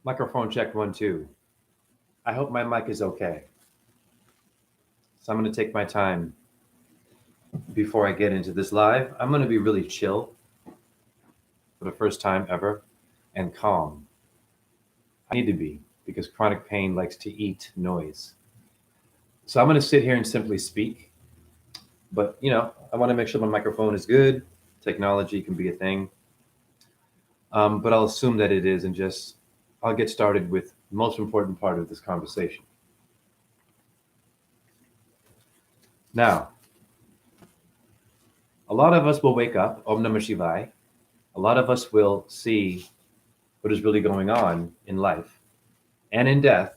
Microphone check 1 2. I hope my mic is okay. So I'm going to take my time before I get into this live. I'm going to be really chill for the first time ever and calm. I need to be because chronic pain likes to eat noise. So I'm going to sit here and simply speak. But, I want to make sure my microphone is good. Technology can be a thing. But I'll assume that it is and just I'll get started with the most important part of this conversation. Now, a lot of us will wake up, Om Namah Shivaya. A lot of us will see what is really going on in life and in death,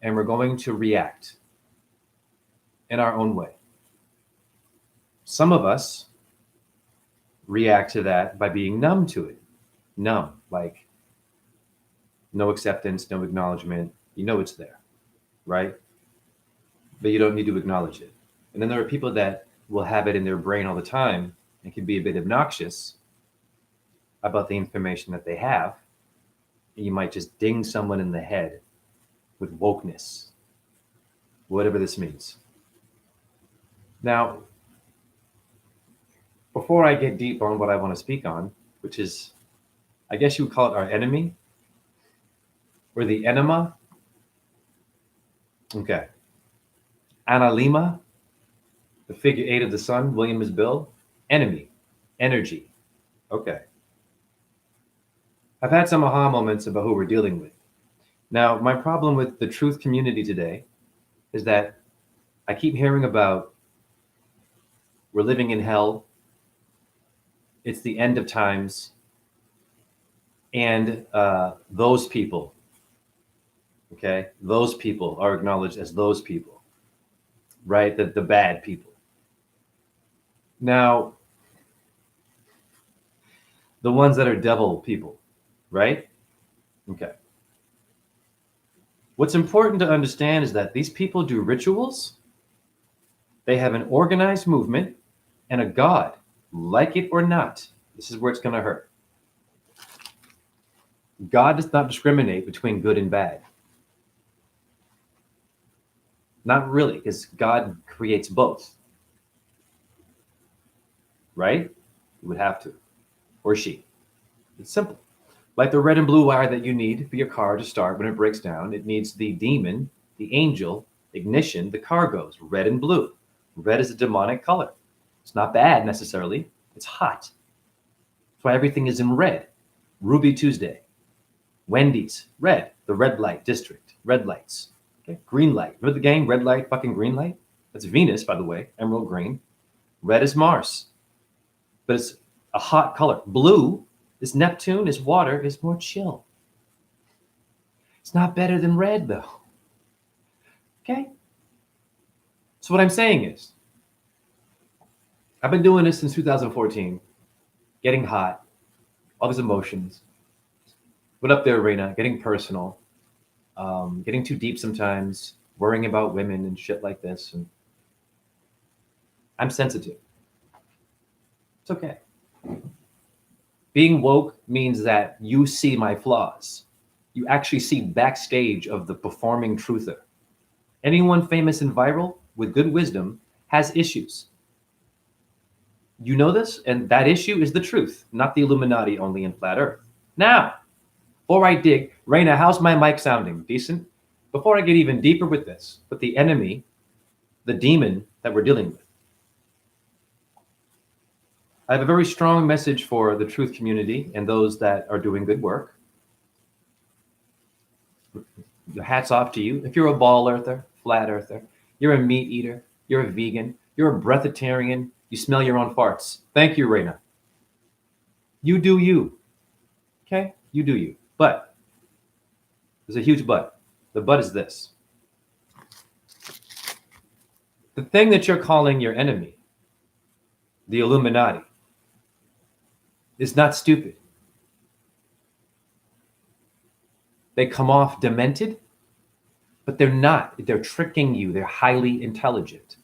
and we're going to react in our own way. Some of us react to that by being numb to it. Numb, like no acceptance, no acknowledgement. You know it's there, right? But you don't need to acknowledge it. And then there are people that will have it in their brain all the time and can be a bit obnoxious about the information that they have. And you might just ding someone in the head with wokeness, whatever this means. Now, before I get deep on what I want to speak on, which is, I guess you would call it our enemy or the enema. Okay. Analema, the figure 8 of the sun, William is Bill. Enemy, energy. Okay. I've had some aha moments about who we're dealing with. Now, my problem with the truth community today is that I keep hearing about we're living in hell, it's the end of times, and those people, okay, those people are acknowledged as those people, right? The bad people. Now, the ones that are devil people, right? Okay. What's important to understand is that these people do rituals, they have an organized movement, and a god, like it or not. This is where it's going to hurt. God does not discriminate between good and bad. Not really, because God creates both. Right? You would have to. Or she. It's simple. Like the red and blue wire that you need for your car to start when it breaks down, it needs the demon, the angel, ignition, the car goes red and blue. Red is a demonic color. It's not bad necessarily. It's hot. That's why everything is in red. Ruby Tuesday. Wendy's, red. The red light district. Red lights. Okay. Green light. Remember the game? Red light, fucking green light? That's Venus, by the way. Emerald green. Red is Mars. But it's a hot color. Blue is Neptune, is water, is more chill. It's not better than red, though. Okay? So what I'm saying is, I've been doing this since 2014, getting hot, all these emotions. What up there, Raina? Getting personal, getting too deep sometimes, worrying about women and shit like this. And I'm sensitive. It's okay. Being woke means that you see my flaws. You actually see backstage of the performing truther. Anyone famous and viral with good wisdom has issues. You know this, and that issue is the truth, not the Illuminati only in flat Earth. Now, before I dig, Raina, how's my mic sounding? Decent? Before I get even deeper with this, with the enemy, the demon that we're dealing with, I have a very strong message for the truth community and those that are doing good work. Hats off to you. If you're a ball earther, flat earther, you're a meat eater, you're a vegan, you're a breatharian, you smell your own farts. Thank you, Raina. You do you. Okay? You do you. But there's a huge but. The but is this. The thing that you're calling your enemy, the Illuminati, is not stupid. They come off demented, but they're not. They're tricking you. They're highly intelligent.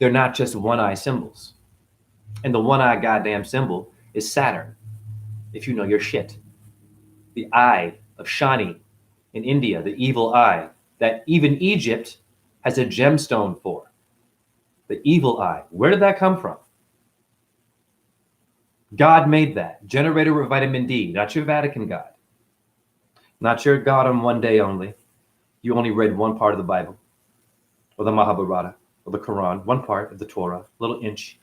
They're not just one-eye symbols. And the one-eye goddamn symbol is Saturn, if you know your shit. the eye of Shani in India, the evil eye that even Egypt has a gemstone for. The evil eye. Where did that come from? God made that. Generator of vitamin D, not your Vatican God. Not your God on one day only. You only read one part of the Bible, or the Mahabharata, or the Quran, one part of the Torah, a little inch.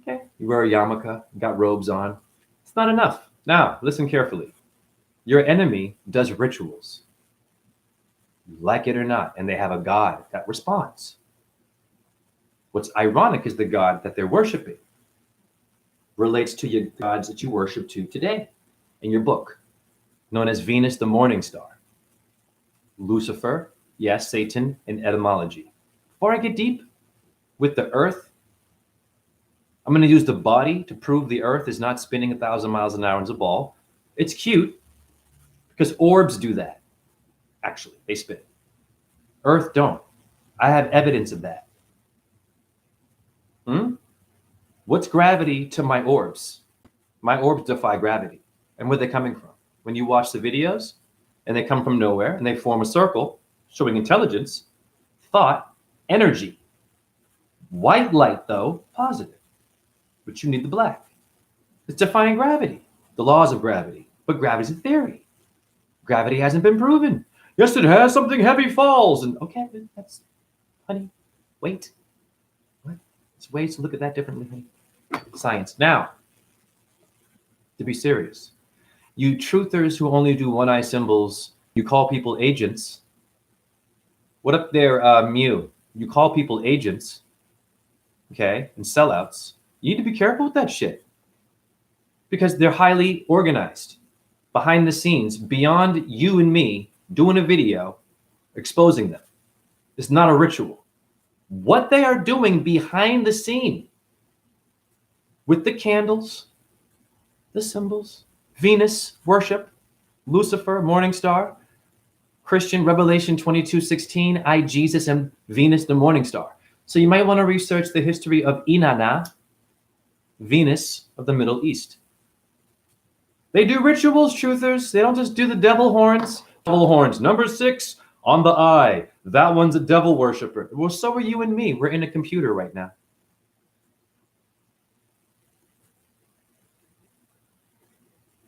Okay. You wear a yarmulke, got robes on. It's not enough. Now, listen carefully. Your enemy does rituals, like it or not, and they have a God that responds. What's ironic is the God that they're worshiping relates to your gods that you worship to today in your book, known as Venus the Morning Star, Lucifer, yes, Satan, in etymology. Before I get deep with the earth, I'm going to use the body to prove the earth is not spinning 1,000 miles an hour as a ball. It's cute because orbs do that. Actually, they spin. Earth don't. I have evidence of that. What's gravity to my orbs? My orbs defy gravity. And where are they coming from? When you watch the videos and they come from nowhere and they form a circle showing intelligence, thought, energy. White light, though, positive. But you need the black. It's defying gravity, the laws of gravity. But gravity's a theory. Gravity hasn't been proven. Yes, it has. Something heavy falls. And okay, that's, honey, wait. What? There's ways to look at that differently, honey. Science. Now, to be serious, you truthers who only do one-eye symbols, you call people agents. What up there, Mew? You call people agents, okay, and sellouts. You need to be careful with that shit because they're highly organized behind the scenes, beyond you and me doing a video exposing them. It's not a ritual. What they are doing behind the scene with the candles, the symbols, Venus worship, Lucifer, morning star, Christian Revelation 22:16, I, Jesus, and Venus, the morning star. So you might want to research the history of Inanna, Venus of the Middle East. They do rituals, truthers. They don't just do the devil horns. Devil horns, number 6 on the eye. That one's a devil worshiper. Well, so are you and me. We're in a computer right now.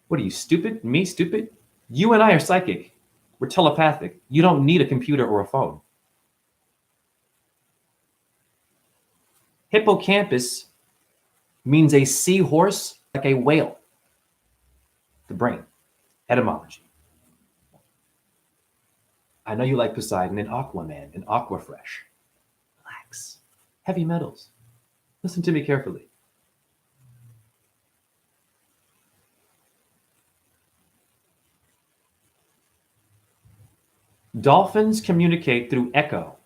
What are you, stupid? Me, stupid? You and I are psychic. We're telepathic. You don't need a computer or a phone. Hippocampus means a seahorse, like a whale. The brain. Etymology. I know you like Poseidon and Aquaman and Aquafresh. Relax. Heavy metals. Listen to me carefully. Dolphins communicate through echo.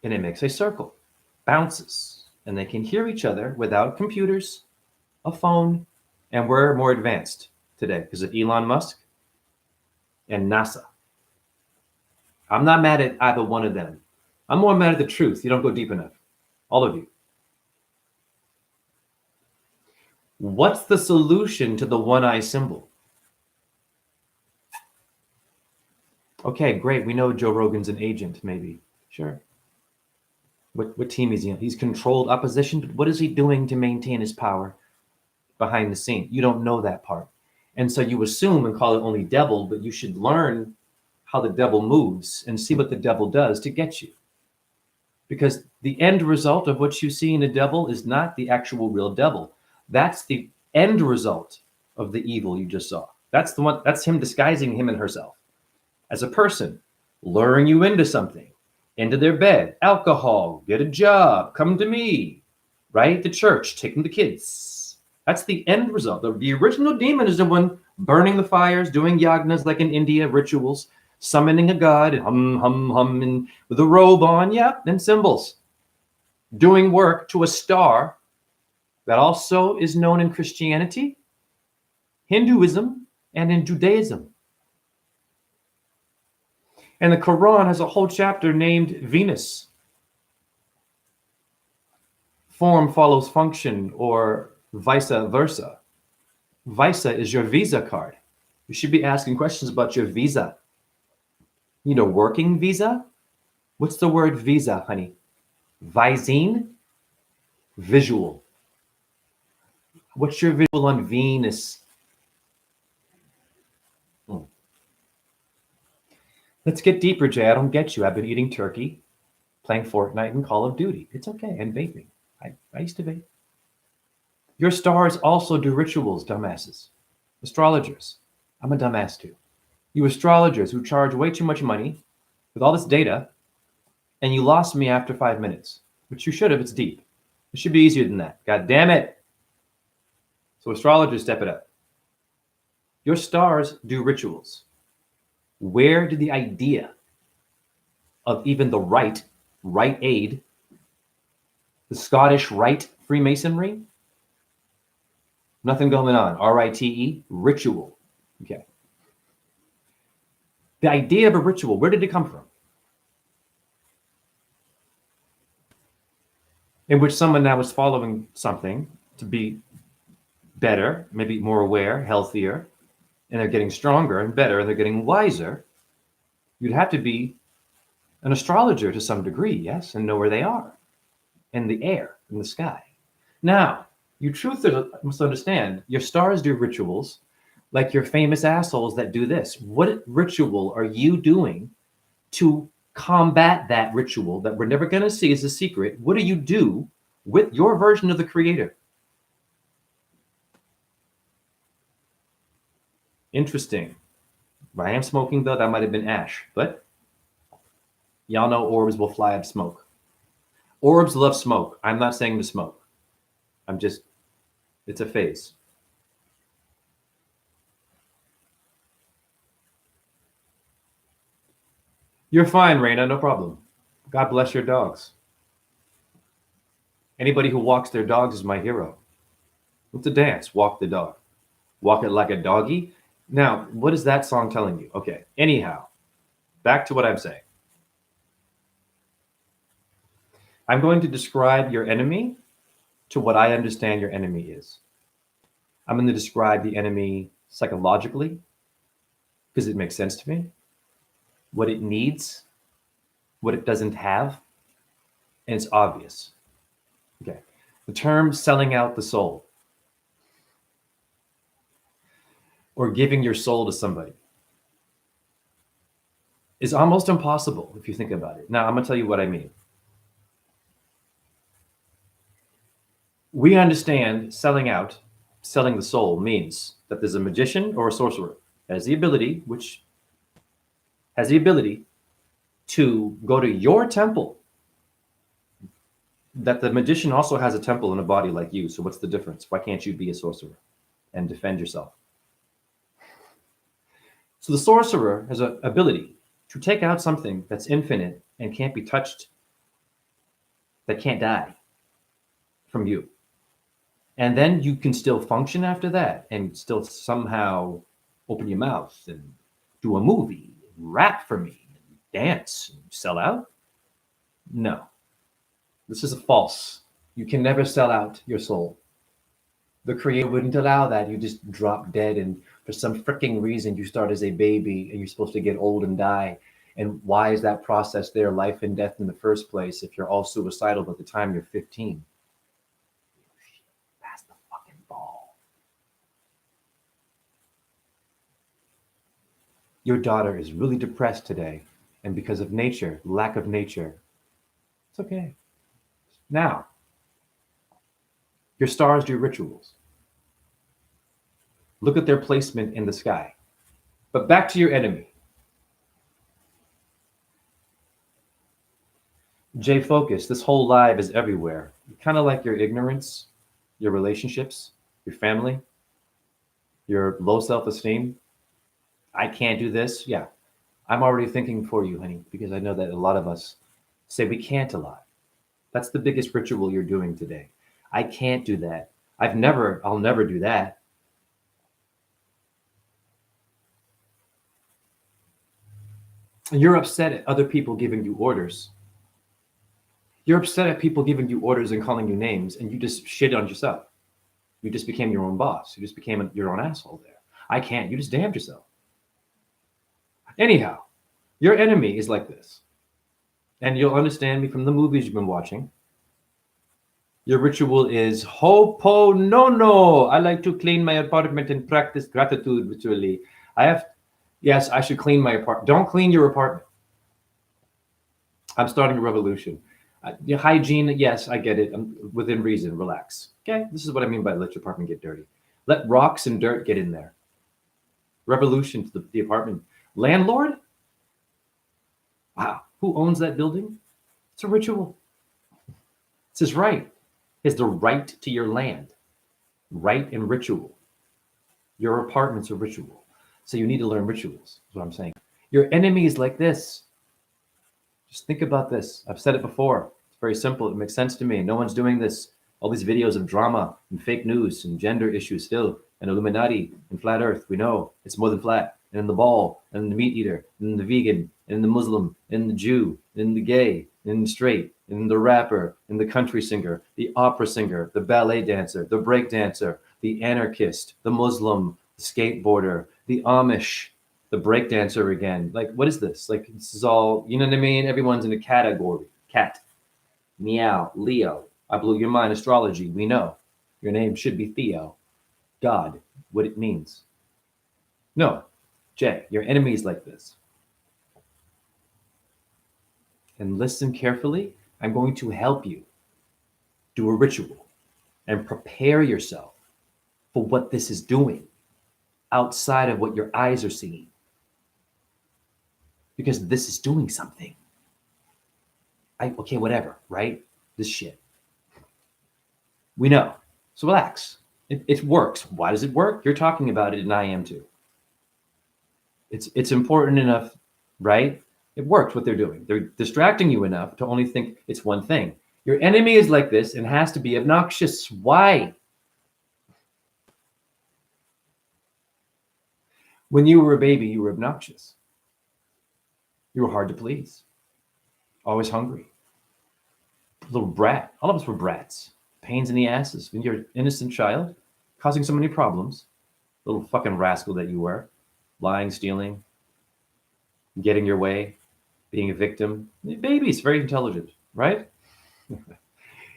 And it makes a circle, bounces, and they can hear each other without computers, a phone, and we're more advanced today because of Elon Musk and NASA. I'm not mad at either one of them. I'm more mad at the truth. You don't go deep enough. All of you. What's the solution to the one-eye symbol? Okay, great. We know Joe Rogan's an agent, maybe. Sure. What team is he on? He's controlled opposition, but what is he doing to maintain his power behind the scene? You don't know that part. And so you assume and call it only devil, but you should learn how the devil moves and see what the devil does to get you. Because the end result of what you see in the devil is not the actual real devil. That's the end result of the evil you just saw. That's the one, that's him disguising him and herself as a person, luring you into something, into their bed, alcohol, get a job, come to me, right? The church, taking the kids. That's the end result. The original demon is the one burning the fires, doing yagnas like in India, rituals, summoning a god, and hum, and with a robe on, and symbols. Doing work to a star that also is known in Christianity, Hinduism, and in Judaism. And the Quran has a whole chapter named Venus. Form follows function or vice versa. Visa is your Visa card. You should be asking questions about your visa. You need a working visa? What's the word visa, honey? Visine? Visual. What's your visual on Venus? Hmm. Let's get deeper, Jay. I don't get you. I've been eating turkey, playing Fortnite and Call of Duty. It's okay. And vaping. I used to vape. Your stars also do rituals, dumbasses. Astrologers. I'm a dumbass too. You astrologers who charge way too much money with all this data, and you lost me after 5 minutes, which you should have. It's deep. It should be easier than that. God damn it. So astrologers, step it up. Your stars do rituals. Where did the idea of even the Rite Aid, the Scottish Rite Freemasonry? Nothing going on. RITE, ritual. Okay. The idea of a ritual, where did it come from? In which someone now is following something to be better, maybe more aware, healthier, and they're getting stronger and better, and they're getting wiser. You'd have to be an astrologer to some degree, yes, and know where they are in the air, in the sky. Now, you truthers must understand, your stars do rituals like your famous assholes that do this. What ritual are you doing to combat that ritual that we're never going to see as a secret? What do you do with your version of the creator? Interesting. I am smoking though. That might have been ash, but y'all know orbs will fly up smoke. Orbs love smoke. I'm not saying to smoke. It's a phase. You're fine, Raina, no problem. God bless your dogs. Anybody who walks their dogs is my hero. It's a dance. Walk the dog. Walk it like a doggy. Now, what is that song telling you? Okay, anyhow, back to what I'm saying. I'm going to describe your enemy to what I understand your enemy is. I'm going to describe the enemy psychologically because it makes sense to me, what it needs, what it doesn't have, and it's obvious. Okay. The term selling out the soul or giving your soul to somebody is almost impossible if you think about it. Now, I'm going to tell you what I mean. We understand selling the soul means that there's a magician or a sorcerer that has the ability, to go to your temple. That the magician also has a temple and a body like you. So what's the difference? Why can't you be a sorcerer and defend yourself? So the sorcerer has an ability to take out something that's infinite and can't be touched, that can't die from you. And then you can still function after that and still somehow open your mouth and do a movie, rap for me, and dance, and sell out. No, this is a false. You can never sell out your soul. The creator wouldn't allow that. You just drop dead, and for some freaking reason, you start as a baby and you're supposed to get old and die. And why is that process there, life and death in the first place, if you're all suicidal by the time you're 15? Pass the fucking ball. Your daughter is really depressed today, and because of nature, lack of nature, it's okay. Now, your stars do rituals. Look at their placement in the sky. But back to your enemy. Jay Focus, this whole live is everywhere. Kind of like your ignorance, your relationships, your family, your low self-esteem. I can't do this. Yeah, I'm already thinking for you, honey, because I know that a lot of us say we can't a lot. That's the biggest ritual you're doing today. I can't do that. I'll never do that. And you're upset at other people giving you orders. You're upset at people giving you orders and calling you names, and you just shit on yourself. You just became your own boss. You just became your own asshole there. I can't. You just damned yourself. Anyhow, your enemy is like this. And you'll understand me from the movies you've been watching. Your ritual is hopo no no. I like to clean my apartment and practice gratitude ritually. Yes, I should clean my apartment. Don't clean your apartment. I'm starting a revolution. Hygiene, yes, I get it. I'm within reason. Relax. Okay, this is what I mean by let your apartment get dirty. Let rocks and dirt get in there. Revolution to the apartment. Landlord? Wow, who owns that building? It's a ritual. It's his right. It's the right to your land. Right and ritual. Your apartment's a ritual. So you need to learn rituals, is what I'm saying. Your enemy is like this. Just think about this. I've said it before. It's very simple. It makes sense to me. No one's doing this. All these videos of drama and fake news and gender issues still, and Illuminati and flat earth. We know it's more than flat. And the ball, and the meat eater, and the vegan, and the Muslim, and the Jew, and the gay, and the straight, and the rapper, and the country singer, the opera singer, the ballet dancer, the break dancer, the anarchist, the Muslim, the skateboarder, the Amish, the break dancer again. Like, what is this? Like, this is all, you know what I mean? Everyone's in a category. Cat, meow, Leo. I blew your mind. Astrology. We know your name should be Theo. God, what it means. No, Jay, your enemy is like this. And listen carefully. I'm going to help you do a ritual and prepare yourself for what this is doing outside of what your eyes are seeing. Because this is doing something. Okay, whatever, right? This shit. We know. So relax. It works. Why does it work? You're talking about it, and I am too. It's important enough, right? It works what they're doing. They're distracting you enough to only think it's one thing. Your enemy is like this and has to be obnoxious. Why? When you were a baby, you were obnoxious. You were hard to please. Always hungry. Little brat. All of us were brats. Pains in the asses. When you're an innocent child, causing so many problems. Little fucking rascal that you were. Lying, stealing, getting your way, being a victim. Baby's very intelligent, right?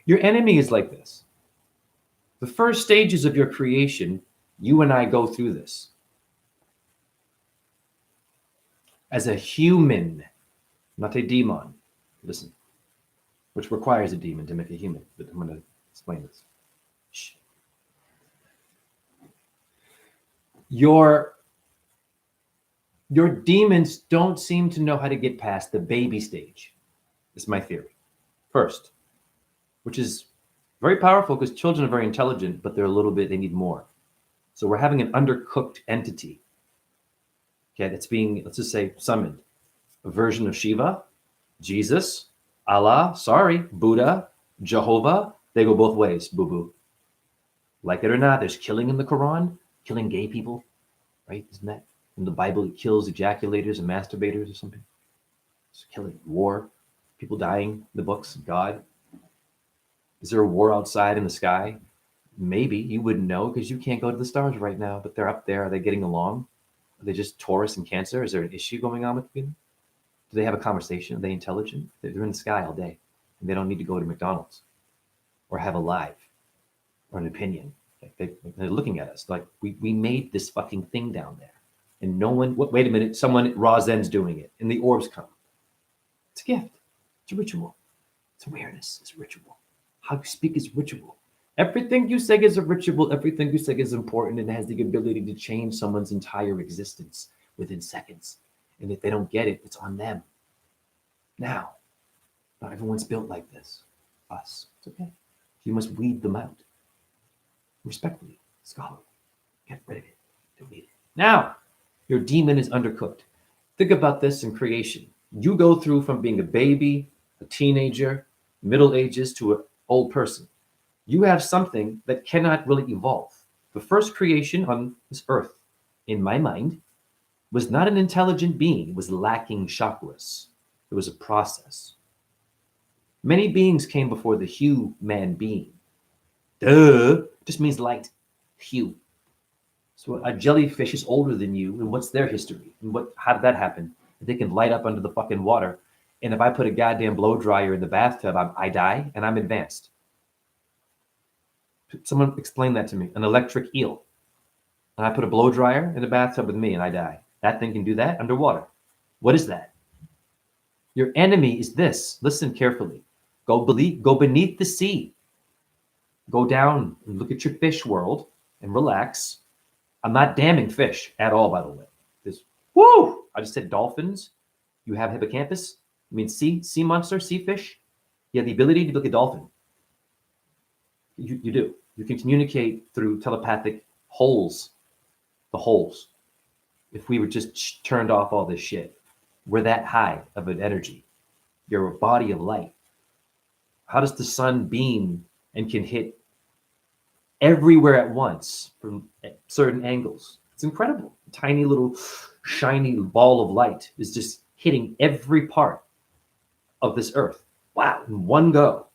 Your enemy is like this. The first stages of your creation, you and I go through this. As a human, not a demon. Listen, which requires a demon to make a human, but I'm going to explain this. Shh. Your demons don't seem to know how to get past the baby stage. Is my theory. First, which is very powerful because children are very intelligent, but they need more. So we're having an undercooked entity. Okay, that's being, let's just say, summoned. A version of Shiva, Jesus, Allah, Buddha, Jehovah. They go both ways, boo-boo. Like it or not, there's killing in the Quran, killing gay people, right? Isn't that in the Bible? It kills ejaculators and masturbators or something. It's killing, war, people dying in the books, God. Is there a war outside in the sky? Maybe. You wouldn't know because you can't go to the stars right now, but they're up there. Are they getting along? Are they just Taurus and Cancer? Is there an issue going on with them? Do they have a conversation? Are they intelligent? They're in the sky all day, and they don't need to go to McDonald's or have a live or an opinion. Like they're looking at us like we made this fucking thing down there, and no one. Wait a minute, someone raw zen's doing it, and the orbs come. It's a gift. It's a ritual. It's awareness. It's a ritual. How you speak is ritual. Everything you say is a ritual. Everything you say is important and has the ability to change someone's entire existence within seconds. And if they don't get it, it's on them. Now, not everyone's built like this. Us. It's okay. You must weed them out. Respectfully, scholarly. Get rid of it. Don't need it. Now, your demon is undercooked. Think about this in creation. You go through from being a baby, a teenager, Middle Ages to an old person. You have something that cannot really evolve. The first creation on this earth, in my mind, was not an intelligent being. It was lacking chakras. It was a process. Many beings came before the human being. Duh, just means light, hue. So a jellyfish is older than you, and what's their history? And how did that happen? They can light up under the fucking water, and if I put a goddamn blow dryer in the bathtub, I die, and I'm advanced. Someone explain that to me. An electric eel, and I put a blow dryer in the bathtub with me, and I die. That thing can do that underwater. What is that? Your enemy is this. Listen carefully. Go beneath the sea. Go down and look at your fish world and relax. I'm not damning fish at all, by the way. This, woo! I just said dolphins. You have hippocampus. I mean, sea monster, sea fish. You have the ability to look at dolphin. You do. You can communicate through telepathic holes. The holes. If we were just turned off all this shit, we're that high of an energy. You're a body of light. How does the sun beam and can hit everywhere at once from certain angles? It's incredible. A tiny little shiny ball of light is just hitting every part of this earth. Wow, in one go.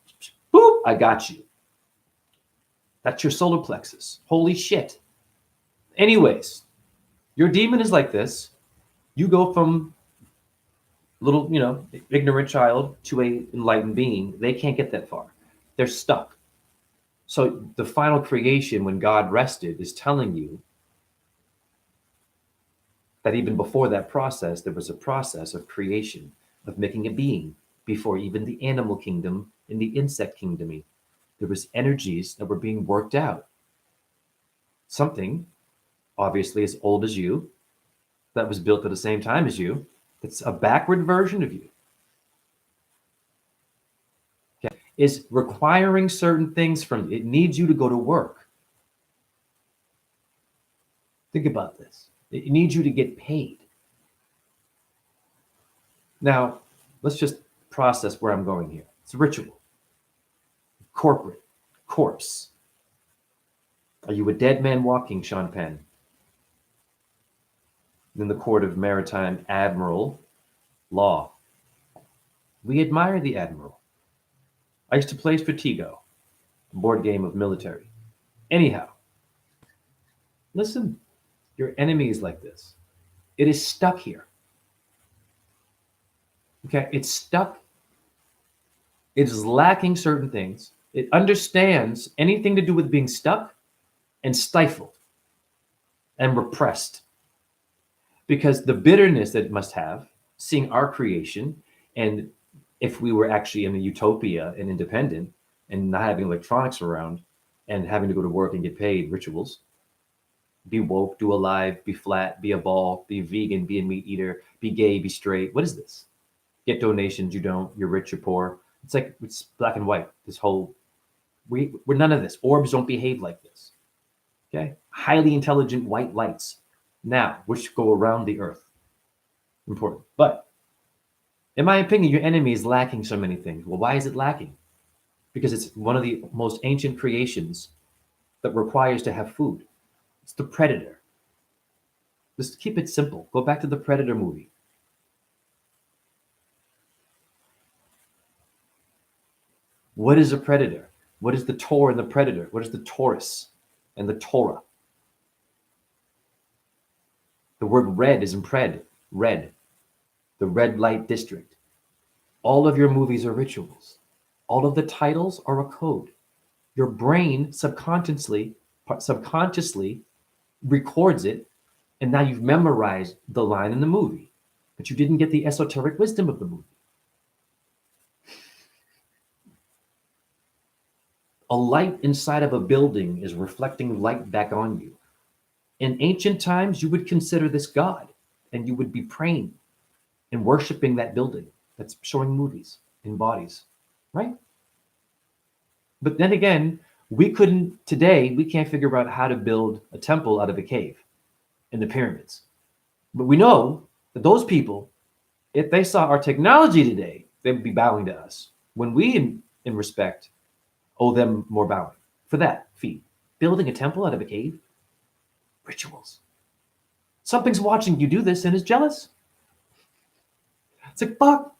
Boop, I got you. That's your solar plexus. Holy shit. Anyways, your demon is like this. You go from little, ignorant child to a enlightened being. They can't get that far. They're stuck. So the final creation, when God rested, is telling you that even before that process, there was a process of creation, of making a being before even the animal kingdom and the insect kingdom. There was energies that were being worked out. Something, obviously as old as you, that was built at the same time as you, it's a backward version of you. Okay. Is requiring certain things from you. It needs you to go to work. Think about this. It needs you to get paid. Now, let's just process where I'm going here. It's a ritual. Corporate. Corpse. Are you a dead man walking, Sean Penn? In the court of maritime admiral law. We admire the admiral. I used to play Stratego, a board game of military. Anyhow, listen, your enemy is like this. It is stuck here. Okay, it's stuck. It is lacking certain things. It understands anything to do with being stuck and stifled and repressed. Because the bitterness that it must have, seeing our creation, and if we were actually in a utopia and independent and not having electronics around and having to go to work and get paid, rituals, be woke, do alive, be flat, be a ball, be vegan, be a meat eater, be gay, be straight. What is this? Get donations, you don't, you're rich, you're poor. It's like, it's black and white. This whole, we're none of this. Orbs don't behave like this. Okay? Highly intelligent white lights. Now, which go around the earth. Important. But in my opinion, your enemy is lacking so many things. Well, why is it lacking? Because it's one of the most ancient creations that requires to have food. It's the predator. Just keep it simple. Go back to the Predator movie. What is a predator? What is the Tor and the predator? What is the Taurus and the Torah? The word red is in pred, red, the red light district. All of your movies are rituals. All of the titles are a code. Your brain subconsciously records it, and now you've memorized the line in the movie, but you didn't get the esoteric wisdom of the movie. A light inside of a building is reflecting light back on you. In ancient times, you would consider this God, and you would be praying and worshiping that building that's showing movies in bodies, right? But then again, we can't figure out how to build a temple out of a cave in the pyramids. But we know that those people, if they saw our technology today, they would be bowing to us. When we, in respect, owe them more bowing for that feat. Building a temple out of a cave? Rituals. Something's watching you do this and is jealous. It's like, fuck,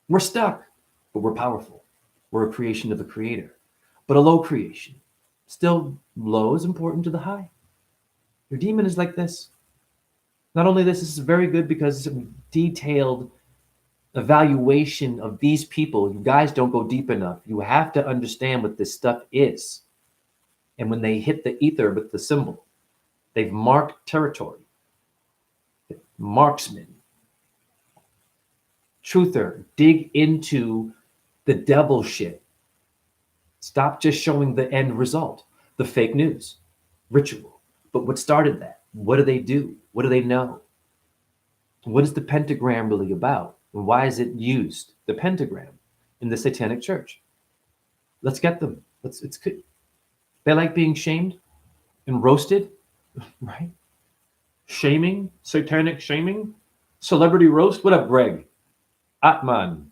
we're stuck. but we're powerful. We're a creation of the creator, but a low creation. Still, low is important to the high. Your demon is like this. Not only this is very good because it's a detailed evaluation of these people. You guys don't go deep enough. You have to understand what this stuff is. And when they hit the ether with the symbol, they've marked territory. Marksman, truther, dig into the devil shit. Stop just showing the end result, the fake news, ritual. But what started that? What do they do? What do they know? What is the pentagram really about? And why is it used, the pentagram, in the Satanic Church? Let's get them. It's good. They like being shamed and roasted, right? Shaming, satanic shaming, celebrity roast. What up, Greg? Atman.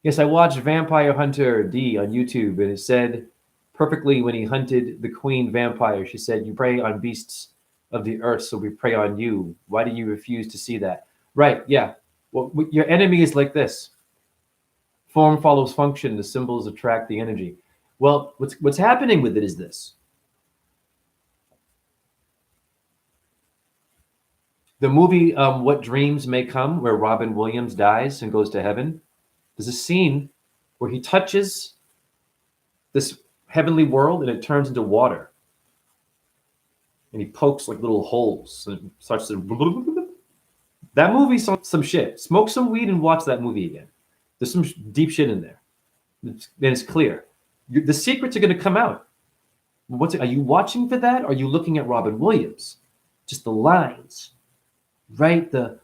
Yes, I watched Vampire Hunter D on YouTube, and it said perfectly when he hunted the queen vampire. She said, "You prey on beasts of the earth, so we prey on you. Why do you refuse to see that?" Right? Yeah. Well, your enemy is like this. Form follows function. The symbols attract the energy. Well, what's happening with it is this. The movie What Dreams May Come, where Robin Williams dies and goes to heaven, there's a scene where he touches this heavenly world and it turns into water. And he pokes like little holes and starts to. That movie's some shit. Smoke some weed and watch that movie again. There's some deep shit in there. It's clear. The secrets are going to come out. Are you watching for that? Or are you looking at Robin Williams? Just the lines, right? The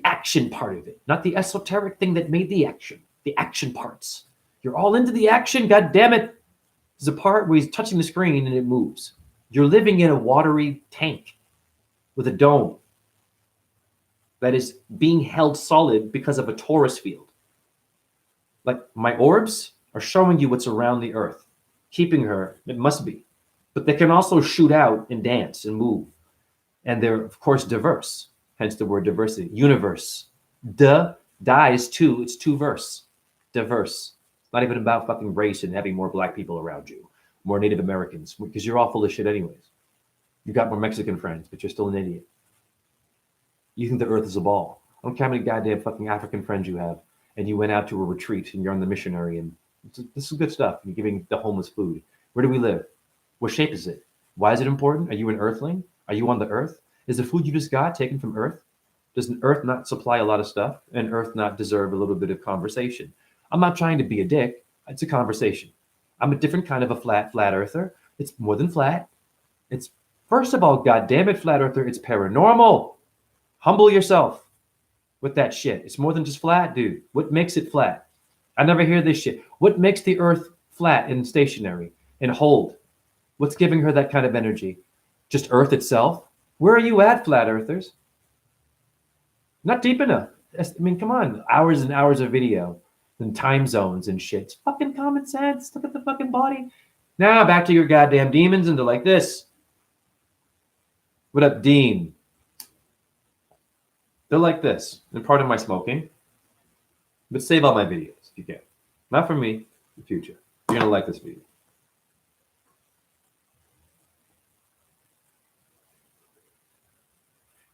action part of it, not the esoteric thing that made the action parts. You're all into the action, god damn it. There's a part where he's touching the screen and it moves. You're living in a watery tank with a dome that is being held solid because of a torus field. Like my orbs are showing you what's around the earth, keeping her, it must be. But they can also shoot out and dance and move. And they're, of course, diverse, hence the word diversity. Universe. Die is two, it's two verse. Diverse. It's not even about fucking race and having more black people around you, more Native Americans, because you're all full of shit anyways. You've got more Mexican friends, but you're still an idiot. You think the earth is a ball. I don't care how many goddamn fucking African friends you have, and you went out to a retreat and you're on the missionary, and this is good stuff. You're giving the homeless food. Where do we live? What shape is it? Why is it important? Are you an earthling? Are you on the earth? Is the food you just got taken from earth? Does an earth not supply a lot of stuff and earth not deserve a little bit of conversation? I'm not trying to be a dick. It's a conversation. I'm a different kind of a flat earther. It's more than flat. It's, first of all, goddamn it, flat earther, it's paranormal. Humble yourself with that shit. It's more than just flat, dude. What makes it flat? I never hear this shit. What makes the earth flat and stationary and hold? What's giving her that kind of energy? Just earth itself? Where are you at, flat earthers? Not deep enough. I mean, come on. Hours and hours of video and time zones and shit. It's fucking common sense. Look at the fucking body. Now back to your goddamn demons and they're like this. What up, Dean? They're like this. And part of my smoking. But save all my videos if you can. Not for me, the future. You're going to like this video.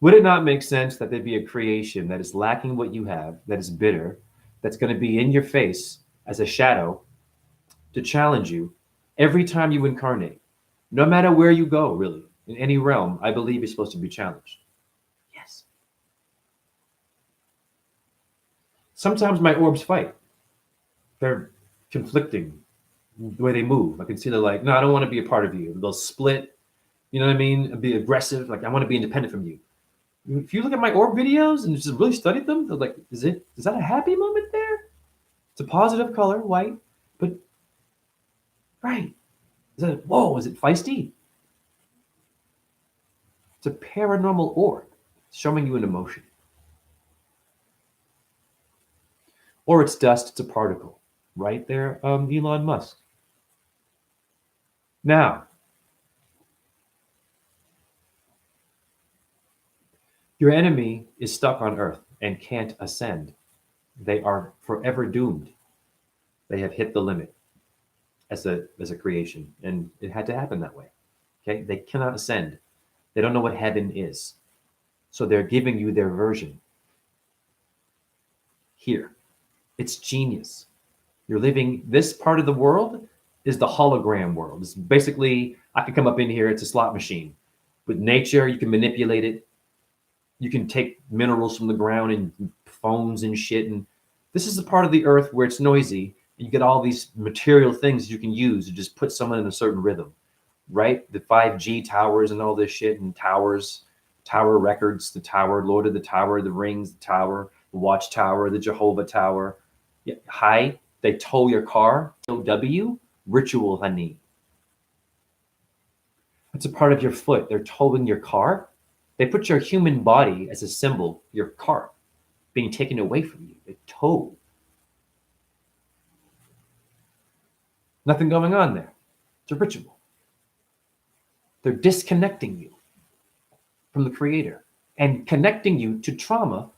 Would it not make sense that there be a creation that is lacking what you have, that is bitter, that's going to be in your face as a shadow to challenge you every time you incarnate? No matter where you go, really, in any realm, I believe you're supposed to be challenged. Yes. Sometimes my orbs fight. They're conflicting the way they move. I can see they're like, no, I don't want to be a part of you. They'll split, you know what I mean? Be aggressive. Like, I want to be independent from you. If you look at my orb videos and just really study them, they're like, is that a happy moment there? It's a positive color, white, but right. Whoa, is it feisty? It's a paranormal orb showing you an emotion. Or it's dust, it's a particle. Right there, Elon Musk. Now, your enemy is stuck on Earth and can't ascend. They are forever doomed. They have hit the limit as a creation, and it had to happen that way. Okay, they cannot ascend. They don't know what heaven is, so they're giving you their version here. It's genius. You're living this part of the world is the hologram world. It's basically I can come up in here. It's a slot machine. With nature, you can manipulate it. You can take minerals from the ground and phones and shit. And this is the part of the earth where it's noisy. You get all these material things you can use to just put someone in a certain rhythm, right? The 5G towers and all this shit and towers, Tower Records, the tower, Lord of the Tower, the Rings, the tower, the Watchtower, the Jehovah Tower. Yeah, hi, they tow your car. OW, ritual, honey. It's a part of your foot. They're towing your car. They put your human body as a symbol, your car being taken away from you. They tow. Nothing going on there. It's a ritual. They're disconnecting you from the creator and connecting you to trauma.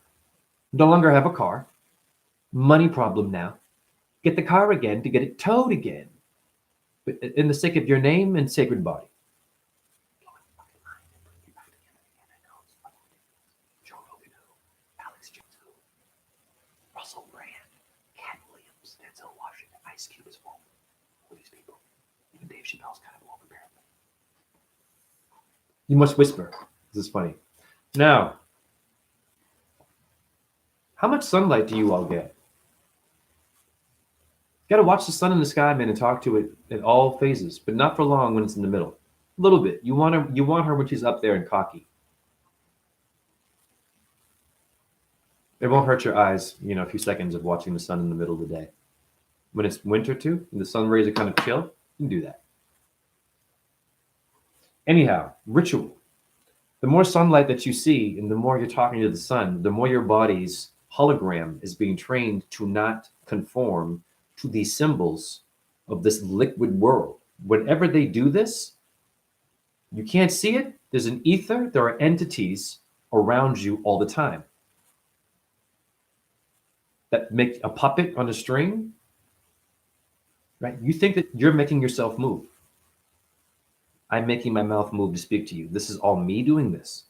No longer have a car. Money problem now. Get the car again to get it towed again. But in the sake of your name and sacred body. Russell Brand, Cat Williams, Denzel Washington, Ice Cube is full. Who are these people? Even Dave Chappelle's kind of old, apparently. You must whisper. This is funny. Now, how much sunlight do you all get? You got to watch the sun in the sky, man, and talk to it in all phases, but not for long when it's in the middle. A little bit. You want her when she's up there and cocky. It won't hurt your eyes, a few seconds of watching the sun in the middle of the day. When it's winter too, and the sun rays are kind of chill, you can do that. Anyhow, ritual. The more sunlight that you see and the more you're talking to the sun, the more your body's hologram is being trained to not conform to these symbols of this liquid world. Whenever they do this, you can't see it. There's an ether. There are entities around you all the time that make a puppet on a string, right? You think that you're making yourself move. I'm making my mouth move to speak to you. This is all me doing this.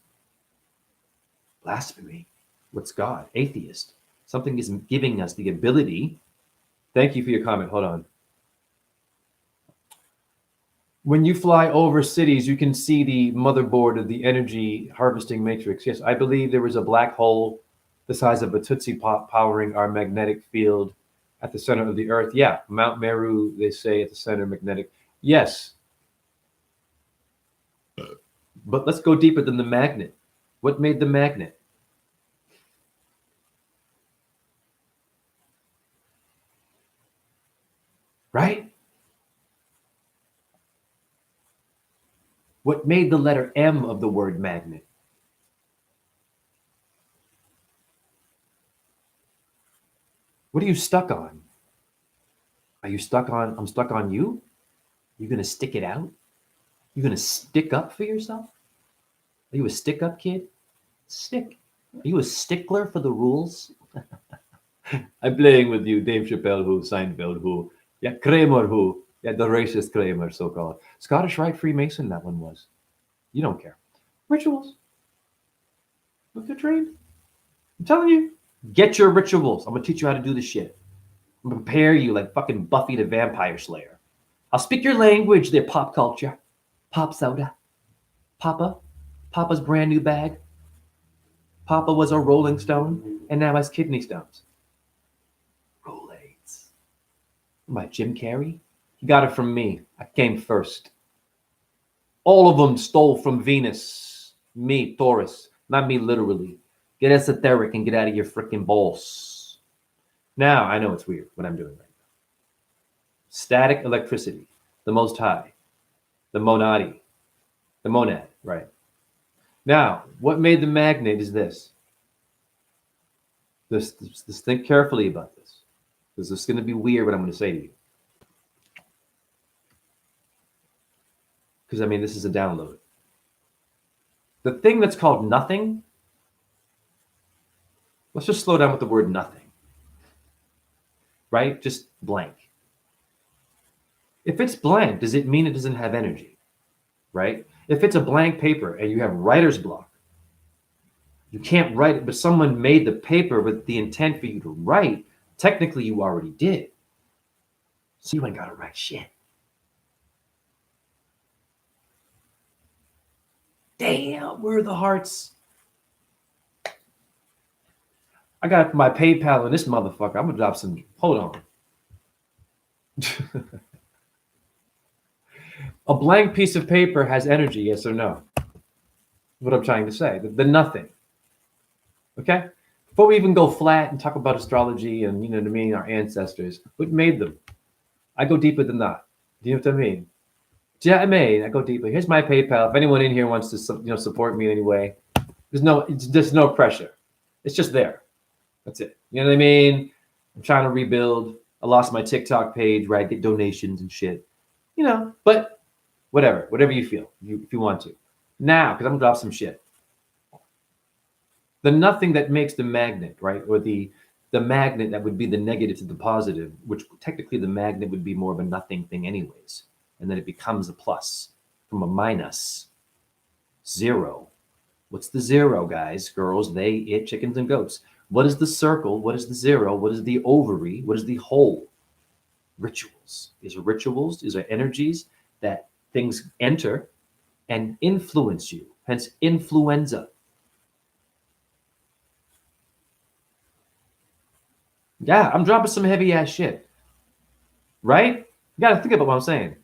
Blasphemy. What's God? Atheist. Something is giving us the ability. Thank you for your comment. Hold on. When you fly over cities, you can see the motherboard of the energy harvesting matrix. Yes, I believe there was a black hole the size of a Tootsie Pop powering our magnetic field at the center of the earth. Yeah, Mount Meru, they say, at the center magnetic. Yes. But let's go deeper than the magnet. What made the magnet? Right? What made the letter M of the word magnet? What are you stuck on? Are you stuck on, I'm stuck on you? You gonna stick it out? You gonna stick up for yourself? Are you a stick up kid? Stick. Are you a stickler for the rules? I'm playing with you, Dave Chappelle, who, Seinfeld, who, yeah, Kramer, who, yeah, the racist Kramer, so-called. Scottish Rite Freemason, that one was. You don't care. Rituals. Look, they're trained. I'm telling you, get your rituals. I'm gonna teach you how to do this shit. I'm gonna prepare you like fucking Buffy the Vampire Slayer. I'll speak your language, their pop culture. Pop soda. Papa's brand new bag. Papa was a Rolling Stone, and now has kidney stones. Rolaids. My Jim Carrey? He got it from me. I came first. All of them stole from Venus. Me, Taurus. Not me literally. Get esoteric and get out of your freaking balls. Now, I know it's weird what I'm doing right now. Static electricity. The Most High. The monad, right? Now, what made the magnet is this. This think carefully about this, because this is going to be weird what I'm going to say to you. Because, this is a download. The thing that's called nothing, let's just slow down with the word nothing, right? Just blank. If it's blank, does it mean it doesn't have energy? Right? If it's a blank paper and you have writer's block, you can't write it, but someone made the paper with the intent for you to write, technically you already did. So you ain't got to write shit. Damn, where are the hearts? I got my PayPal in this motherfucker. I'm going to drop some. Hold on. A blank piece of paper has energy, yes or no? What I'm trying to say. The nothing. Okay? Before we even go flat and talk about astrology and, you know what I mean, our ancestors, what made them? I go deeper than that. Do you know what I mean? Yeah, I go deeper. Here's my PayPal. If anyone in here wants to, support me in any way, there's no pressure. It's just there. That's it. You know what I mean? I'm trying to rebuild. I lost my TikTok page where I get donations and shit. You know, but whatever you feel, if you want to. Now, because I'm gonna drop some shit. The nothing that makes the magnet, right? Or the magnet that would be the negative to the positive, which technically the magnet would be more of a nothing thing anyways. And then it becomes a plus from a minus. Zero. What's the zero, guys, girls, they, it, chickens, and goats? What is the circle? What is the zero? What is the ovary? What is the whole? Rituals. These are rituals. These are energies that things enter and influence you. Hence, influenza. Yeah, I'm dropping some heavy ass shit. Right? You got to think about what I'm saying.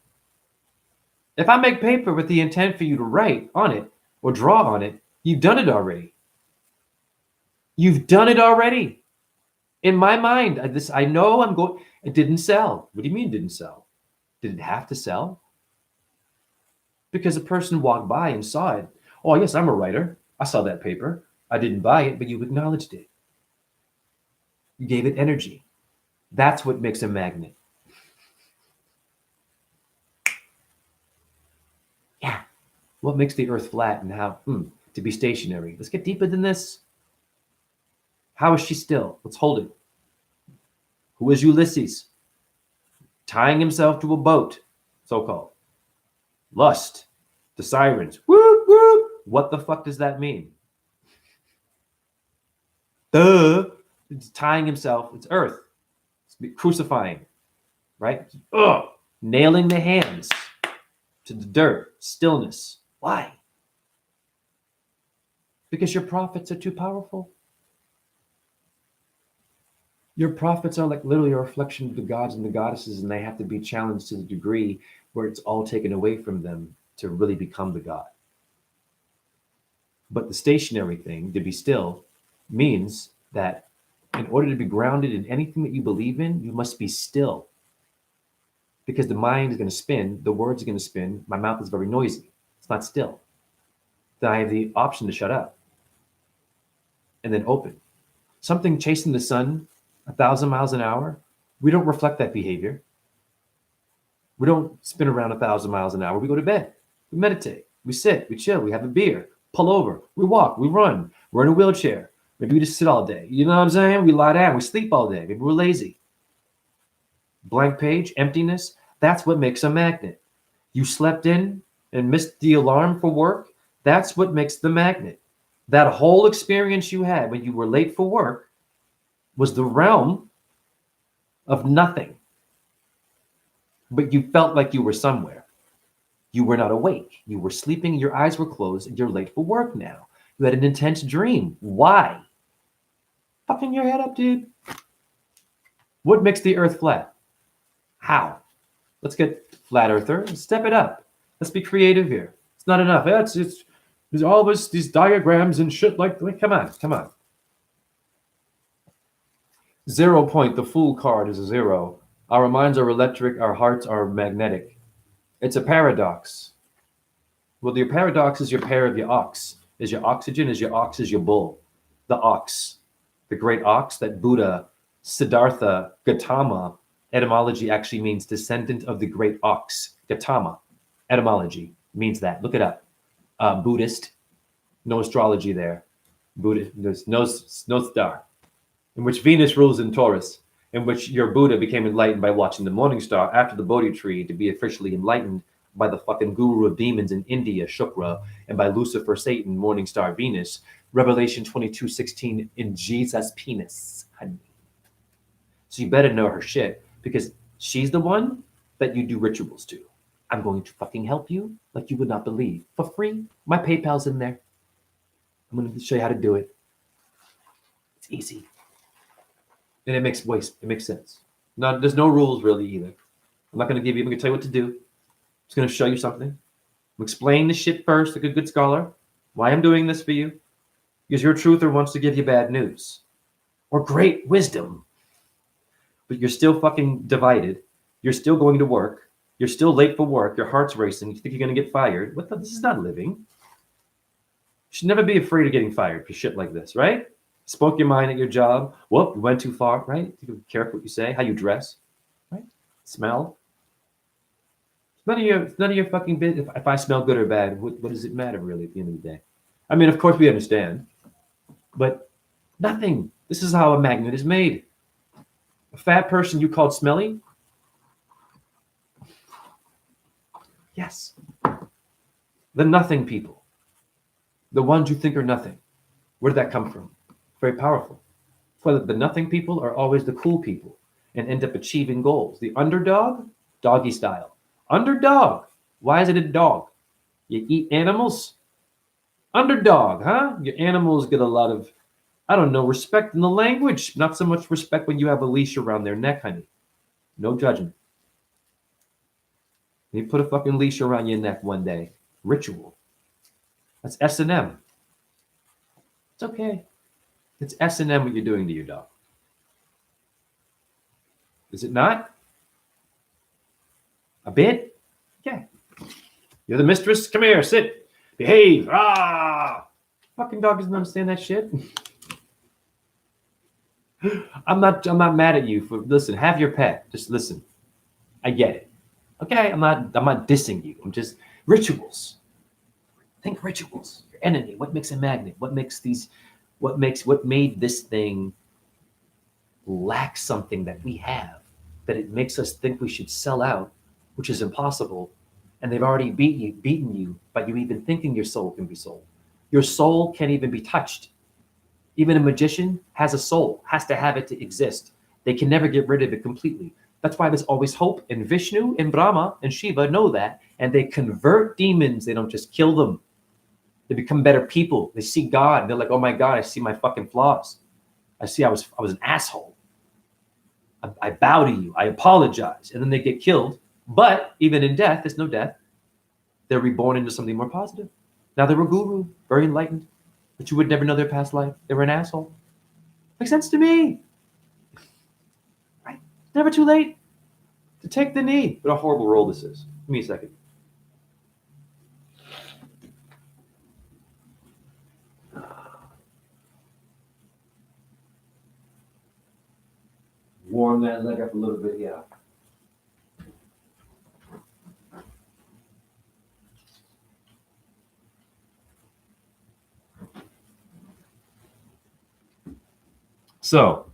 If I make paper with the intent for you to write on it or draw on it, you've done it already. You've done it already. In my mind, I know I'm going. It didn't sell. What do you mean it didn't sell? Did it have to sell? Because a person walked by and saw it. Oh, yes, I'm a writer. I saw that paper. I didn't buy it, but you acknowledged it. You gave it energy. That's what makes a magnet. Yeah. What makes the earth flat and how to be stationary? Let's get deeper than this. How is she still? Let's hold it. Who is Ulysses? Tying himself to a boat, so-called. Lust. The sirens. Whoop, whoop. What the fuck does that mean? It's tying himself. It's earth. It's crucifying. Right? Ugh. Nailing the hands to the dirt. Stillness. Why? Because your prophets are too powerful. Your prophets are like literally a reflection of the gods and the goddesses, and they have to be challenged to the degree where it's all taken away from them to really become the god. But the stationary thing, to be still, means that in order to be grounded in anything that you believe in, you must be still. Because the mind is going to spin, the words are going to spin, my mouth is very noisy. It's not still. Then I have the option to shut up and then open. Something chasing the sun 1,000 miles an hour, we don't reflect that behavior. We don't spin around 1,000 miles an hour. We go to bed. We meditate. We sit. We chill. We have a beer. Pull over. We walk. We run. We're in a wheelchair. Maybe we just sit all day. You know what I'm saying? We lie down. We sleep all day. Maybe we're lazy. Blank page, emptiness. That's what makes a magnet. You slept in and missed the alarm for work. That's what makes the magnet. That whole experience you had when you were late for work was the realm of nothing. But you felt like you were somewhere. You were not awake. You were sleeping. Your eyes were closed. And you're late for work now. You had an intense dream. Why? Fucking your head up, dude. What makes the earth flat? How? Let's get flat earther. Step it up. Let's be creative here. It's not enough. There's always these diagrams and shit like come on. 0 point, the Fool card is a 0. Our minds are electric, our hearts are magnetic. It's a paradox. Well, your paradox is your pair of your ox. Is your oxygen, is your ox, is your bull. The ox, the great ox that Buddha, Siddhartha, Gautama, etymology actually means descendant of the great ox. Gautama, etymology means that. Look it up. Buddhist, no astrology there. Buddhist, there's no star. In which Venus rules in Taurus. in which your Buddha became enlightened by watching the morning star after the Bodhi tree to be officially enlightened by the fucking guru of demons in India, Shukra, and by Lucifer, Satan, morning star Venus. Revelation 22:16 in Jesus' penis, honey. So you better know her shit because she's the one that you do rituals to. I'm going to fucking help you like you would not believe for free. My PayPal's in there. I'm going to show you how to do it. It's easy. And it makes sense. There's no rules really either. I'm not going to I'm going to tell you what to do. I'm just going to show you something. I'm explain the shit first like a good scholar. Why I'm doing this for you. Because your truther wants to give you bad news. Or great wisdom. But you're still fucking divided. You're still going to work. You're still late for work. Your heart's racing. You think you're going to get fired. This is not living. You should never be afraid of getting fired for shit like this, right? Spoke your mind at your job. Whoop, you went too far, right? You be careful what you say, how you dress, right? Smell. It's none of your fucking business. If I smell good or bad, what does it matter really at the end of the day? I mean, of course we understand, but nothing. This is how a magnet is made. A fat person you called smelly? Yes. The nothing people. The ones you think are nothing. Where did that come from? Very powerful. For the nothing people are always the cool people and end up achieving goals. The underdog, doggy style. Underdog. Why is it a dog? You eat animals? Underdog, huh? Your animals get a lot of, I don't know, respect in the language. Not so much respect when you have a leash around their neck, honey. No judgment. You put a fucking leash around your neck one day. Ritual. That's S&M. It's okay. It's S&M what you're doing to your dog. Is it not? A bit? Yeah. You're the mistress? Come here, sit. Behave. Ah! Fucking dog doesn't understand that shit. I'm not mad at you for listen, have your pet. Just listen. I get it. Okay, I'm not dissing you. I'm just rituals. Think rituals. Your enemy. What makes a magnet? What made this thing lack something that we have, that it makes us think we should sell out, which is impossible. And they've already beaten you by you even thinking your soul can be sold. Your soul can't even be touched. Even a magician has a soul, has to have it to exist. They can never get rid of it completely. That's why there's always hope. And Vishnu and Brahma and Shiva know that. And they convert demons. They don't just kill them. They become better people. They see God. They're like, oh my God, I see my fucking flaws. I see I was an asshole. I bow to you. I apologize. And then they get killed. But even in death, there's no death. They're reborn into something more positive. Now they're a guru, very enlightened. But you would never know their past life. They were an asshole. Makes sense to me. Right? Never too late to take the knee. What a horrible role this is. Give me a second. Warm that leg up a little bit, yeah. So,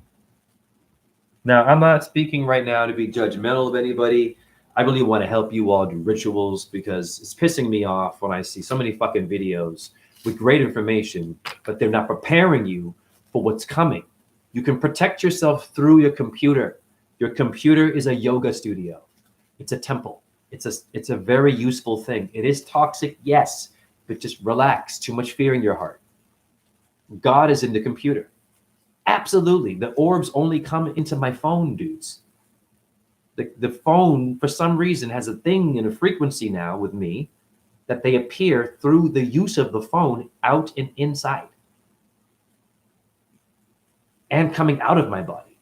now I'm not speaking right now to be judgmental of anybody. I really want to help you all do rituals because it's pissing me off when I see so many fucking videos with great information, but they're not preparing you for what's coming. You can protect yourself through your computer. Your computer is a yoga studio. It's a temple. It's a very useful thing. It is toxic, yes, but just relax. Too much fear in your heart. God is in the computer. Absolutely. The orbs only come into my phone, dudes. The phone, for some reason, has a thing and a frequency now with me that they appear through the use of the phone out and inside. And coming out of my body.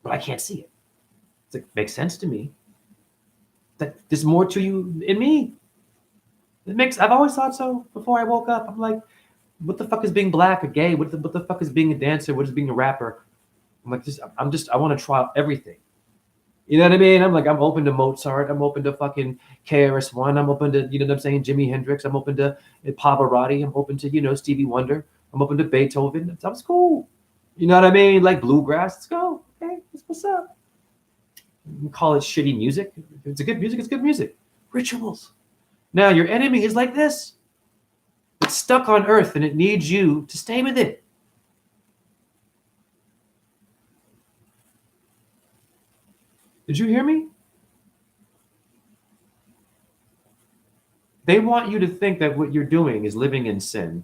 But I can't see it. It makes sense to me. That there's more to you in me. I've always thought so before I woke up. I'm like, what the fuck is being black or gay? What the fuck is being a dancer? What is being a rapper? I'm like, I want to try out everything. You know what I mean? I'm like, I'm open to Mozart. I'm open to fucking KRS-One. I'm open to, you know what I'm saying, Jimi Hendrix. I'm open to Pavarotti. I'm open to, you know, Stevie Wonder. I'm open to Beethoven. That sounds cool. You know what I mean? Like bluegrass. Let's go. Okay. What's up? You call it shitty music. If it's a good music, it's good music. Rituals. Now your enemy is like this. It's stuck on earth and it needs you to stay with it. Did you hear me? They want you to think that what you're doing is living in sin,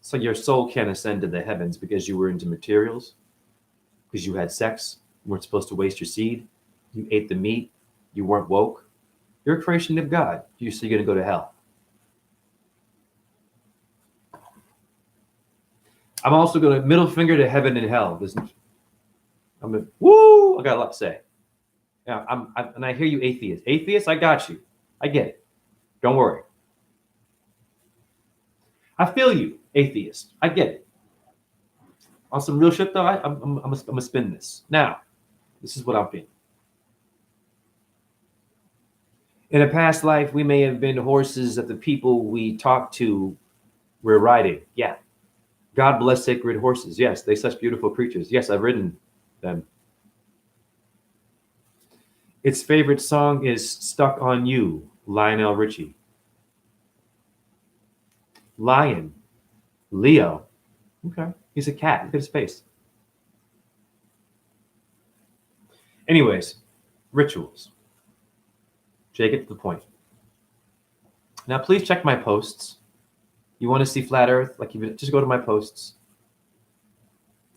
so your soul can't ascend to the heavens because you were into materials, because you had sex, you weren't supposed to waste your seed, you ate the meat, you weren't woke. You're a creation of God. So you're going to go to hell. I'm also going to middle finger to heaven and hell. I'm going, woo! I got a lot to say. Yeah, and I hear you, atheists. Atheists, I got you. I get it. Don't worry. I feel you, atheist. I get it. On some real shit, though, I'm going to spin this. Now, this is what I'm feeling. In a past life, we may have been horses that the people we talked to were riding. Yeah. God bless sacred horses. Yes, they're such beautiful creatures. Yes, I've ridden them. Its favorite song is Stuck on You, Lionel Richie. Lion. Leo. Okay. He's a cat. Look at his face. Anyways, rituals. Jay, get to the point. Now, please check my posts. You want to see flat Earth? Like, just go to my posts.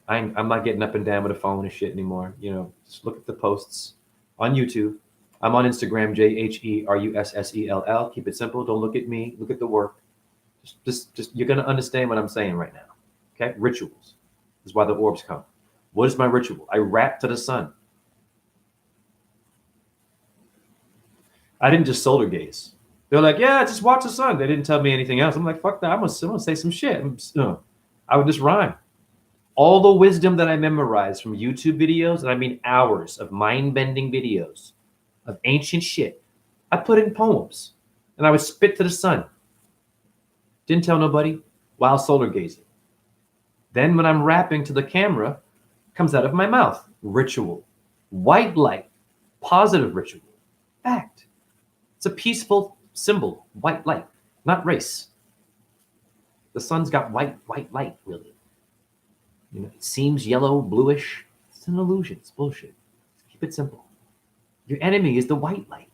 I'm not getting up and down with a phone and shit anymore. You know, just look at the posts on YouTube. I'm on Instagram, JHERUSSELL. Keep it simple. Don't look at me. Look at the work. Just you're gonna understand what I'm saying right now. Okay, rituals is why the orbs come. What is my ritual? I rap to the sun. I didn't just solar gaze. They're like, yeah, just watch the sun. They didn't tell me anything else. I'm like, fuck that. I'm gonna say some shit. I would just rhyme. All the wisdom that I memorized from YouTube videos, and I mean hours of mind-bending videos of ancient shit, I put in poems, and I would spit to the sun. Didn't tell nobody while solar gazing. Then when I'm rapping to the camera, comes out of my mouth. Ritual. White light. Positive ritual. Fact. It's a peaceful symbol. White light, not race. The sun's got white light, really. You know, it seems yellow, bluish. It's an illusion. It's bullshit. Keep it simple. Your enemy is the white light.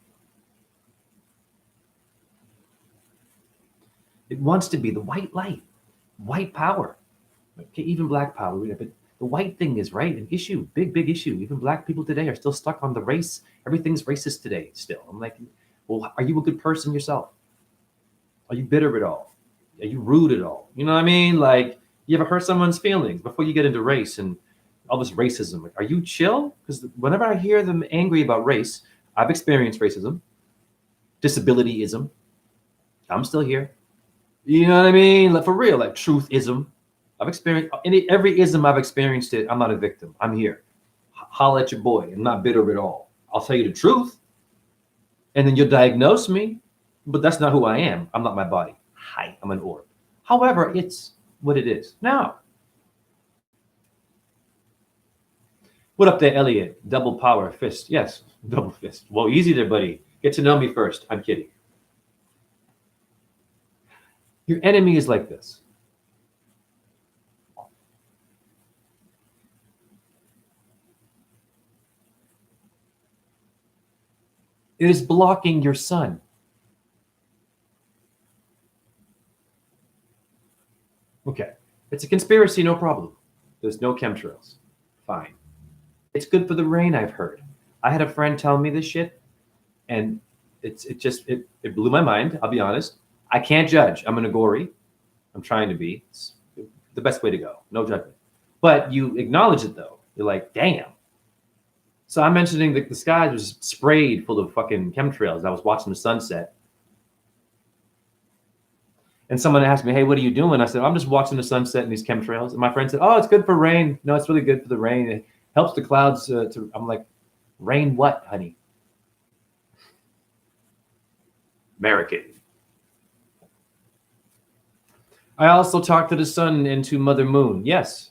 It wants to be the white light, white power. Okay, even black power. But the white thing is, right, an issue, big issue. Even black people today are still stuck on the race. Everything's racist today still. I'm like, well, are you a good person yourself? Are you bitter at all? Are you rude at all? You know what I mean? Like, you ever hurt someone's feelings before you get into race and all this racism? Like, are you chill? Because whenever I hear them angry about race, I've experienced racism, disabilityism. I'm still here. You know what I mean? Like, for real, like truthism. I've experienced every ism I've experienced it. I'm not a victim. I'm here. Holla at your boy. I'm not bitter at all. I'll tell you the truth. And then you'll diagnose me, but that's not who I am. I'm not my body. Hi, I'm an orb. However, it's what it is. Now, what up there, Elliot? Double power fist. Yes, double fist. Well, easy there, buddy. Get to know me first. I'm kidding. Your enemy is like this. It is blocking your sun. Okay. It's a conspiracy, no problem. There's no chemtrails. Fine. It's good for the rain, I've heard. I had a friend tell me this shit, and it blew my mind, I'll be honest. I can't judge. I'm an Agori. I'm trying to be. It's the best way to go. No judgment. But you acknowledge it, though. You're like, damn. So I'm mentioning that the sky was sprayed full of fucking chemtrails. I was watching the sunset. And someone asked me, hey, what are you doing? I said, I'm just watching the sunset and these chemtrails. And my friend said, oh, it's good for rain. No, it's really good for the rain. It helps the clouds to, I'm like, rain what, honey? American. I also talk to the sun and to Mother Moon. Yes.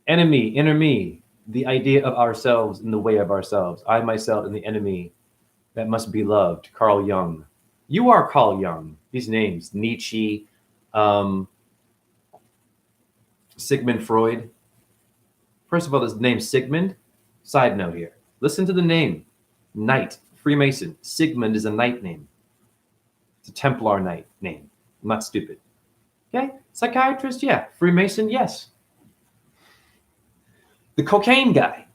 Enemy, inner me. The idea of ourselves in the way of ourselves. I myself and the enemy that must be loved. Carl Jung. You are Carl Jung. These names: Nietzsche, um, Sigmund Freud. First of all, this name Sigmund. Side note here. Listen to the name. Knight, Freemason. Sigmund is a knight name. It's a Templar knight name. I'm not stupid. Okay? Psychiatrist, yeah. Freemason, yes. The cocaine guy.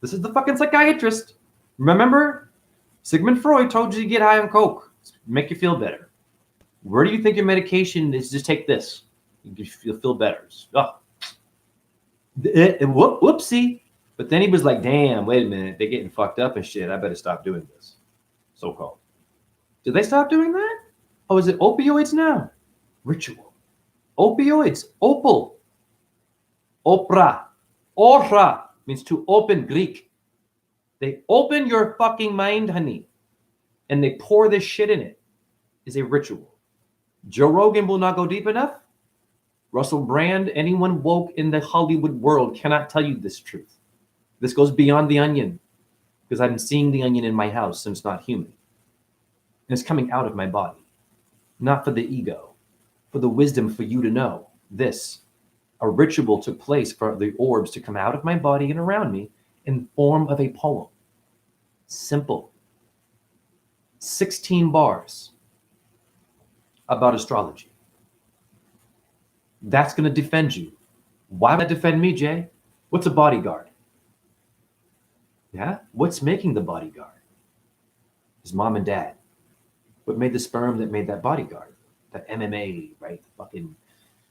This is the fucking psychiatrist. Remember? Sigmund Freud told you to get high on coke. Make you feel better. Where do you think your medication is? Just take this. You'll feel better. Oh. Whoopsie. But then he was like, damn, wait a minute. They're getting fucked up and shit. I better stop doing this. So-called. Did they stop doing that? Oh, is it opioids now? Ritual. Opioids. Opal. Opera. Ora means to open, Greek. They open your fucking mind, honey. And they pour this shit in it. Is a ritual. Joe Rogan will not go deep enough. Russell Brand, anyone woke in the Hollywood world cannot tell you this truth. This goes beyond the onion. Because I've been seeing the onion in my house since not human. And it's coming out of my body. Not for the ego. For the wisdom for you to know this. A ritual took place for the orbs to come out of my body and around me in form of a poem. Simple. 16 bars about astrology. That's going to defend you. Why would that defend me, Jay? What's a bodyguard? Yeah? What's making the bodyguard? His mom and dad. What made the sperm that made that bodyguard? That MMA, right? The fucking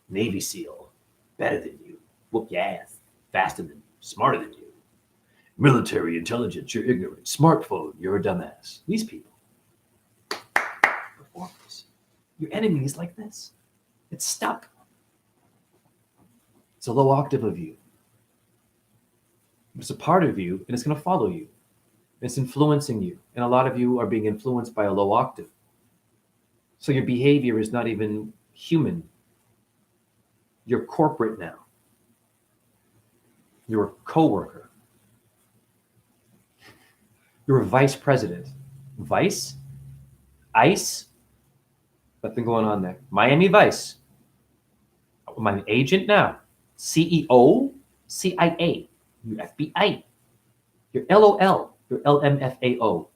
Navy SEAL. Better than you. Whoop your ass. Faster than you. Smarter than you. Military intelligence, you're ignorant. Smartphone, you're a dumbass. These people. Performers. Your enemy is like this. It's stuck. It's a low octave of you. It's a part of you, and it's going to follow you. It's influencing you. And a lot of you are being influenced by a low octave. So your behavior is not even human. You're corporate now. You're a coworker. You're a vice president. Vice? ICE? Nothing going on there. Miami Vice. I'm an agent now. CEO? CIA. You're FBI. You're LOL. You're LMFAO.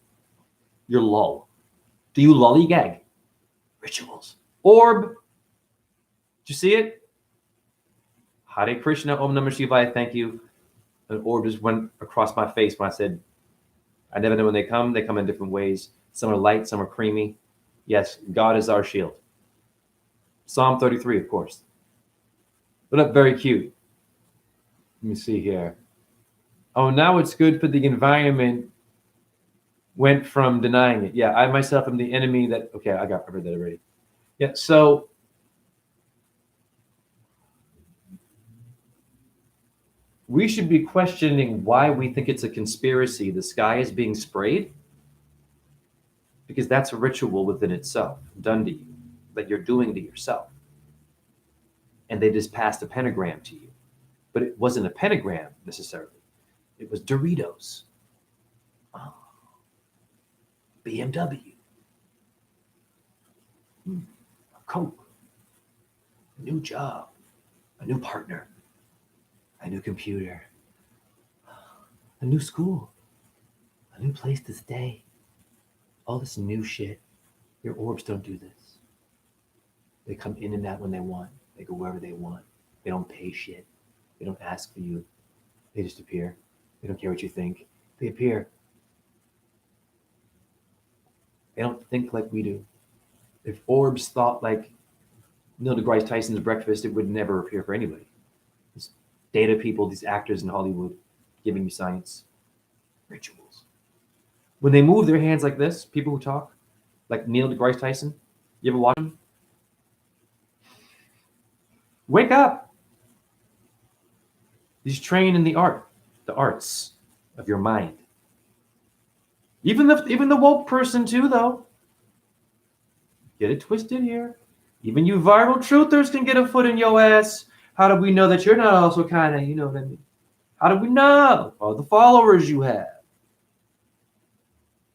You're LOL. Do you lollygag? Rituals. Orb. Did you see it? Hare Krishna, Om Namah Shivaya, thank you. An orb just went across my face when I said, I never know when they come. They come in different ways. Some are light, some are creamy. Yes, God is our shield. Psalm 33, of course. But up very cute. Let me see here. Oh, now it's good for the environment. Went from denying it. Yeah, I myself am the enemy that, okay, I read that already. Yeah, so we should be questioning why we think it's a conspiracy. The sky is being sprayed. Because that's a ritual within itself, done to you, that you're doing to yourself. And they just passed a pentagram to you. But it wasn't a pentagram necessarily. It was Doritos. Oh. BMW. A Coke. A new job. A new partner. A new computer. A new school. A new place to stay. All this new shit. Your orbs don't do this. They come in and out when they want. They go wherever they want. They don't pay shit. They don't ask for you. They just appear. They don't care what you think. They appear. They don't think like we do. If orbs thought like Neil deGrasse Tyson's breakfast, it would never appear for anybody. These data people, these actors in Hollywood giving you science. Rituals. When they move their hands like this, people who talk, like Neil deGrasse Tyson, you ever watch him? Wake up. He's trained in the arts of your mind. Even the woke person too, though. Get it twisted here. Even you viral truthers can get a foot in your ass. How do we know that you're not also kind of, you know what I mean? How do we know? All the followers you have.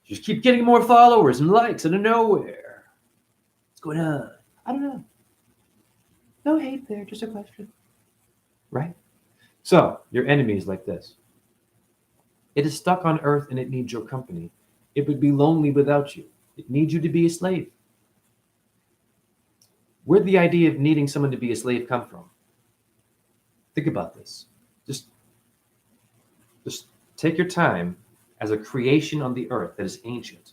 You just keep getting more followers and likes out of nowhere. What's going on? I don't know. No hate there, just a question. Right? So, your enemy is like this. It is stuck on earth and it needs your company. It would be lonely without you. It needs you to be a slave. Where'd the idea of needing someone to be a slave come from? Think about this. Just take your time as a creation on the earth that is ancient.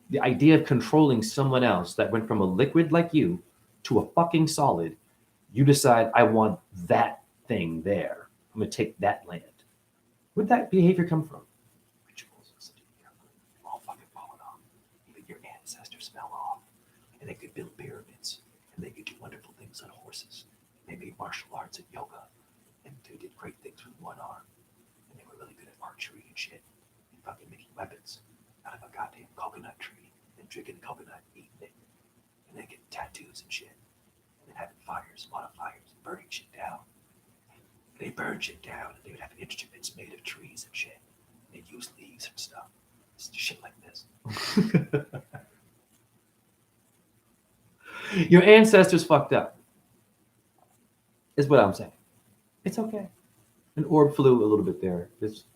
The idea of controlling someone else that went from a liquid like you to a fucking solid, you decide, I want that thing there. I'm going to take that land. Where'd that behavior come from? Rituals. You've all fucking fallen off. Even your ancestors fell off. And they could build pyramids. And they could do wonderful things on horses. They made martial arts and yoga. And they did great things with one arm. And they were really good at archery and shit. And fucking making weapons out of a goddamn coconut tree. And drinking coconut and eating it. And then getting tattoos and shit. And then having fires, a lot of fires, and burning shit down. They burned shit down, and they would have instruments made of trees and shit. They'd use leaves and stuff. It's shit like this. Your ancestors fucked up, is what I'm saying. It's okay. An orb flew a little bit there.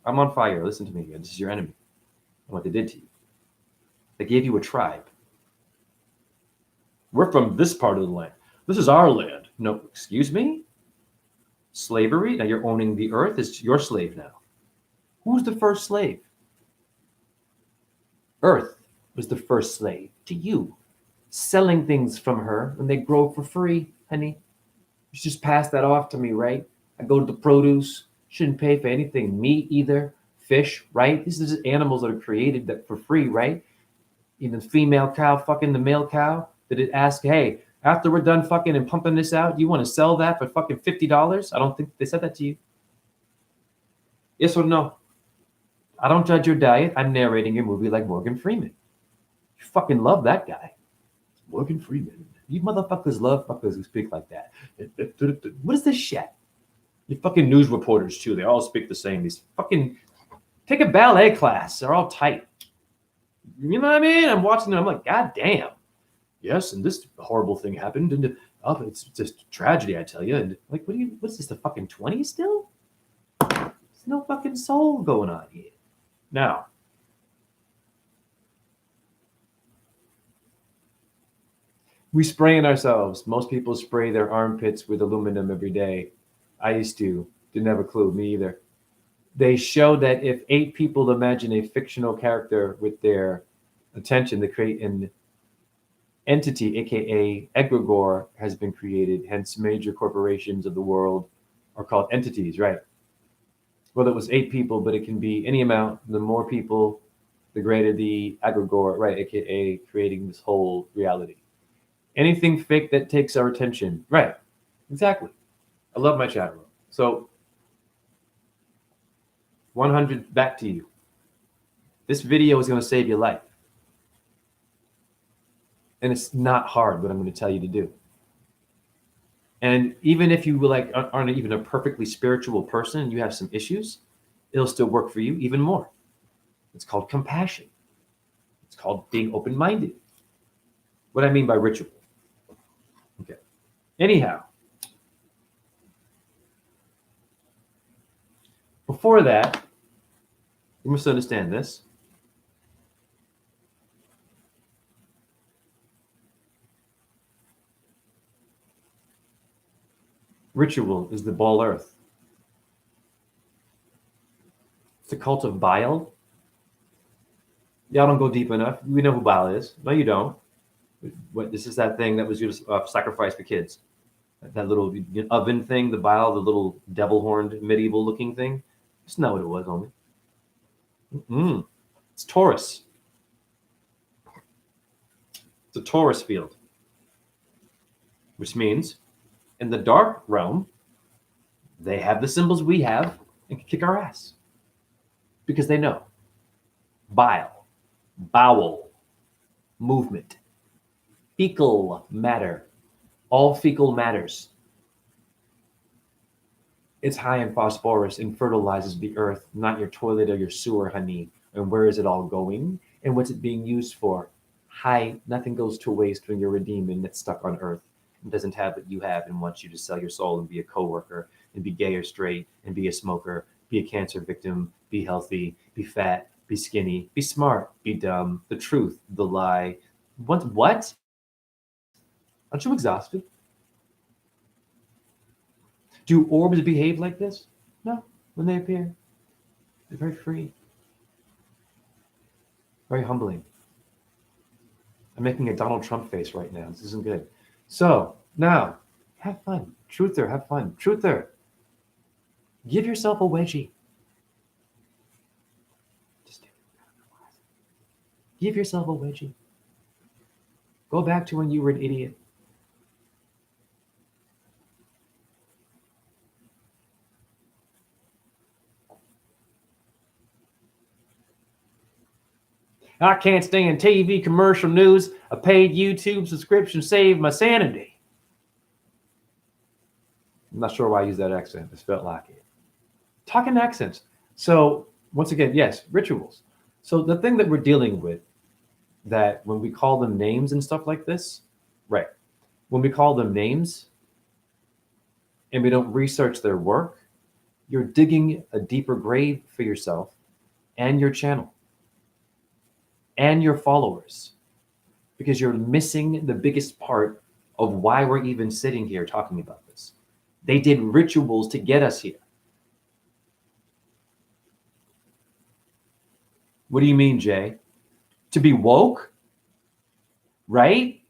I'm on fire. Listen to me. This is your enemy. And what they did to you. They gave you a tribe. We're from this part of the land. This is our land. No, excuse me? Slavery? Now you're owning the earth. It's your slave now. Who's the first slave? Earth was the first slave to you. Selling things from her when they grow for free, honey. You just pass that off to me, right? I go to the produce. Shouldn't pay for anything. Meat either. Fish, right? These are just animals that are created that for free, right? Even female cow fucking the male cow. Did it ask, hey, after we're done fucking and pumping this out, you want to sell that for fucking $50? I don't think they said that to you. Yes or no? I don't judge your diet. I'm narrating your movie like Morgan Freeman. You fucking love that guy. Morgan Freeman. You motherfuckers love fuckers who speak like that. What is this shit? You fucking news reporters too. They all speak the same. These fucking take a ballet class. They're all tight. You know what I mean? I'm watching them. I'm like, God damn. Yes, and this horrible thing happened, and it's just tragedy, I tell you. And like, what's this, the fucking 20s still? There's no fucking soul going on here. Now, we spraying ourselves. Most people spray their armpits with aluminum every day. I used to. Didn't have a clue. Me either. They show that if 8 people imagine a fictional character with their attention, they create an entity, aka egregore, has been created. Hence, major corporations of the world are called entities, right? Well, it was 8 people, but it can be any amount. The more people, the greater the egregore, right? Aka creating this whole reality. Anything fake that takes our attention, right? Exactly. I love my chat room. So, 100 back to you. This video is going to save your life. And it's not hard what I'm going to tell you to do. And even if you aren't even a perfectly spiritual person and you have some issues, it'll still work for you even more. It's called compassion. It's called being open-minded. What I mean by ritual. Okay. Anyhow, before that, you must understand this. Ritual is the Baal earth. It's the cult of Baal. Y'all don't go deep enough. We know who Baal is. No, you don't. This is that thing that was used to sacrifice for kids. That little oven thing, the Baal, the little devil-horned medieval-looking thing. That's not what it was, homie. It's Taurus. It's a Taurus field. Which means in the dark realm, they have the symbols we have and can kick our ass. Because they know. Bile, bowel, movement, fecal matter. All fecal matters. It's high in phosphorus and fertilizes the earth, not your toilet or your sewer, honey. And where is it all going? And what's it being used for? Hi, nothing goes to waste when you're a demon that's stuck on earth and doesn't have what you have and wants you to sell your soul and be a coworker and be gay or straight and be a smoker, be a cancer victim, be healthy, be fat, be skinny, be smart, be dumb, the truth, the lie. What? Aren't you exhausted? Do orbs behave like this? No. When they appear, they're very free, very humbling. I'm making a Donald Trump face right now. This isn't good. So now, have fun. Truther, have fun. Truther, give yourself a wedgie. Just give yourself a wedgie. Go back to when you were an idiot. I can't stand TV commercial news. A paid YouTube subscription saved my sanity. I'm not sure why I use that accent. It felt like it. Talking accents. So once again, yes, rituals. So the thing that we're dealing with, that when we call them names and stuff like this, right? When we call them names and we don't research their work, you're digging a deeper grave for yourself and your channel and your followers, because you're missing the biggest part of why we're even sitting here talking about this. They did rituals to get us here. What do you mean, Jay? To be woke? Right?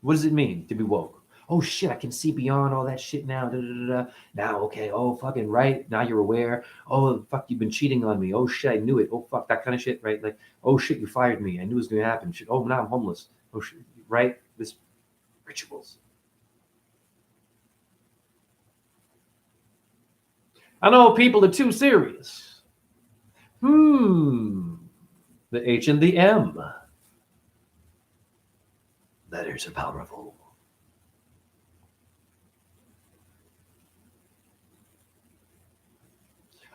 What does it mean to be woke? Oh shit, I can see beyond all that shit now. Da, da, da, da. Now, okay. Oh, fucking right. Now you're aware. Oh, fuck, you've been cheating on me. Oh shit, I knew it. Oh fuck, that kind of shit, right? Like, oh shit, you fired me. I knew it was gonna happen. Shit. Oh, now I'm homeless. Oh shit, right? This rituals. I know people are too serious. The H and the M. Letters are powerful.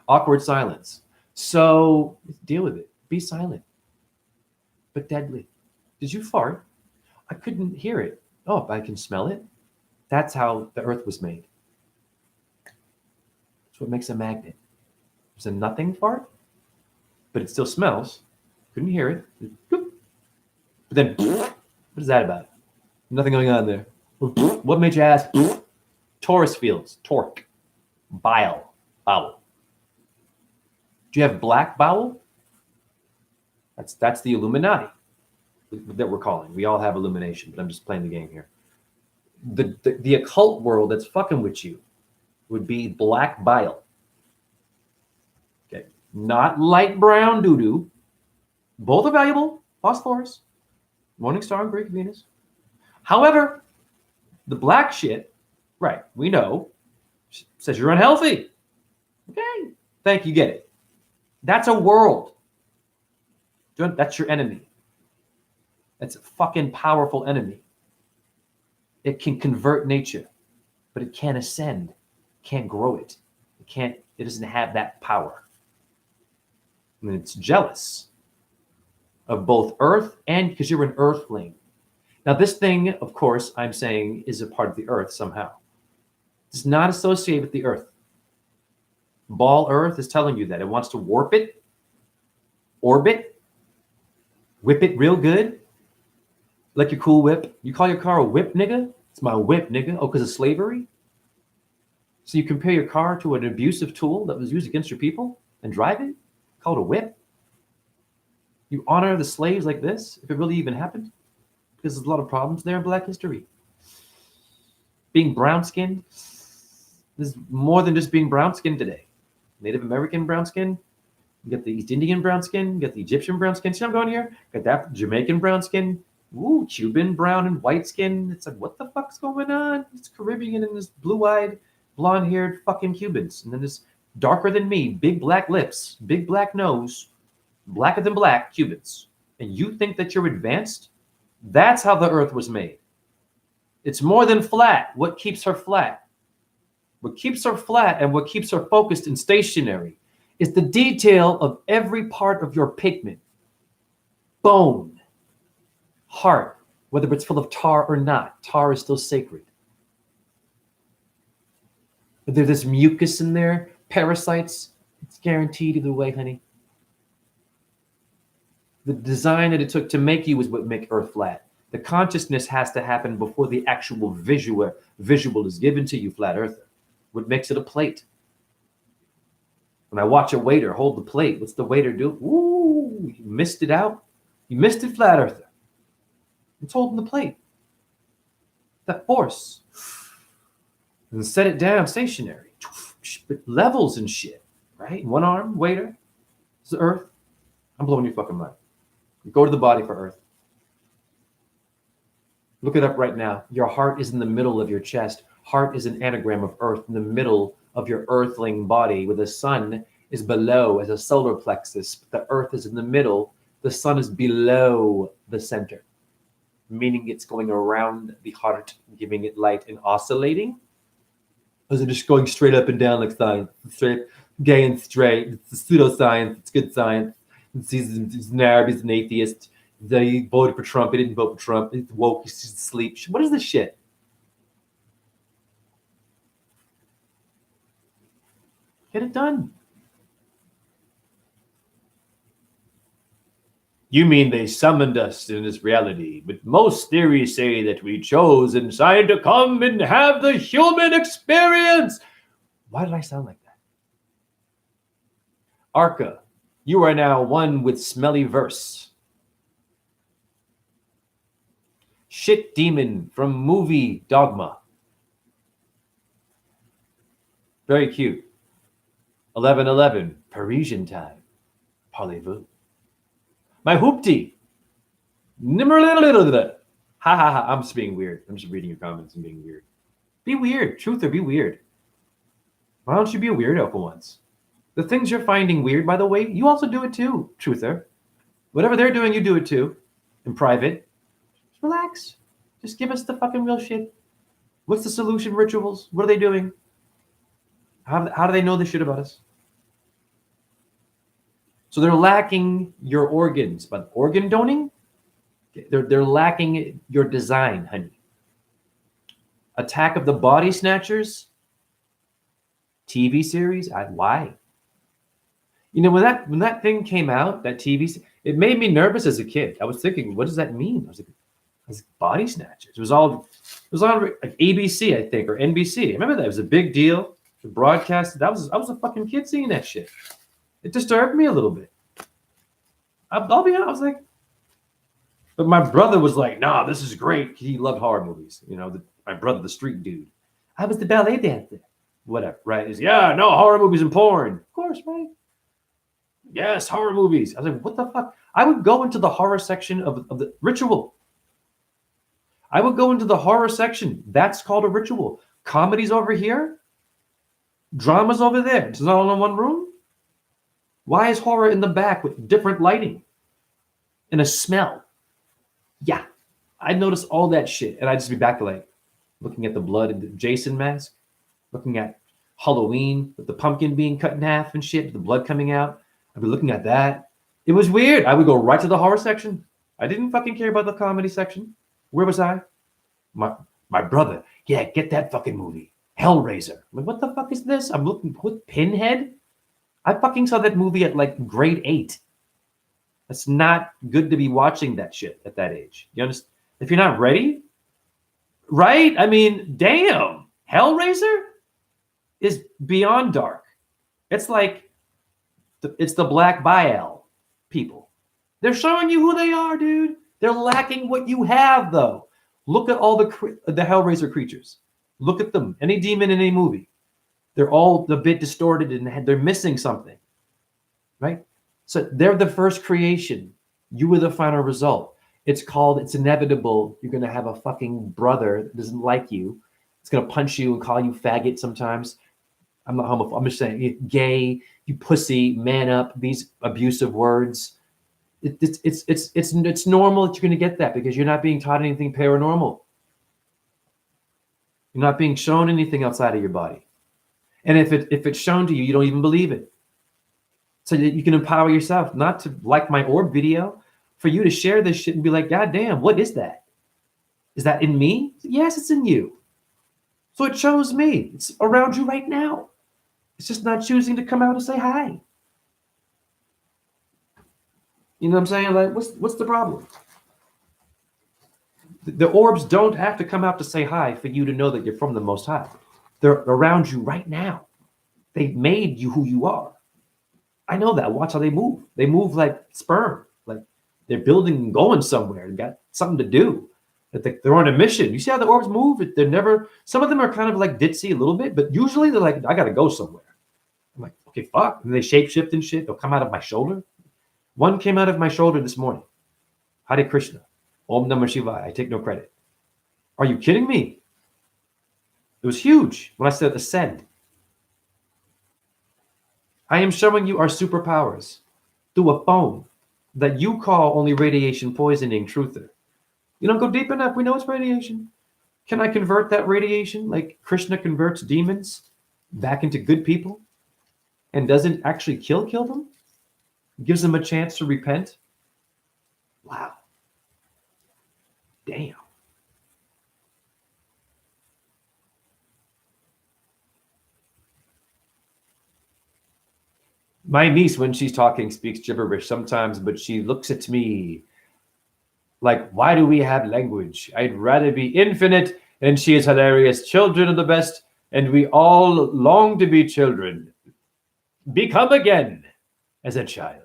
Awkward silence. So deal with it. Be silent, but deadly. Did you fart? I couldn't hear it. Oh, but I can smell it. That's how the earth was made. That's what makes a magnet. It's a nothing fart, but it still smells. Couldn't hear it. But then, what is that about? Nothing going on there. What made you ask? Taurus fields, torque, bile, bowel. Do you have black bowel? That's the Illuminati that we're calling. We all have illumination, but I'm just playing the game here. The occult world that's fucking with you would be black bile. Okay, not light brown doo-doo. Both are valuable. Phosphorus, Morning Star, and Greek Venus. However, the black shit, right? We know says you're unhealthy. Okay, thank you. Get it? That's a world. That's your enemy. That's a fucking powerful enemy. It can convert nature, but it can't ascend, can't grow it. It doesn't have that power. And it's jealous of both earth and because you're an earthling. Now, this thing, of course, I'm saying is a part of the earth somehow. It's not associated with the earth. Ball Earth is telling you that it wants to warp it, orbit, whip it real good, like your cool whip. You call your car a whip, nigga? It's my whip, nigga. Oh, because of slavery? So you compare your car to an abusive tool that was used against your people and drive it? Call it a whip? You honor the slaves like this, if it really even happened? Because there's a lot of problems there in Black history. Being brown-skinned, there's more than just being brown-skinned today. Native American brown skin, you got the East Indian brown skin, you got the Egyptian brown skin. See what I'm going here? Got that Jamaican brown skin, ooh, Cuban brown and white skin. It's like, what the fuck's going on? It's Caribbean and this blue-eyed, blonde-haired fucking Cubans. And then this darker than me, big black lips, big black nose, blacker than black Cubans. And you think that you're advanced? That's how the earth was made. It's more than flat. What keeps her flat? What keeps her flat and what keeps her focused and stationary is the detail of every part of your pigment. Bone, heart, whether it's full of tar or not, tar is still sacred. If there's this mucus in there, parasites, it's guaranteed either way, honey. The design that it took to make you is what make Earth flat. The consciousness has to happen before the actual visual is given to you, flat earther. What makes it a plate? When I watch a waiter hold the plate, what's the waiter do? Ooh, you missed it out. You missed it, flat earther. It's holding the plate. That force. And set it down stationary. Levels and shit, right? One arm, waiter. It's the earth. I'm blowing your fucking mind. Go to the body for earth. Look it up right now. Your heart is in the middle of your chest. Heart is an anagram of earth in the middle of your earthling body, where the sun is below as a solar plexus. But the earth is in the middle. The sun is below the center, meaning it's going around the heart, giving it light and oscillating. Or is it just going straight up and down like science? Straight, gay and straight. It's pseudoscience. It's good science. He's an Arab. He's an atheist. He voted for Trump. He didn't vote for Trump. He's woke. He's asleep. What is this shit? Get it done. You mean they summoned us in this reality, but most theories say that we chose and decided to come and have the human experience. Why did I sound like that? Arca, you are now one with smelly verse. Shit demon from movie Dogma. Very cute. 11:11, Parisian time. Parlez-vous. My hoopty. Ha ha ha. I'm just being weird. I'm just reading your comments and being weird. Be weird. Truth or be weird. Why don't you be a weirdo for once? The things you're finding weird, by the way, you also do it too, truther. Whatever they're doing, you do it too. In private. Just relax. Just give us the fucking real shit. What's the solution rituals? What are they doing? How do they know this shit about us? So they're lacking your organs, but organ donating, they're lacking your design, honey. Attack of the Body Snatchers, TV series. Why? You know, when that thing came out, that TV, it made me nervous as a kid. I was thinking, what does that mean? I was like, it's Body Snatchers. It was on like ABC, I think, or NBC. I remember that. It was a big deal. It was broadcasted. I was a fucking kid seeing that shit. It disturbed me a little bit. I'll be honest. I was like, but my brother was like, nah, this is great. He loved horror movies. You know, my brother, the street dude. I was the ballet dancer. Whatever, right? He's, yeah, no, horror movies and porn. Of course, right? Yes, horror movies. I was like, what the fuck? I would go into the horror section of the ritual. I would go into the horror section. That's called a ritual. Comedy's over here. Drama's over there. It's not all in one room. Why is horror in the back with different lighting and a smell? Yeah, I'd notice all that shit. And I'd just be back to like looking at the blood in the Jason mask, looking at Halloween with the pumpkin being cut in half and shit, the blood coming out. I'd be looking at that. It was weird. I would go right to the horror section. I didn't fucking care about the comedy section. Where was I? My brother. Yeah, get that fucking movie. Hellraiser. I'm like, what the fuck is this? I'm looking with Pinhead. I fucking saw that movie at like grade 8. That's not good to be watching that shit at that age. You understand? If you're not ready, right? I mean, damn. Hellraiser is beyond dark. It's like, it's the Black Baal people. They're showing you who they are, dude. They're lacking what you have, though. Look at all the Hellraiser creatures. Look at them. Any demon in any movie. They're all a bit distorted and they're missing something, right? So they're the first creation. You were the final result. It's inevitable. You're going to have a fucking brother that doesn't like you. It's going to punch you and call you faggot sometimes. I'm not homophobic. I'm just saying, gay, you pussy, man up, these abusive words. It's normal that you're going to get that because you're not being taught anything paranormal. You're not being shown anything outside of your body. And if it's shown to you, you don't even believe it. So that you can empower yourself, not to like my orb video, for you to share this shit and be like, God damn, what is that? Is that in me? Yes, it's in you. So it shows me. It's around you right now. It's just not choosing to come out and say hi. You know what I'm saying? Like, what's the problem? The orbs don't have to come out to say hi for you to know that you're from the Most High. They're around you right now. They've made you who you are. I know that. Watch how they move. They move like sperm. Like they're building and going somewhere. They got something to do. They're on a mission. You see how the orbs move? They're never. Some of them are kind of like ditzy a little bit, but usually they're like, I gotta go somewhere. I'm like, okay, fuck. And they shapeshift and shit. They'll come out of my shoulder. One came out of my shoulder this morning. Hare Krishna. Om Namah Shivaya. I take no credit. Are you kidding me? It was huge when I said ascend. I am showing you our superpowers through a phone that you call only radiation poisoning truther. You don't go deep enough. We know it's radiation. Can I convert that radiation like Krishna converts demons back into good people and doesn't actually kill them? Gives them a chance to repent? Wow. Damn. My niece, when she's talking, speaks gibberish sometimes, but she looks at me like, why do we have language? I'd rather be infinite, and she is hilarious. Children are the best, and we all long to be children. Become again as a child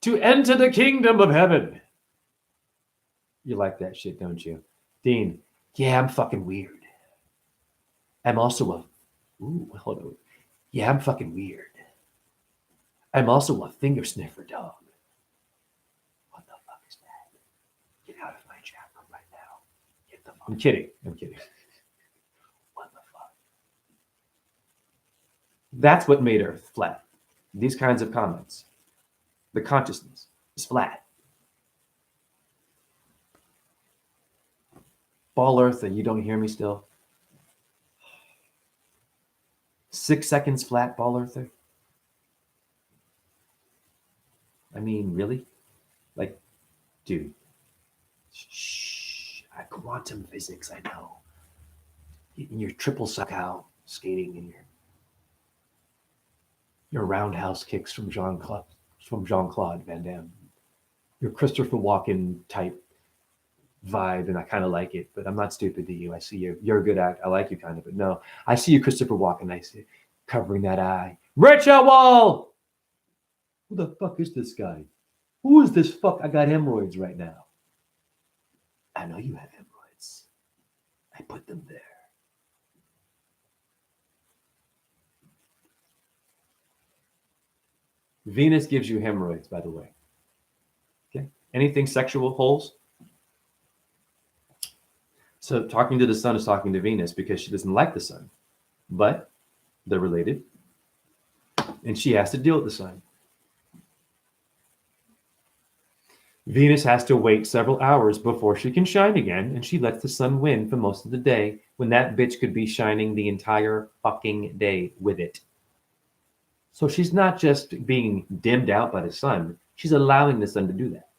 to enter the kingdom of heaven. You like that shit, don't you? Dean, yeah, I'm fucking weird. I'm also hold on. Yeah, I'm fucking weird. I'm also a finger sniffer dog. What the fuck is that? Get out of my chat room right now. Get the fuck. I'm kidding. What the fuck? That's what made Earth flat. These kinds of comments. The consciousness is flat. Ball Earther, you don't hear me still? 6 seconds flat, Ball Earther? I mean, really? Like, dude. Shh. Quantum physics, I know. In your triple suck out skating in your roundhouse kicks from Jean-Claude Van Damme. Your Christopher Walken type vibe, and I kind of like it, but I'm not stupid to you. I see you're a good actor. I like you kind of, but no. I see you, Christopher Walken. I see covering that eye. Richard Wall! Who the fuck is this guy? Who is this fuck? I got hemorrhoids right now. I know you have hemorrhoids. I put them there. Venus gives you hemorrhoids, by the way. Okay. Anything sexual holes? So talking to the sun is talking to Venus because she doesn't like the sun, but they're related, and she has to deal with the sun. Venus has to wait several hours before she can shine again, and she lets the sun win for most of the day when that bitch could be shining the entire fucking day with it. So she's not just being dimmed out by the sun, she's allowing the sun to do that.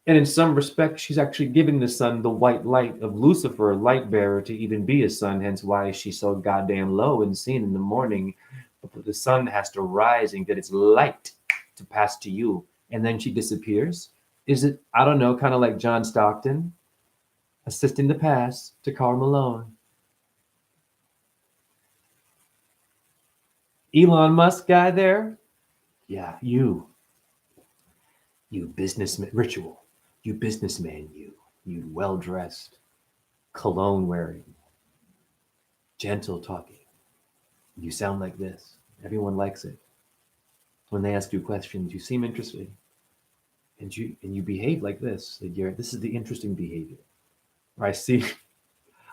And in some respects, she's actually giving the sun the white light of Lucifer, light bearer, to even be a sun, hence why she's so goddamn low and seen in the morning. But the sun has to rise and get its light to pass to you, and then she disappears. Is it, I don't know, kind of like John Stockton assisting the pass to Karl Malone? Elon Musk guy there? Yeah, you businessman, Ritual. You businessman, you well-dressed, cologne-wearing, gentle talking. You sound like this. Everyone likes it. When they ask you questions, you seem interested. And you behave like this. This is the interesting behavior. Or I see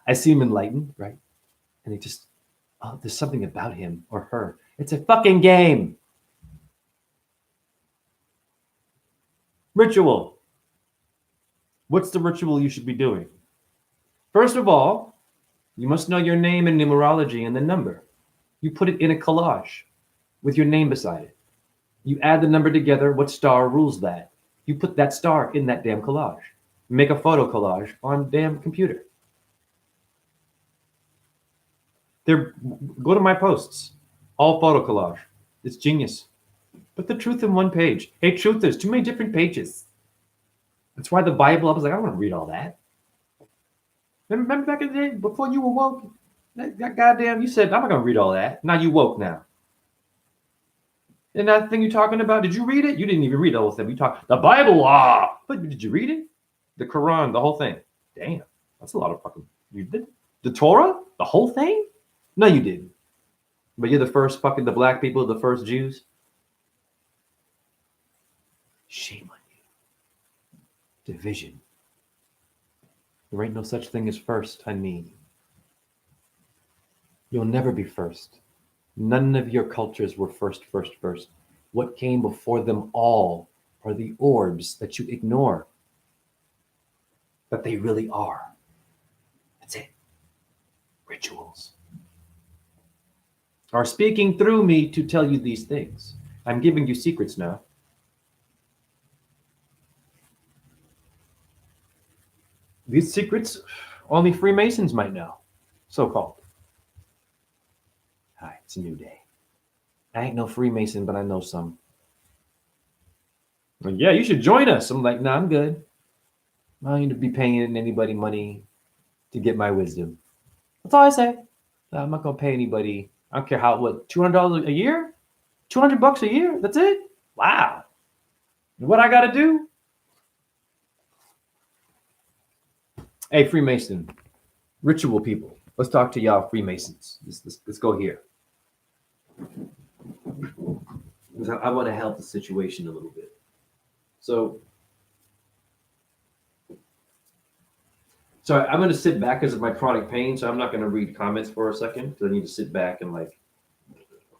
him enlightened, right? And there's something about him or her. It's a fucking game. Ritual. What's the ritual you should be doing? First of all, you must know your name and numerology and the number. You put it in a collage with your name beside it. You add the number together. What star rules that? You put that star in that damn collage. Make a photo collage on damn computer. There, go to my posts. All photo collage. It's genius. Put the truth in one page. Hey, truth, there's too many different pages. That's why the Bible, I was like, I don't want to read all that. Remember back in the day, before you were woke, that goddamn, you said, I'm not going to read all that. Now you woke now. And that thing you're talking about, did you read it? You didn't even read the whole thing. You talked, the Bible, but did you read it? The Quran, the whole thing. Damn, that's a lot of fucking, you did? The Torah? The whole thing? No, you didn't. But you're the first fucking, the black people, the first Jews. Shame on you. Division. There ain't no such thing as first, honey. You'll never be first. None of your cultures were first. What came before them all are the orbs that you ignore. But they really are. That's it. Rituals are speaking through me to tell you these things. I'm giving you secrets now. These secrets only Freemasons might know, so-called. Hi, it's a new day. I ain't no Freemason, but I know some. Like, yeah, you should join us. I'm like, nah, I'm good. I don't need to be paying anybody money to get my wisdom. That's all I say. I'm not gonna pay anybody. I don't care how, what, $200 a year? $200 a year? That's it? Wow. What I gotta do? Hey, Freemason, ritual people. Let's talk to y'all Freemasons. Let's go here. I want to help the situation a little bit. So I'm going to sit back because of my chronic pain. So I'm not going to read comments for a second because I need to sit back and like.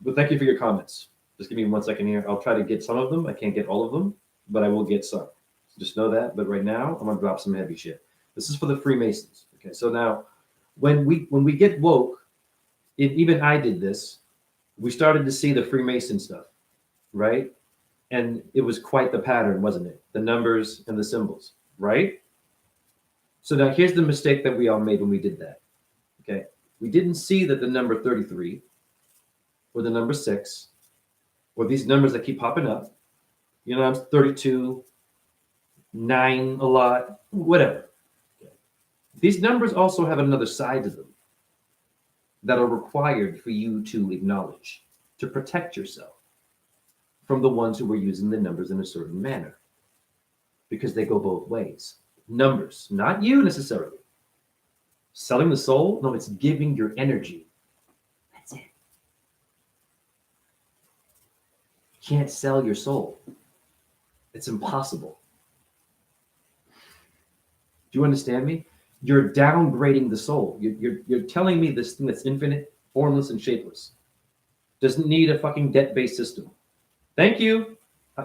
But thank you for your comments. Just give me 1 second here. I'll try to get some of them. I can't get all of them, but I will get some. So just know that. But right now, I'm going to drop some heavy shit. This is for the Freemasons. Okay. So now, when we get woke, even I did this. We started to see the Freemason stuff, right? And it was quite the pattern, wasn't it? The numbers and the symbols, right? So now here's the mistake that we all made when we did that. Okay. We didn't see that the number 33 or the number 6 or these numbers that keep popping up, 32, 9 a lot, whatever. Okay. These numbers also have another side to them that are required for you to acknowledge, to protect yourself from the ones who were using the numbers in a certain manner, because they go both ways. Numbers, not you necessarily. Selling the soul? No, it's giving your energy. That's it. You can't sell your soul. It's impossible. Do you understand me? You're downgrading the soul. You're telling me this thing that's infinite, formless, and shapeless doesn't need a fucking debt-based system. Thank you.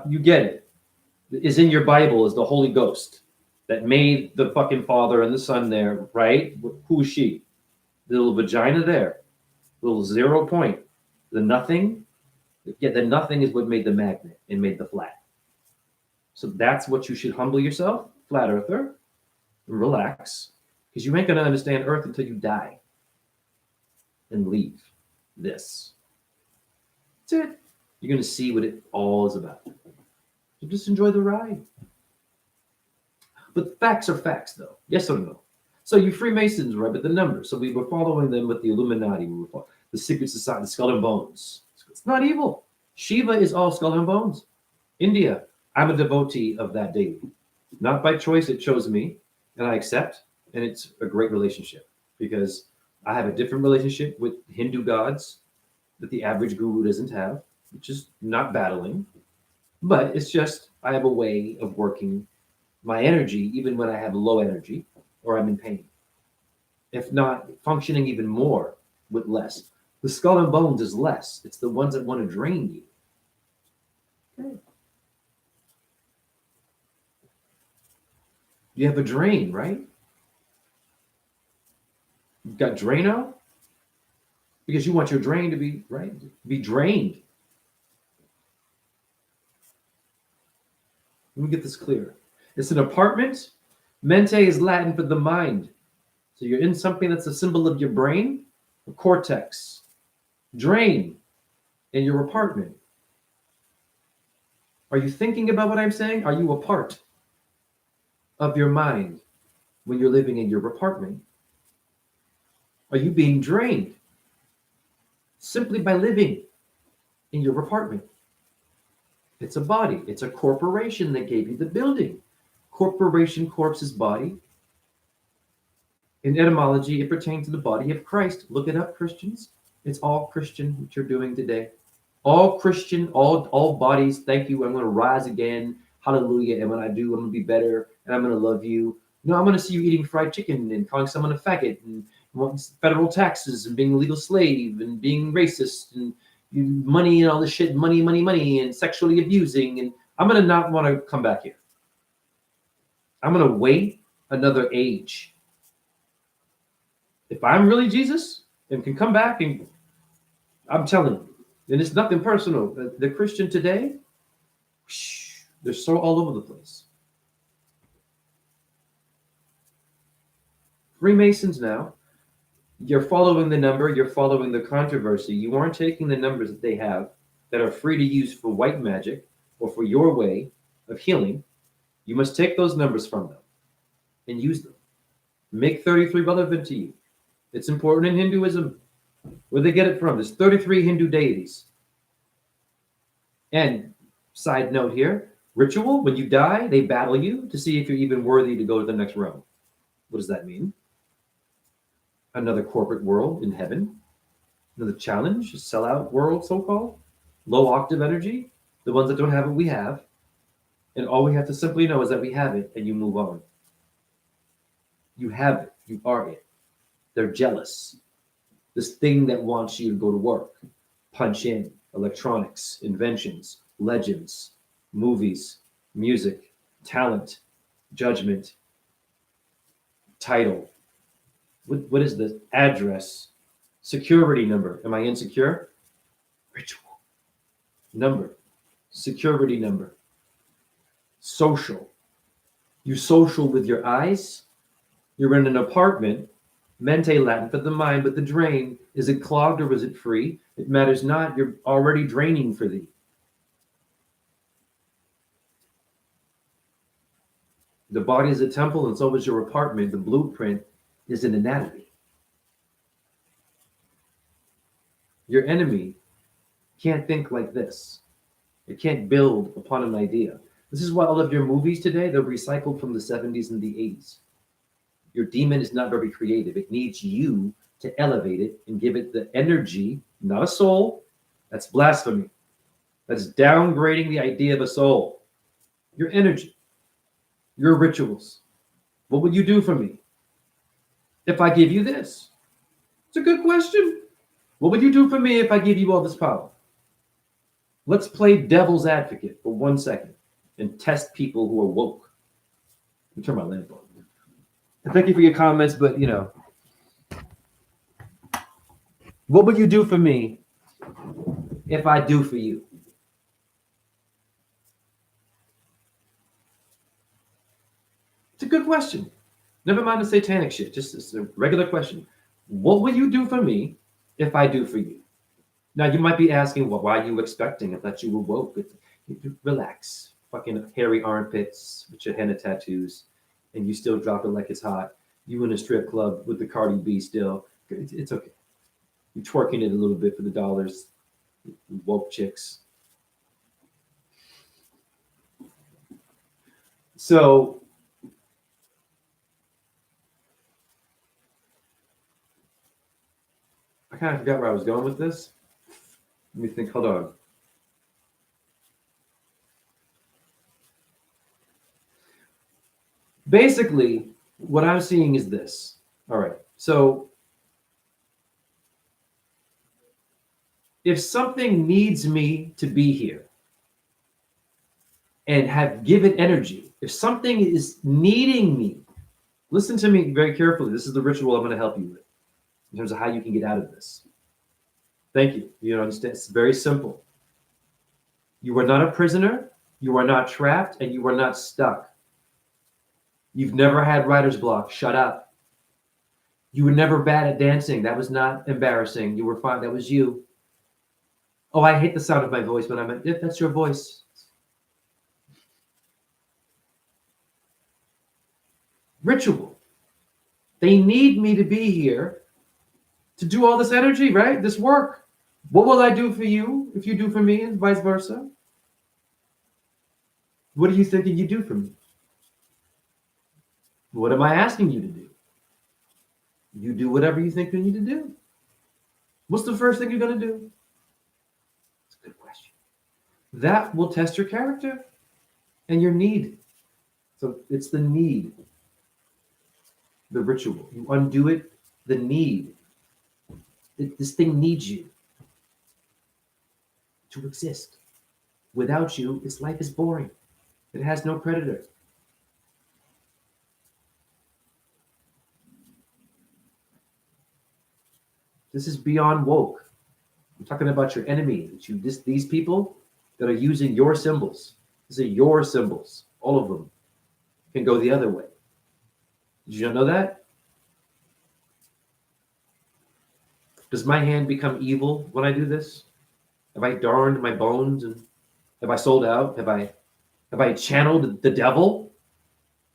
You get it. Is in your Bible is the Holy Ghost that made the fucking Father and the Son there, right? Who is she? The little vagina there, little 0 point. The nothing. Yeah, the nothing is what made the magnet and made the flat. So that's what you should humble yourself, flat earther, and relax, because you ain't gonna understand Earth until you die and leave this. That's it. You're gonna see what it all is about. So just enjoy the ride. But facts are facts, though. Yes or no? So you Freemasons, right? But the numbers. So we were following them with the Illuminati. We were following the secret society, the Skull and Bones. It's not evil. Shiva is all skull and bones. India. I'm a devotee of that deity. Not by choice. It chose me, and I accept. And it's a great relationship because I have a different relationship with Hindu gods that the average guru doesn't have, which is not battling, but it's just I have a way of working my energy even when I have low energy or I'm in pain. If not, functioning even more with less. The skull and bones is less. It's the ones that want to drain you. Okay. You have a drain, right? You've got Drano because you want your drain to be right, be drained. Let me get this clear. It's an apartment. Mente is Latin for the mind. So you're in something that's a symbol of your brain, a cortex. Drain in your apartment. Are you thinking about what I'm saying? Are you a part of your mind when you're living in your apartment? Are you being drained simply by living in your apartment? It's a body. It's a corporation that gave you the building. Corporation, corpse is body. In etymology, it pertains to the body of Christ. Look it up, Christians. It's all Christian, what you're doing today. All Christian, all bodies. Thank you. I'm going to rise again. Hallelujah. And when I do, I'm going to be better and I'm going to love you. No, I'm going to see you eating fried chicken and calling someone a faggot and wanting federal taxes and being a legal slave and being racist and money and all this shit, money, and sexually abusing. And I'm going to not want to come back here. I'm going to wait another age. If I'm really Jesus and can come back, and I'm telling you, and it's nothing personal. The Christian today, they're so all over the place. Freemasons now, you're following the number, you're following the controversy. You aren't taking the numbers that they have that are free to use for white magic or for your way of healing. You must take those numbers from them and use them. Make 33 relevant to you. It's important in Hinduism. Where they get it from? There's 33 Hindu deities. And side note here, ritual, when you die, they battle you to see if you're even worthy to go to the next realm. What does that mean? Another corporate world in heaven. Another challenge, a sellout world, so-called. Low octave energy. The ones that don't have it, we have. And all we have to simply know is that we have it, and you move on. You have it. You are it. They're jealous. This thing that wants you to go to work, punch in, electronics, inventions, legends, movies, music, talent, judgment, title. What is this? Address, security number. Am I insecure? Ritual. Number, security number. Social. You social with your eyes. You're in an apartment. Mente, Latin for the mind, but the drain, is it clogged or is it free? It matters not. You're already draining for thee. The body is a temple, and so is your apartment. The blueprint is an anatomy. Your enemy can't think like this. It can't build upon an idea. This is why all of your movies today, they're recycled from the 70s and the 80s. Your demon is not very creative. It needs you to elevate it and give it the energy, not a soul. That's blasphemy. That's downgrading the idea of a soul. Your energy, your rituals. What would you do for me if I give you this? It's a good question. What would you do for me if I give you all this power? Let's play devil's advocate for 1 second and test people who are woke. Let me turn my lamp on. Thank you for your comments, but what would you do for me if I do for you? It's a good question. Never mind the satanic shit. Just a regular question. What will you do for me if I do for you? Now, you might be asking, well, why are you expecting? I thought you were woke. Relax. Fucking hairy armpits with your henna tattoos, and you still drop it like it's hot. You in a strip club with the Cardi B still. It's okay. You're twerking it a little bit for the dollars. Woke chicks. So I kind of forgot where I was going with this. Let me think. Hold on. Basically, what I'm seeing is this. All right. So if something needs me to be here and have given energy, if something is needing me, listen to me very carefully. This is the ritual I'm going to help you with. in terms of how you can get out of this. Thank you. You understand? It's very simple. You are not a prisoner, you are not trapped, and you are not stuck. You've never had writer's block. Shut up. You were never bad at dancing. That was not embarrassing. You were fine. That was you. Oh, I hate the sound of my voice when I'm at, if that's your voice. Ritual. They need me to be here to do all this energy, right? This work. What will I do for you if you do for me and vice versa? What are you thinking you do for me? What am I asking you to do? You do whatever you think you need to do. What's the first thing you're going to do? It's a good question. That will test your character and your need. So it's the need, the ritual. You undo it, the need. This thing needs you to exist. Without you, its life is boring. It has no predator. This is beyond woke. I'm talking about your enemy. These people that are using your symbols. These are your symbols. All of them can go the other way. Did you not know that? Does my hand become evil when I do this? Have I darned my bones and have I sold out? Have I channeled the devil?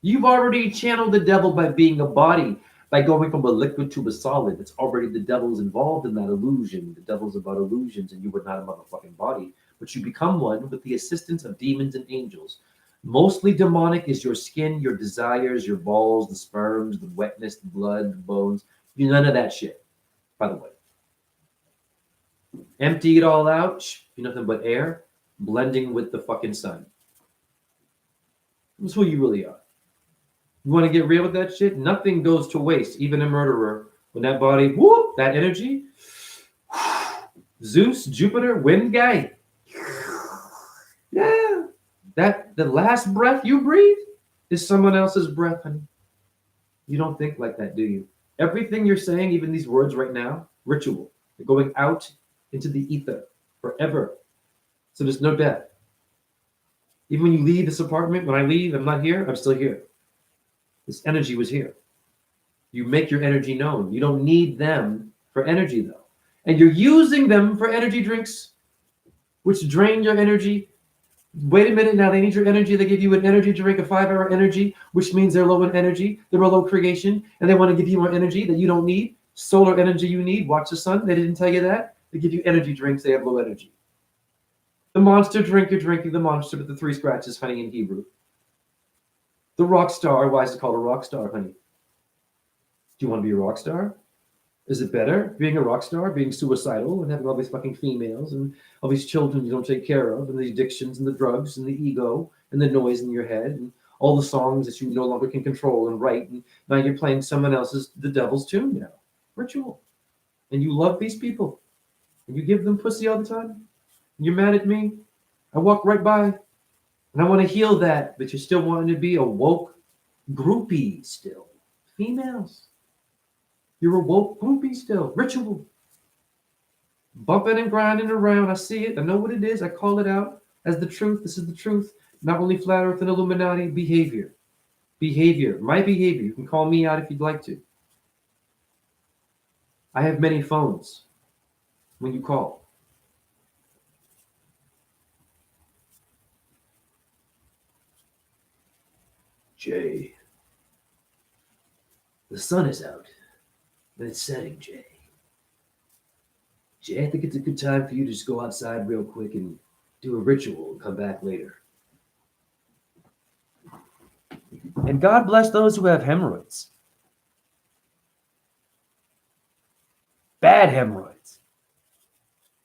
You've already channeled the devil by being a body, by going from a liquid to a solid. It's already the devil's involved in that illusion. The devil's about illusions, and you were not a motherfucking body, but you become one with the assistance of demons and angels. Mostly demonic is your skin, your desires, your balls, the sperms, the wetness, the blood, the bones. You none of that shit, by the way. Empty it all out, you're nothing but air, blending with the fucking sun. That's who you really are. You want to get real with that shit? Nothing goes to waste, even a murderer. When that body, whoop, that energy, Zeus, Jupiter, wind guy. Yeah. The last breath you breathe is someone else's breath, honey. You don't think like that, do you? Everything you're saying, even these words right now, ritual. They're going out into the ether forever. So there's no death. Even when you leave this apartment, when I leave, I'm not here, I'm still here. This energy was here. You make your energy known. You don't need them for energy, though. And you're using them for energy drinks, which drain your energy. Wait a minute, now they need your energy. They give you an energy drink, a 5-hour energy, which means they're low in energy. They're a low creation, and they want to give you more energy that you don't need. Solar energy you need. Watch the sun. They didn't tell you that. They give you energy drinks. They have low energy. The monster drink, you're drinking the monster with the 3 scratches, honey, in Hebrew. The rock star, why is it called a rock star, honey? Do you want to be a rock star? Is it better being a rock star, being suicidal and having all these fucking females and all these children you don't take care of and the addictions and the drugs and the ego and the noise in your head and all the songs that you no longer can control and write, and now you're playing someone else's, the devil's tune now. Ritual. And you love these people and you give them pussy all the time. And you're mad at me. I walk right by and I want to heal that, but you're still wanting to be a woke groupie still. Females. You're a woke groupie still. Ritual. Bumping and grinding around. I see it. I know what it is. I call it out as the truth. This is the truth. Not only flat earth and Illuminati. Behavior. Behavior. My behavior. You can call me out if you'd like to. I have many phones when you call. Jay. The sun is out. And it's setting, Jay. Jay, I think it's a good time for you to just go outside real quick and do a ritual and come back later. And God bless those who have hemorrhoids. Bad hemorrhoids.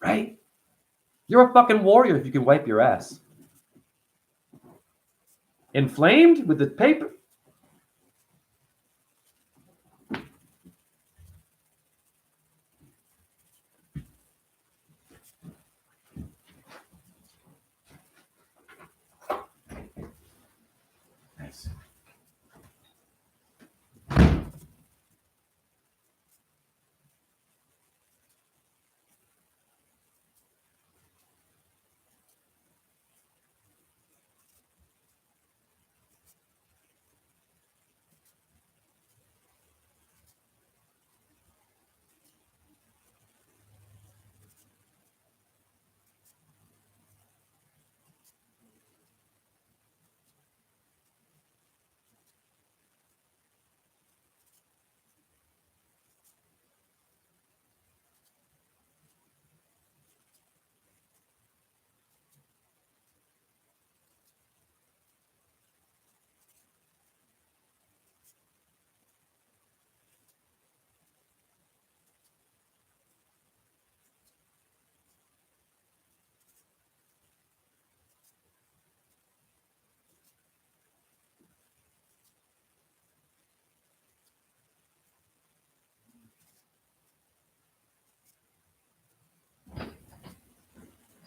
Right? You're a fucking warrior if you can wipe your ass. Inflamed with the paper. Nice.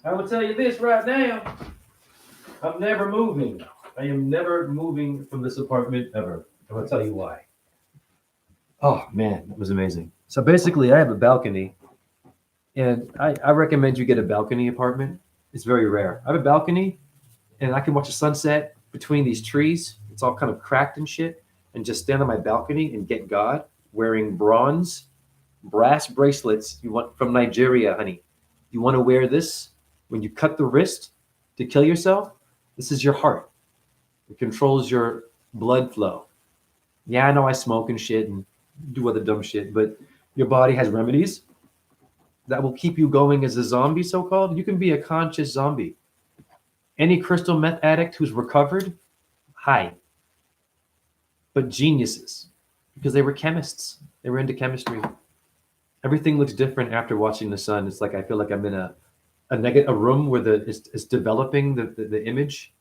I will tell you this right now. I'm never moving. I am never moving from this apartment ever. I'm gonna tell you why. Oh man, that was amazing. So basically, I have a balcony, and I recommend you get a balcony apartment. It's very rare. I have a balcony, and I can watch a sunset between these trees. It's all kind of cracked and shit, and just stand on my balcony and get God wearing brass bracelets. You want from Nigeria, honey. You want to wear this when you cut the wrist to kill yourself? This is your heart. It controls your blood flow. Yeah, I know I smoke and shit and do other dumb shit, but your body has remedies that will keep you going as a zombie, so called. You can be a conscious zombie. Any crystal meth addict who's recovered, hi, but geniuses because they were chemists. They were into chemistry. Everything looks different after watching the sun. It's like I feel like I'm in a room where it's developing the image.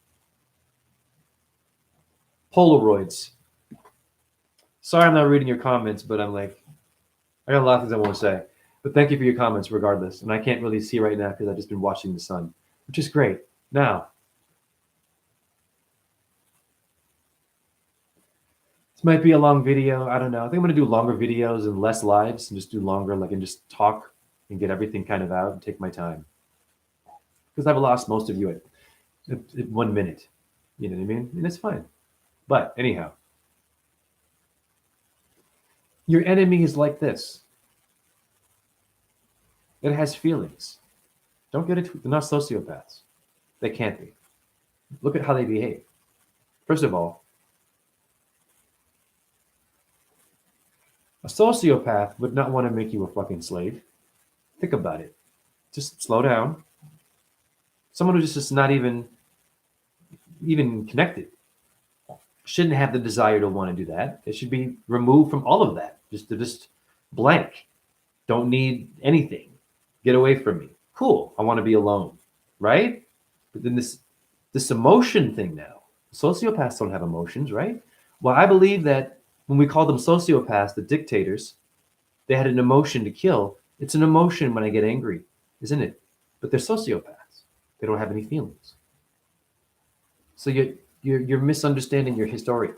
Polaroids. Sorry, I'm not reading your comments, but I'm like, I got a lot of things I want to say. But thank you for your comments, regardless. And I can't really see right now because I've just been watching the sun, which is great. Now, this might be a long video. I don't know. I think I'm going to do longer videos and less lives and just do longer, like, and just talk and get everything kind of out and take my time. Because I've lost most of you at 1 minute. You know what I mean? And it's fine. But anyhow, your enemy is like this. It has feelings. Don't get it. They're not sociopaths. They can't be. Look at how they behave. First of all, a sociopath would not want to make you a fucking slave. Think about it. Just slow down. Someone who's just not even connected shouldn't have the desire to want to do that. It should be removed from all of that. Just blank. Don't need anything. Get away from me. Cool. I want to be alone. Right? But then this emotion thing now. Sociopaths don't have emotions, right? Well, I believe that when we call them sociopaths, the dictators, they had an emotion to kill. It's an emotion when I get angry, isn't it? But they're sociopaths. They don't have any feelings. So you're misunderstanding your historic.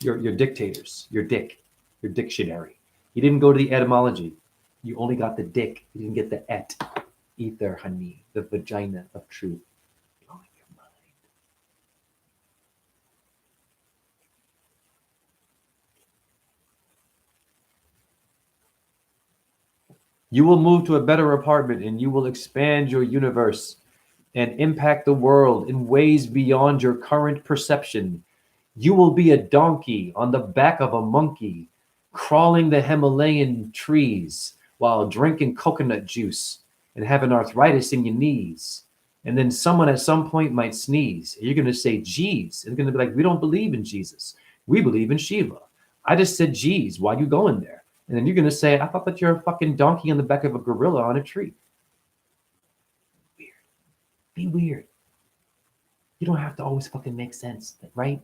Your dictators, your dictionary. You didn't go to the etymology. You only got the dick. You didn't get the et. Ether, honey, the vagina of truth. Blowing your mind. You will move to a better apartment and you will expand your universe and impact the world in ways beyond your current perception. You will be a donkey on the back of a monkey, crawling the Himalayan trees while drinking coconut juice and having arthritis in your knees. And then someone at some point might sneeze. You're going to say, geez. And they're going to be like, we don't believe in Jesus. We believe in Shiva. I just said, geez, why are you going there? And then you're going to say, I thought that you're a fucking donkey on the back of a gorilla on a tree. Weird. Be weird. You don't have to always fucking make sense, right?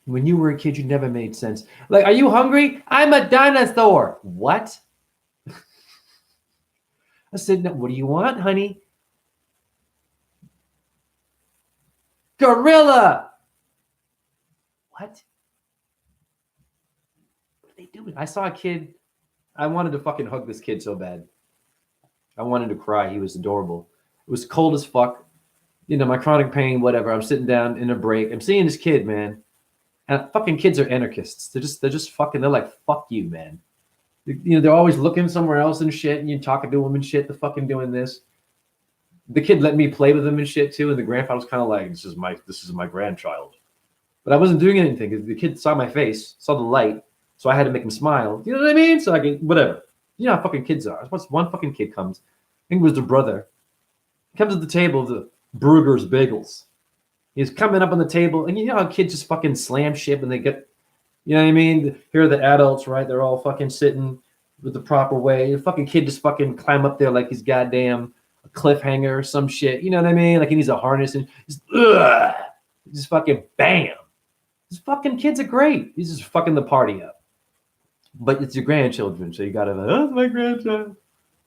When you were a kid, you never made sense. Like, are you hungry? I'm a dinosaur. What? I said, no, what do you want, honey? Gorilla. What? What are they doing? I saw a kid. I wanted to fucking hug this kid so bad. I wanted to cry. He was adorable. It was cold as fuck. You know, my chronic pain, whatever. I'm sitting down in a break. I'm seeing this kid, man. And fucking kids are anarchists. They're just fucking, they're like, fuck you, man. You know, they're always looking somewhere else and shit, and you're talking to them and shit, they're fucking doing this. The kid let me play with them and shit too, and the grandfather was kind of like, this is my grandchild. But I wasn't doing anything because the kid saw my face, saw the light, so I had to make him smile. You know what I mean? So I can, whatever. You know how fucking kids are. Once one fucking kid comes, I think it was the brother, he comes to the table, the Burger's Bagels. He's coming up on the table, and you know how kids just fucking slam shit when they get, you know what I mean? Here are the adults, right? They're all fucking sitting with the proper way. The fucking kid just fucking climb up there like he's goddamn a cliffhanger or some shit. You know what I mean? Like he needs a harness and just fucking bam. These fucking kids are great. He's just fucking the party up. But it's your grandchildren, so you gotta, oh, it's my grandchild.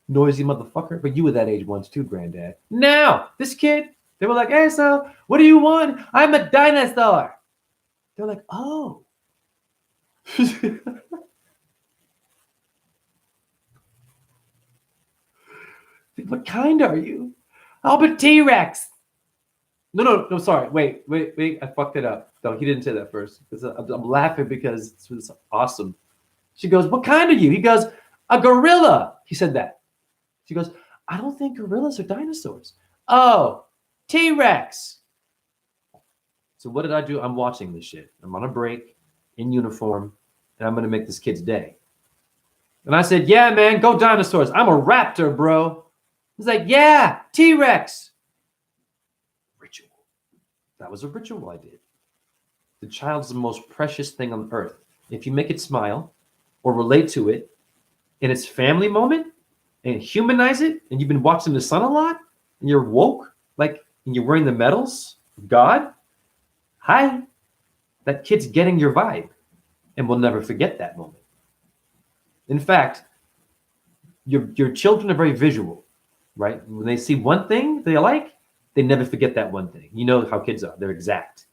Noisy motherfucker. But you were that age once too, granddad. Now, this kid, they were like, hey, so what do you want? I'm a dinosaur. They're like, oh. What kind are you? I'm a T-Rex. No, sorry. Wait. I fucked it up. No, he didn't say that first. I'm laughing because it's awesome. She goes, what kind are you? He goes, a gorilla. He said that. She goes, I don't think gorillas are dinosaurs. Oh, T-Rex. So what did I do? I'm watching this shit. I'm on a break in uniform, and I'm going to make this kid's day. And I said, yeah, man, go dinosaurs. I'm a raptor, bro. He's like, yeah, T-Rex. Ritual. That was a ritual I did. The child's the most precious thing on earth. If you make it smile or relate to it in its family moment and humanize it, and you've been watching the sun a lot, and you're woke, like, and you're wearing the medals of God, hi, that kid's getting your vibe and will never forget that moment. In fact, your children are very visual, right? When they see one thing they like, they never forget that one thing. You know how kids are. They're exact.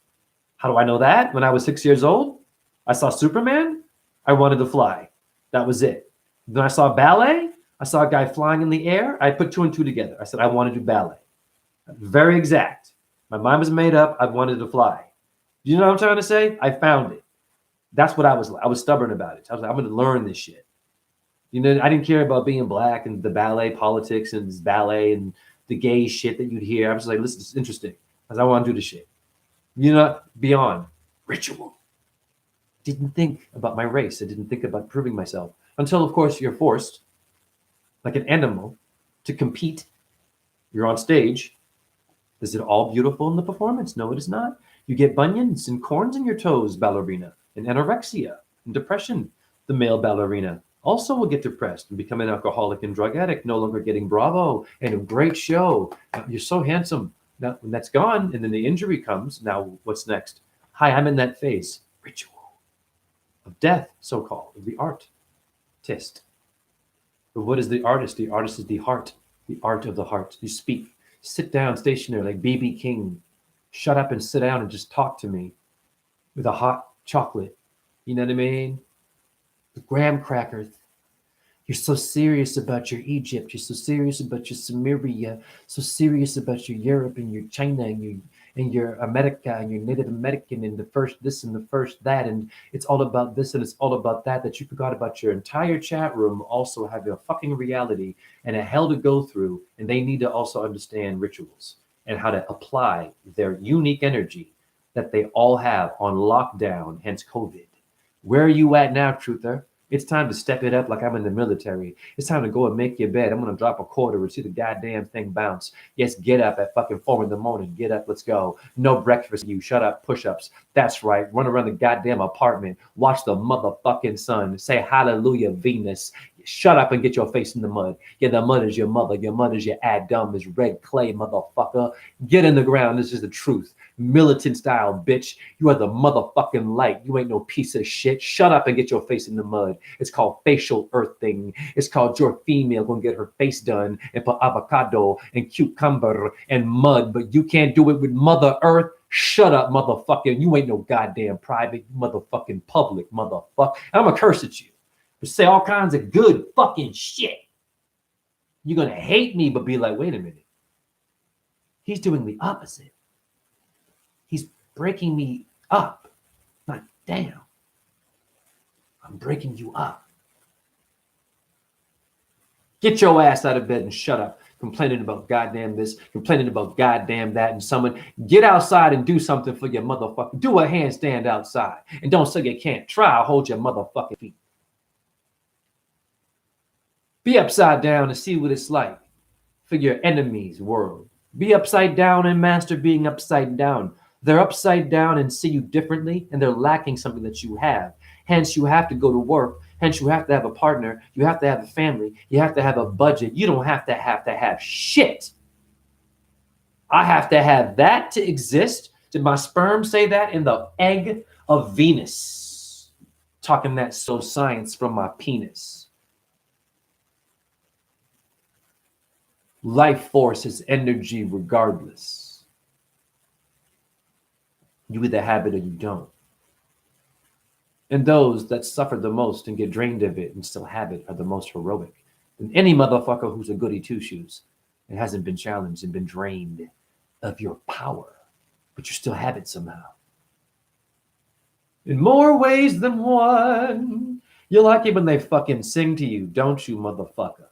How do I know that? When I was 6 years old, I saw Superman. I wanted to fly. That was it. Then I saw ballet. I saw a guy flying in the air. I put two and two together. I said, I want to do ballet. Very exact. My mind was made up. I wanted to fly. You know what I'm trying to say? I found it. That's what I was like. I was stubborn about it. I was like, I'm going to learn this shit. You know, I didn't care about being black and the ballet politics and ballet and the gay shit that you'd hear. I was like, listen, it's interesting. I want to do this shit. You know, beyond ritual. Didn't think about my race. I didn't think about proving myself until, of course, you're forced, like an animal, to compete. You're on stage. Is it all beautiful in the performance? No, it is not. You get bunions and corns in your toes, ballerina, and anorexia and depression. The male ballerina also will get depressed and become an alcoholic and drug addict, no longer getting Bravo and a great show. You're so handsome. Now, when that's gone and then the injury comes, now what's next? Hi, I'm in that phase. Ritual of death, so-called, of the artist. But what is the artist? The artist is the heart, the art of the heart. You speak, sit down stationary like B.B. King. Shut up and sit down and just talk to me with a hot chocolate. You know what I mean? The graham crackers. You're so serious about your Egypt. You're so serious about your Samaria. So serious about your Europe and your China and your America and your Native American and the first this and the first that. And it's all about this and it's all about that, that you forgot about your entire chat room also have a fucking reality and a hell to go through. And they need to also understand rituals and how to apply their unique energy that they all have on lockdown, hence COVID. Where are you at now, truther? It's time to step it up like I'm in the military. It's time to go and make your bed. I'm going to drop a quarter and see the goddamn thing bounce. Yes, get up at fucking 4 a.m. Get up, let's go. No breakfast, you. Shut up, push-ups. That's right. Run around the goddamn apartment. Watch the motherfucking sun. Say hallelujah, Venus. Shut up and get your face in the mud. Yeah, the mud is your mother. Your mud is your Adam, is red clay, motherfucker. Get in the ground. This is the truth. Militant style, bitch. You are the motherfucking light. You ain't no piece of shit. Shut up and get your face in the mud. It's called facial earthing. It's called your female gonna get her face done and put avocado and cucumber and mud, but you can't do it with Mother Earth. Shut up, motherfucker. You ain't no goddamn private, motherfucking public, motherfucker. I'm gonna curse at you. But say all kinds of good fucking shit. You're gonna hate me, but be like, wait a minute. He's doing the opposite. He's breaking me up, not down. I'm breaking you up. Get your ass out of bed and shut up. Complaining about goddamn this, complaining about goddamn that, and someone get outside and do something for your motherfucker. Do a handstand outside. And don't say you can't. Try, I'll hold your motherfucking feet. Be upside down and see what it's like for your enemy's world. Be upside down and master being upside down. They're upside down and see you differently, and they're lacking something that you have. Hence, you have to go to work. Hence, you have to have a partner. You have to have a family. You have to have a budget. You don't have to have shit. I have to have that to exist. Did my sperm say that in the egg of Venus? Talking that so science from my penis. Life force is energy regardless. You either have it or you don't. And those that suffer the most and get drained of it and still have it are the most heroic than any motherfucker who's a goody two shoes and hasn't been challenged and been drained of your power, but you still have it somehow. In more ways than one. You like it when they fucking sing to you, don't you, motherfucker?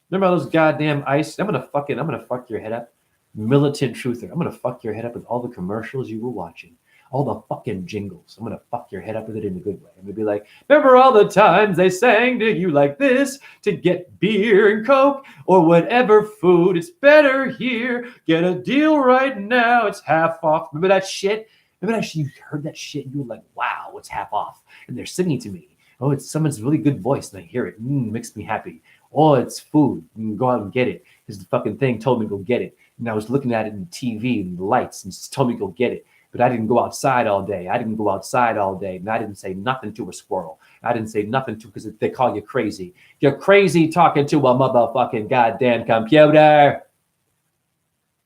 Remember those goddamn ice? I'm gonna fuck your head up. Militant truther. I'm gonna fuck your head up with all the commercials you were watching. All the fucking jingles. I'm gonna fuck your head up with it in a good way. I'm gonna be like, remember all the times they sang to you like this to get beer and Coke or whatever food. It's better here. Get a deal right now. It's half off. Remember that shit? Remember that shit? You heard that shit? You were like, wow, it's half off. And they're singing to me. Oh, it's someone's really good voice, and I hear it. Makes me happy. Oh, it's food. Go out and get it. Because the fucking thing told me to go get it. And I was looking at it in the TV and the lights and it told me to go get it. But I didn't go outside all day. And I didn't say nothing to a squirrel. I didn't say nothing to, because they call you crazy. You're crazy talking to a motherfucking goddamn computer.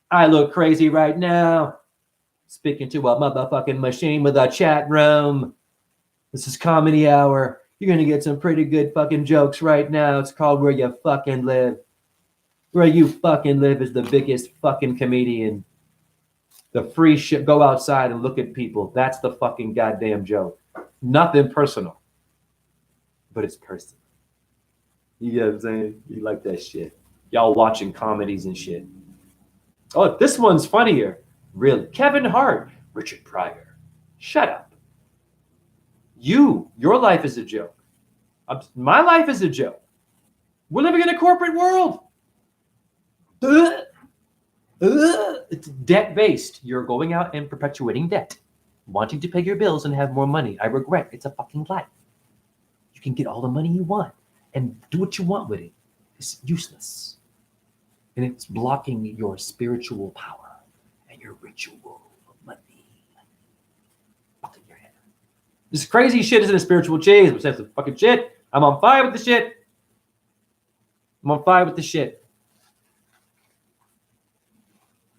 I look crazy right now. Speaking to a motherfucking machine with a chat room. This is Comedy Hour. You're going to get some pretty good fucking jokes right now. It's called Where You Fucking Live. Where You Fucking Live is the biggest fucking comedian. The free shit. Go outside and look at people. That's the fucking goddamn joke. Nothing personal. But it's personal. You get what I'm saying? You like that shit. Y'all watching comedies and shit. Oh, this one's funnier. Really? Kevin Hart. Richard Pryor. Shut up. Your life is a joke. My life is a joke. We're living in a corporate world. It's debt-based. You're going out and perpetuating debt, wanting to pay your bills and have more money. I regret. It's a fucking life. You can get all the money you want and do what you want with it. It's useless. And it's blocking your spiritual power and your ritual of money. Fucking your head. This crazy shit isn't a spiritual cheese, but that's the fucking shit. I'm on fire with the shit.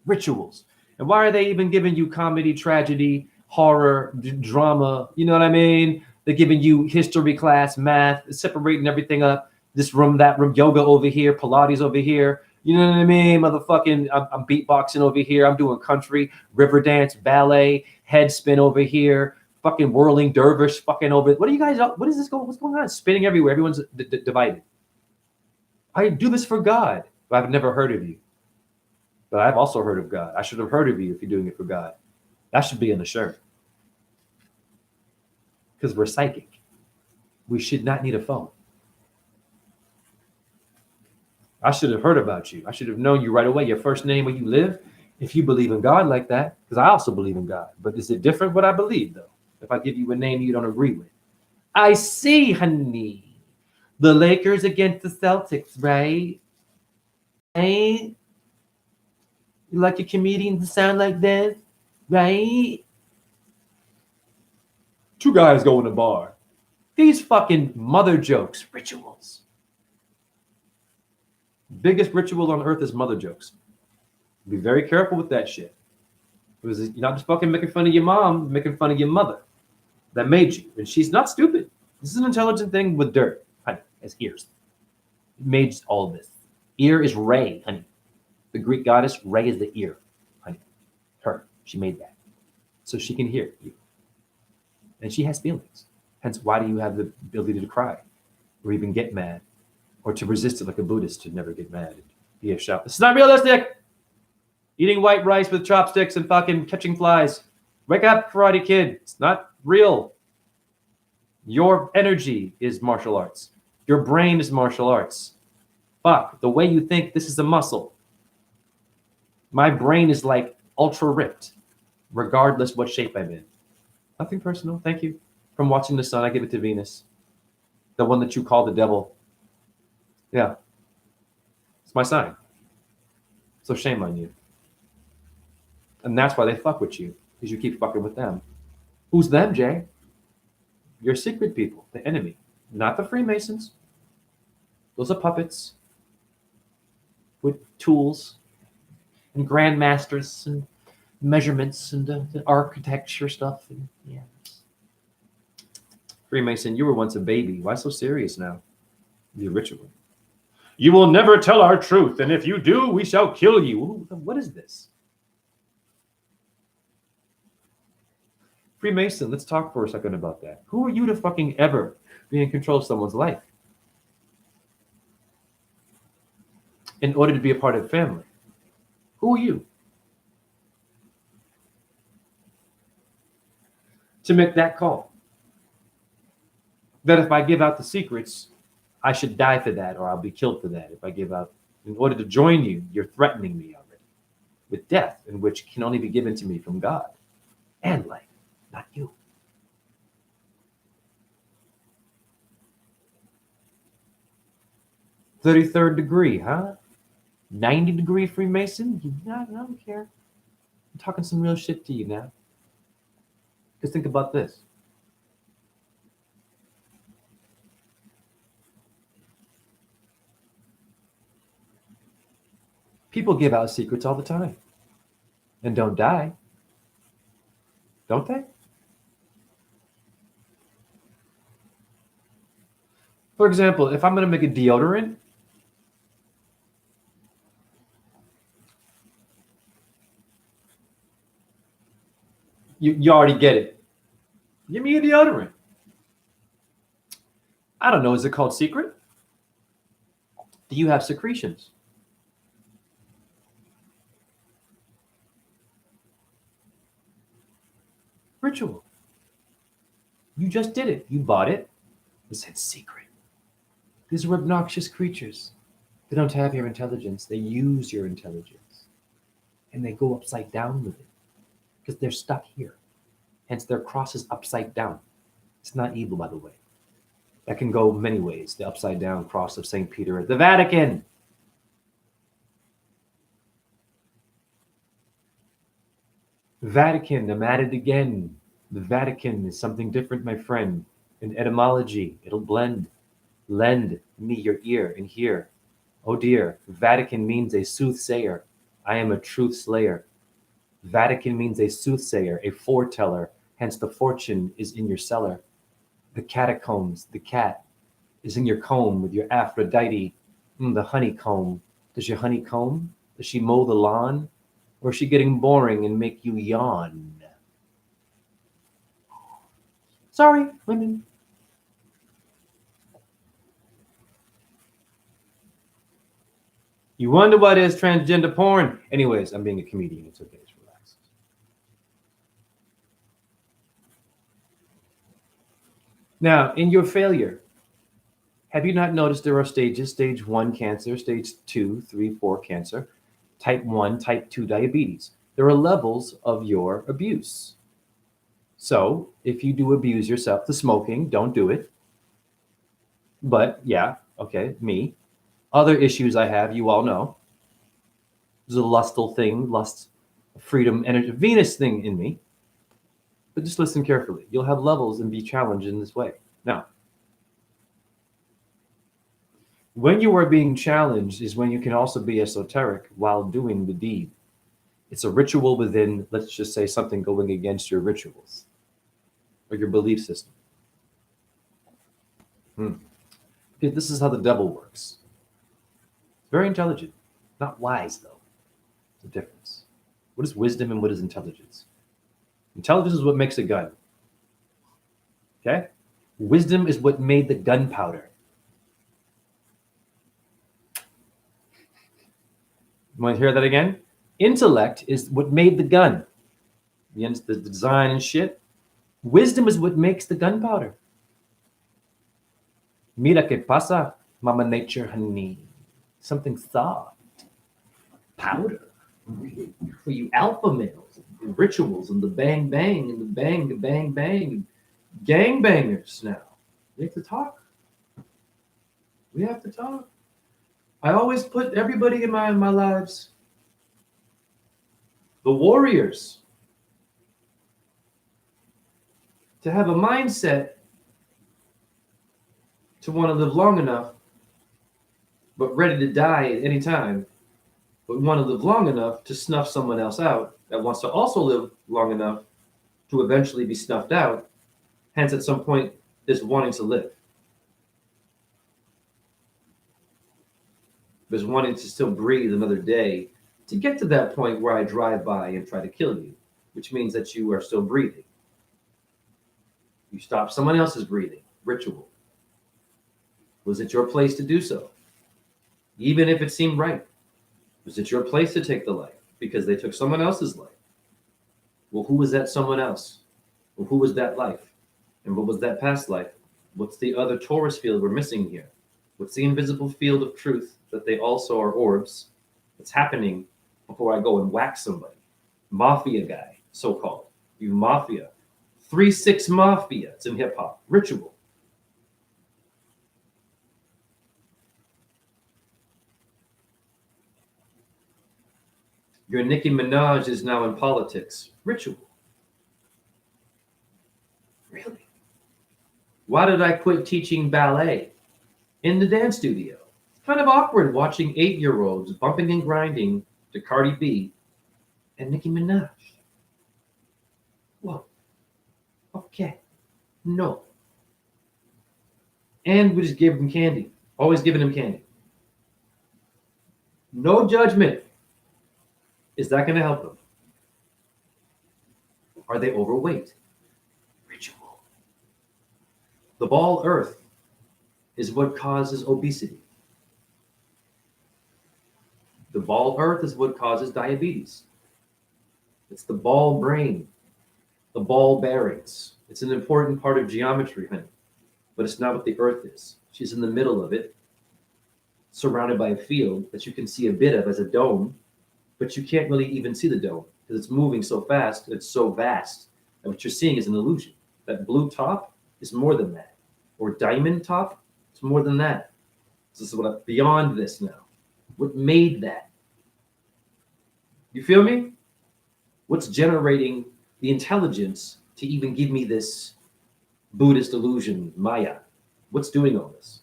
Rituals. And why are they even giving you comedy, tragedy, horror, drama? You know what I mean? They're giving you history class, math, separating everything up. This room, that room, yoga over here, Pilates over here. You know what I mean? Motherfucking, I'm beatboxing over here. I'm doing country, river dance, ballet, head spin over here. Fucking whirling dervish, fucking over. What are you guys? What is this going? What's going on? Spinning everywhere. Everyone's divided. I do this for God, but I've never heard of you. But I've also heard of God. I should have heard of you if you're doing it for God. That should be in the shirt. Because we're psychic. We should not need a phone. I should have heard about you. I should have known you right away. Your first name, where you live. If you believe in God like that, because I also believe in God. But is it different what I believe, though? If I give you a name you don't agree with. I see, honey. The Lakers against the Celtics, right? Right? You like your comedian to sound like this, right? Two guys go in a bar. These fucking mother jokes, rituals. Biggest ritual on earth is mother jokes. Be very careful with that shit. Because you're not just fucking making fun of your mom, making fun of your mother that made you. And she's not stupid. This is an intelligent thing with dirt, honey, as ears. It made all of this. Ear is Re, honey. The Greek goddess, Re is the ear, honey. Her, she made that. So she can hear you. And she has feelings. Hence, why do you have the ability to cry or even get mad or to resist it like a Buddhist to never get mad and be a shout? This is not realistic. Eating white rice with chopsticks and fucking catching flies. Wake up, Karate Kid. It's not real. Your energy is martial arts. Your brain is martial arts. Fuck, the way you think, this is a muscle. My brain is like ultra ripped, regardless what shape I'm in. Nothing personal, thank you. From watching the sun, I give it to Venus. The one that you call the devil. Yeah. It's my sign. So shame on you. And that's why they fuck with you, because you keep fucking with them. Who's them, Jay? Your secret people, the enemy, not the Freemasons. Those are puppets. with tools and grandmasters and measurements and the architecture stuff. And yeah. Freemason, you were once a baby. Why so serious now? The ritual. You will never tell our truth, and if you do, we shall kill you. What is this? Freemason, let's talk for a second about that. Who are you to fucking ever be in control of someone's life in order to be a part of the family? Who are you to make that call? That if I give out the secrets, I should die for that, or I'll be killed for that. If I give out, in order to join you, you're threatening me already with death, in which can only be given to me from God and life, not you. "33rd degree, huh? 90-degree Freemason? I don't care. I'm talking some real shit to you now. Just think about this. People give out secrets all the time and don't die, don't they? For example, if I'm going to make a deodorant, you already get it. Give me a deodorant. I don't know. Is it called secret? Do you have secretions? Ritual. You just did it. You bought it. It said secret. These are obnoxious creatures. They don't have your intelligence. They use your intelligence. And they go upside down with it because they're stuck here. Hence, their cross is upside down. It's not evil, by the way. That can go many ways. The upside down cross of St. Peter at the Vatican. Vatican, I'm at it again. The Vatican is something different, my friend. In etymology, it'll blend. Lend me your ear and hear. Oh dear, Vatican means a soothsayer. I am a truth slayer. Vatican means a soothsayer, a foreteller. Hence the fortune is in your cellar. The catacombs, the cat, is in your comb with your Aphrodite. The honeycomb. Does your honeycomb? Does she mow the lawn? Or is she getting boring and make you yawn? Sorry, women. You wonder what is transgender porn? Anyways, I'm being a comedian. It's okay. Just relax. Now, in your failure, have you not noticed there are stages? Stage 1 cancer, stage 2, 3, 4 cancer, type 1, type 2 diabetes. There are levels of your abuse. So if you do abuse yourself, the smoking, don't do it. But yeah, okay, me. Other issues I have, you all know. There's a lustful thing, lust, freedom, energy, Venus thing in me. But just listen carefully. You'll have levels and be challenged in this way. Now, when you are being challenged is when you can also be esoteric while doing the deed. It's a ritual within, let's just say, something going against your rituals or your belief system. This is how the devil works. Very intelligent, not wise though. It's a difference. What is wisdom and what is intelligence? Intelligence is what makes a gun. Okay? Wisdom is what made the gunpowder. You want to hear that again? Intellect is what made the gun. The design and shit. Wisdom is what makes the gunpowder. Mira que pasa, Mama Nature, honey. Something soft. Powder. For you alpha males. The rituals and the bang bang and the bang bang. Gang bangers now. We have to talk. We have to talk. I always put everybody in my lives. The warriors. To have a mindset to want to live long enough, but ready to die at any time but want to live long enough to snuff someone else out that wants to also live long enough to eventually be snuffed out. Hence, at some point, there's wanting to live. There's wanting to still breathe another day to get to that point where I drive by and try to kill you, which means that you are still breathing. You stop someone else's breathing. Ritual. Was it your place to do so? Even if it seemed right. Was it your place to take the life because they took someone else's life? Well, who was that someone else? Well, who was that life? And what was that past life? What's the other torus field we're missing here? What's the invisible field of truth that they also are orbs that's happening before I go and whack somebody? Mafia guy, so-called. You mafia. 3-6 mafia. It's in hip-hop. Ritual. Your Nicki Minaj is now in politics. Ritual. Really? Why did I quit teaching ballet in the dance studio? It's kind of awkward watching 8-year-olds bumping and grinding to Cardi B and Nicki Minaj. Whoa. Okay. No. And we just gave them candy. Always giving them candy. No judgment. Is that going to help them? Are they overweight? Ritual. The ball earth is what causes obesity. The ball earth is what causes diabetes. It's the ball brain, the ball bearings. It's an important part of geometry, honey, but it's not what the earth is. She's in the middle of it, surrounded by a field that you can see a bit of as a dome, but you can't really even see the dome because it's moving so fast, it's so vast, and what you're seeing is an illusion. That blue top is more than that, or diamond top, it's more than that. This is what beyond this now. What made that? You feel me? What's generating the intelligence to even give me this Buddhist illusion, Maya? What's doing all this?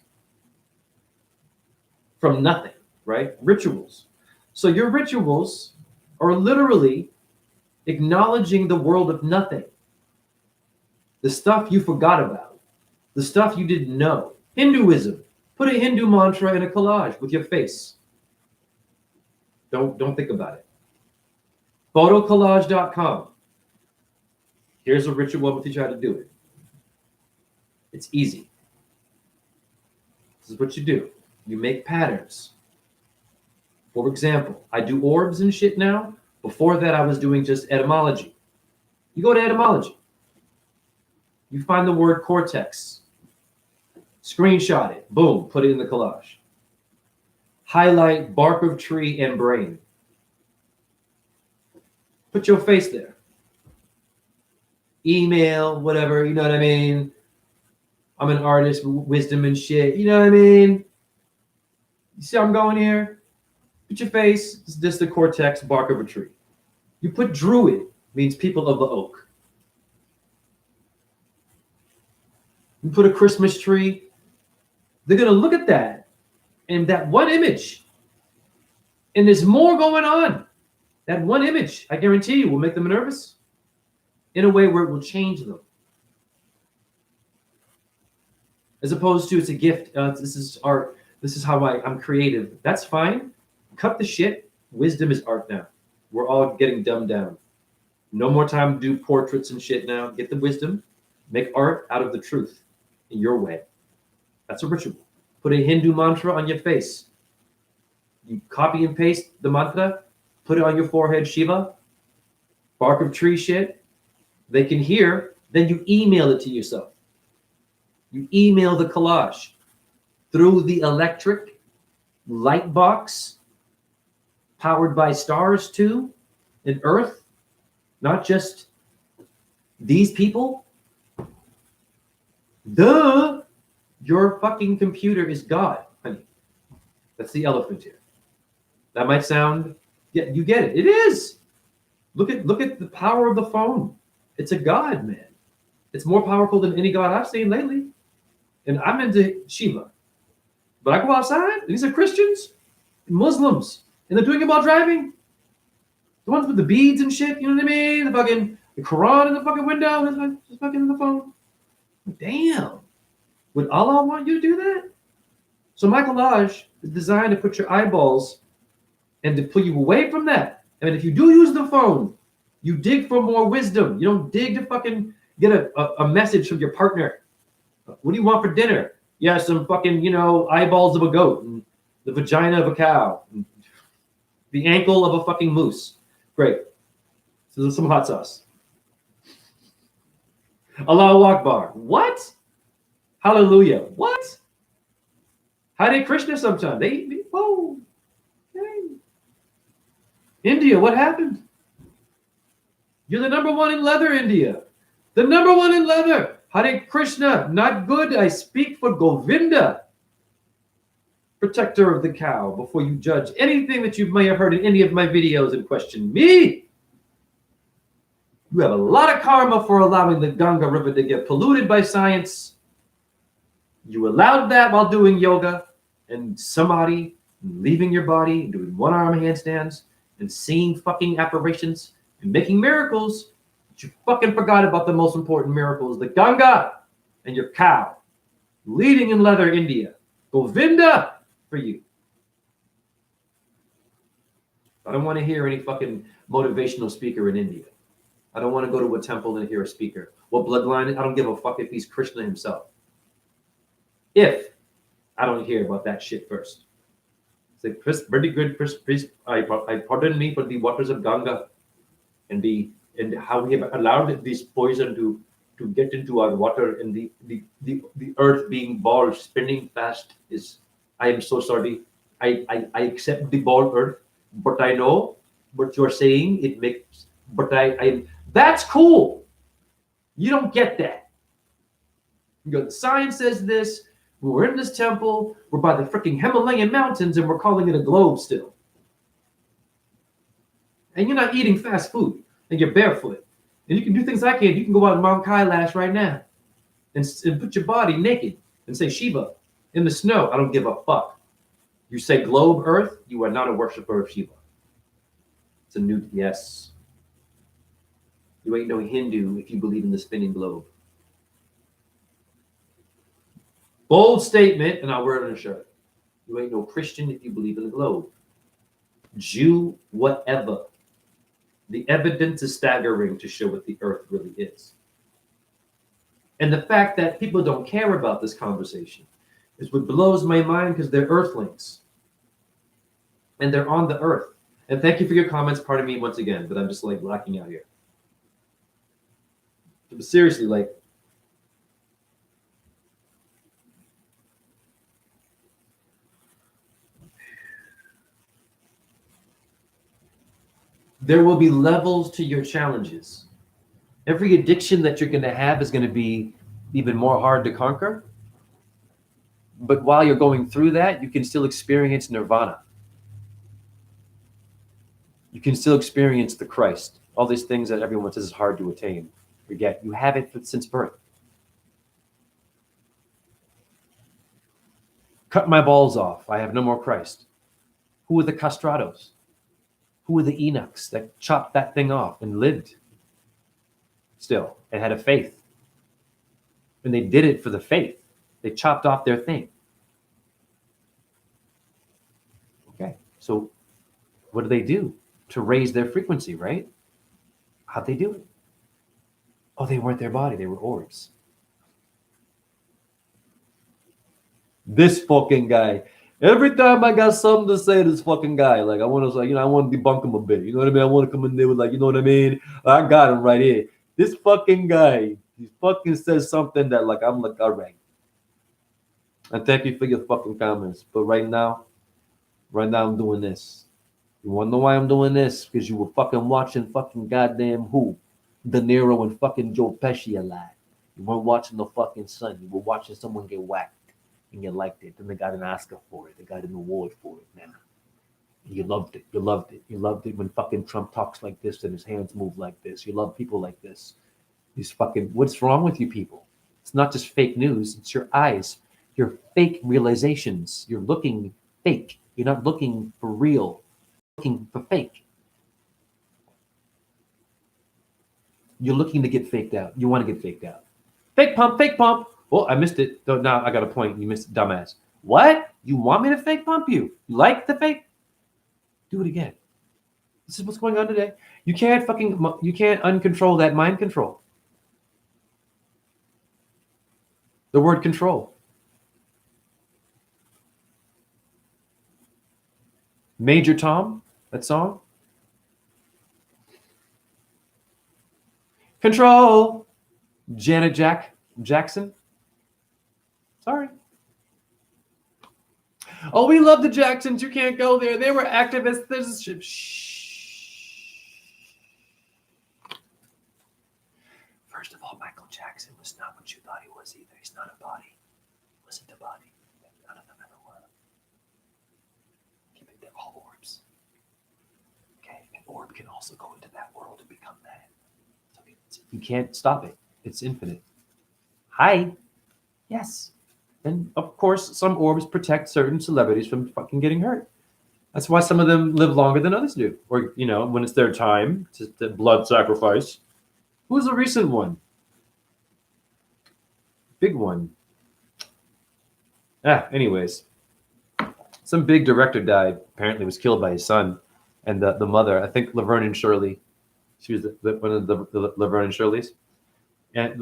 From nothing, right? Rituals. So your rituals are literally acknowledging the world of nothing. The stuff you forgot about, the stuff you didn't know. Hinduism. Put a Hindu mantra in a collage with your face. Don't think about it. Photocollage.com. Here's a ritual with you how to do it. It's easy. This is what you do. You make patterns. For example, I do orbs and shit now. Before that, I was doing just etymology. You go to etymology. You find the word cortex. Screenshot it. Boom. Put it in the collage. Highlight bark of tree and brain. Put your face there. Email, whatever, you know what I mean? I'm an artist, wisdom and shit, you know what I mean? You see how I'm going here? Put your face, it's just the cortex, bark of a tree. You put druid, means people of the oak. You put a Christmas tree, they're going to look at that and that one image. And there's more going on. That one image, I guarantee you, will make them nervous in a way where it will change them. As opposed to it's a gift. This is art. This is how I'm creative. That's fine. Cut the shit. Wisdom is art now. We're all getting dumbed down. No more time to do portraits and shit now. Get the wisdom. Make art out of the truth in your way. That's a ritual. Put a Hindu mantra on your face. You copy and paste the mantra. Put it on your forehead, Shiva. Bark of tree shit. They can hear. Then you email it to yourself. You email the collage through the electric light box powered by stars too and earth, not just these people. Your fucking computer is God, honey. That's the elephant here. That might sound, yeah, you get it. It is. Look at the power of the phone. It's a God, man. It's more powerful than any God I've seen lately. And I'm into Shiva. But I go outside, these are Christians and Muslims. And they're doing it while driving. The ones with the beads and shit, you know what I mean? The Quran in the fucking window, just fucking in the phone. Damn. Would Allah want you to do that? So my collage is designed to put your eyeballs and to pull you away from that. I mean, if you do use the phone, you dig for more wisdom. You don't dig to fucking get a message from your partner. What do you want for dinner? Yeah, some fucking, eyeballs of a goat and the vagina of a cow, and the ankle of a fucking moose. Great. So there's some hot sauce. Allahu Akbar. What? Hallelujah. What? Hare Krishna sometimes. Whoa. Okay. India, what happened? You're the number one in leather, India. The number one in leather. Hare Krishna, not good. I speak for Govinda, protector of the cow, before you judge anything that you may have heard in any of my videos and question me. You have a lot of karma for allowing the Ganga River to get polluted by science. You allowed that while doing yoga and samadhi, and leaving your body, and doing one-arm handstands, and seeing fucking apparitions, and making miracles. But you fucking forgot about the most important miracles, the Ganga and your cow. Leading in leather, India. Govinda for you. I don't want to hear any fucking motivational speaker in India. I don't want to go to a temple and hear a speaker. What bloodline? I don't give a fuck if he's Krishna himself. If I don't hear about that shit first. Say, Chris, very good, priest. I pardon me for the waters of Ganga and how we have allowed this poison to get into our water, and the earth being ball spinning fast is. I am so sorry. I accept the ball earth, but I know what you're saying. It makes, but I that's cool. You don't get that. The science says this. We're in this temple. We're by the freaking Himalayan mountains, and we're calling it a globe still. And you're not eating fast food, and you're barefoot, and you can do things I can. You can go out to Mount Kailash right now, and put your body naked and say Shiva in the snow. I don't give a fuck. You say globe Earth, you are not a worshiper of Shiva. It's a new yes. You ain't no Hindu if you believe in the spinning globe. Bold statement, and I'll wear it on a shirt. You ain't no Christian if you believe in the globe. Jew, whatever. The evidence is staggering to show what the earth really is. And the fact that people don't care about this conversation is what blows my mind, because they're earthlings. And they're on the earth. And thank you for your comments. Pardon me once again, but I'm just like blacking out here. But seriously, like, there will be levels to your challenges. Every addiction that you're going to have is going to be even more hard to conquer. But while you're going through that, you can still experience nirvana. You can still experience the Christ. All these things that everyone says is hard to attain. Forget, you have it since birth. Cut my balls off. I have no more Christ. Who are the castrados? Who are the Enochs that chopped that thing off and lived still and had a faith? And they did it for the faith. They chopped off their thing. Okay, so what do they do to raise their frequency, right? How'd they do it? Oh, they weren't their body. They were orbs. This fucking guy. Every time I got something to say to this fucking guy, like I want to, I want to debunk him a bit. You know what I mean? I want to come in there with, like, you know what I mean? I got him right here. This fucking guy, he fucking says something that, like, I'm like, all right. And thank you for your fucking comments. But right now I'm doing this. You want to know why I'm doing this? Because you were fucking watching fucking goddamn who? De Niro and fucking Joe Pesci alive. You weren't watching the fucking Sun. You were watching someone get whacked. And you liked it. Then they got an Oscar for it. They got an award for it now. You loved it. You loved it. You loved it when fucking Trump talks like this and his hands move like this. You love people like this. These fucking, what's wrong with you people? It's not just fake news. It's your eyes. Your fake realizations. You're looking fake. You're not looking for real. looking for fake. You're looking to get faked out. You want to get faked out. Fake pump, fake pump. Oh, I missed it. No, now I got a point. You missed it, dumbass. What? You want me to fake pump you? You like the fake? Do it again. This is what's going on today. You can't uncontrol that mind control. The word control. Major Tom, that song. Control. Janet Jackson. Sorry. Oh, we love the Jacksons. You can't go there. They were activists. There's First of all, Michael Jackson was not what you thought he was either. He's not a body. He wasn't a body. None of them ever were. They're all orbs. Okay, an orb can also go into that world and become that. So you can't stop it. It's infinite. Hi. Yes. And of course, some orbs protect certain celebrities from fucking getting hurt. That's why some of them live longer than others do. Or, when it's their time to blood sacrifice. Who's a recent one? Big one. Anyways. Some big director died. Apparently was killed by his son. And the mother, I think Laverne and Shirley. She was one of the Laverne and Shirleys. And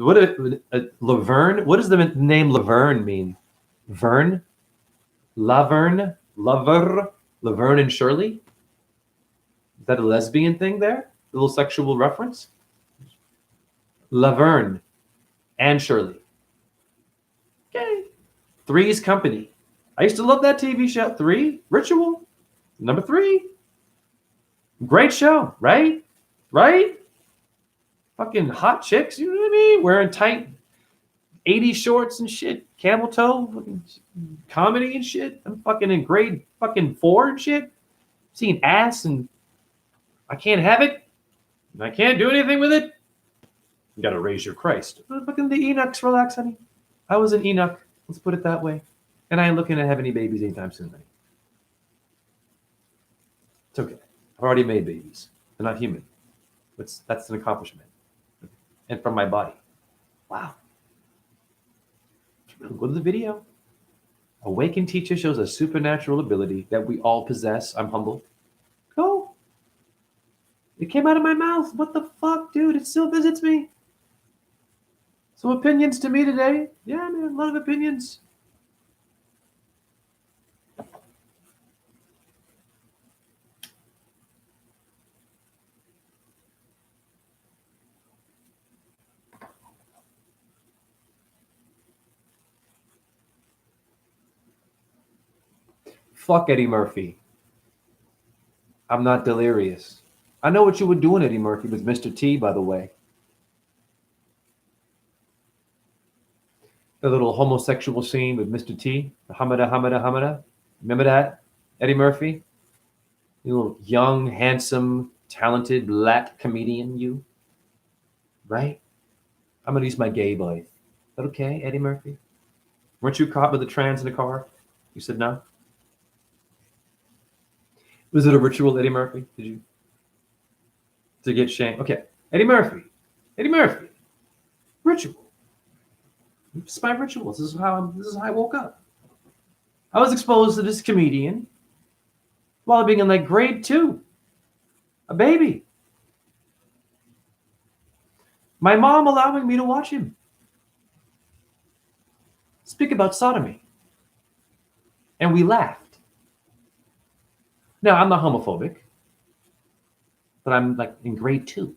Laverne? What does the name Laverne mean? Vern? Laverne? Lover? Laverne and Shirley? Is that a lesbian thing there? A little sexual reference? Laverne and Shirley. Okay. Three's Company. I used to love that TV show. 3? Ritual. Number 3. Great show, right? Right? Fucking hot chicks, you know what I mean? Wearing tight 80s shorts and shit. Camel toe, fucking comedy and shit. I'm fucking in grade fucking 4 and shit. Seeing ass and I can't have it. And I can't do anything with it. You gotta raise your Christ. Fucking the Enochs, relax, honey. I was an Enoch. Let's put it that way. And I ain't looking to have any babies anytime soon, honey. It's okay. I've already made babies. They're not human. That's an accomplishment. And from my body. Wow. Go to the video. Awakened teacher shows a supernatural ability that we all possess. I'm humble. Go. It came out of my mouth. What the fuck, dude? It still visits me. So opinions to me today. Yeah, man, a lot of opinions. Fuck Eddie Murphy. I'm not delirious. I know what you were doing, Eddie Murphy, with Mr. T, by the way. The little homosexual scene with Mr. T. Hamada. Remember that? Eddie Murphy? You little young, handsome, talented, black comedian, you. Right? I'm going to use my gay voice. Is that okay, Eddie Murphy? Weren't you caught with a trans in the car? You said no? Was it a ritual, Eddie Murphy? Did you? To get shamed? Okay. Eddie Murphy. Ritual. It's my rituals. This is how I woke up. I was exposed to this comedian while being in like grade 2. A baby. My mom allowing me to watch him speak about sodomy. And we laughed. Now, I'm not homophobic, but I'm like in grade 2.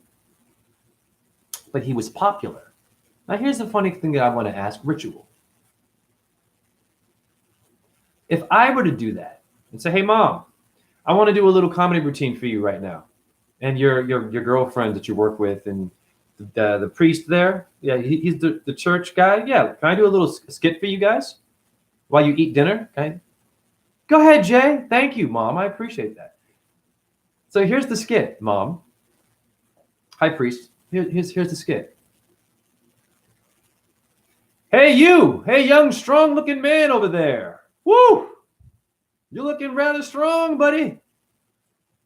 But he was popular. Now, here's the funny thing that I want to ask Ritual. If I were to do that and say, hey, Mom, I want to do a little comedy routine for you right now. And your girlfriend that you work with and the priest there, yeah, he's the church guy. Yeah, can I do a little skit for you guys while you eat dinner? Okay. Go ahead, Jay. Thank you, Mom. I appreciate that. So here's the skit, Mom. Hi, priest. Here's the skit. Hey, you. Hey, young, strong-looking man over there. Woo! You're looking rather strong, buddy.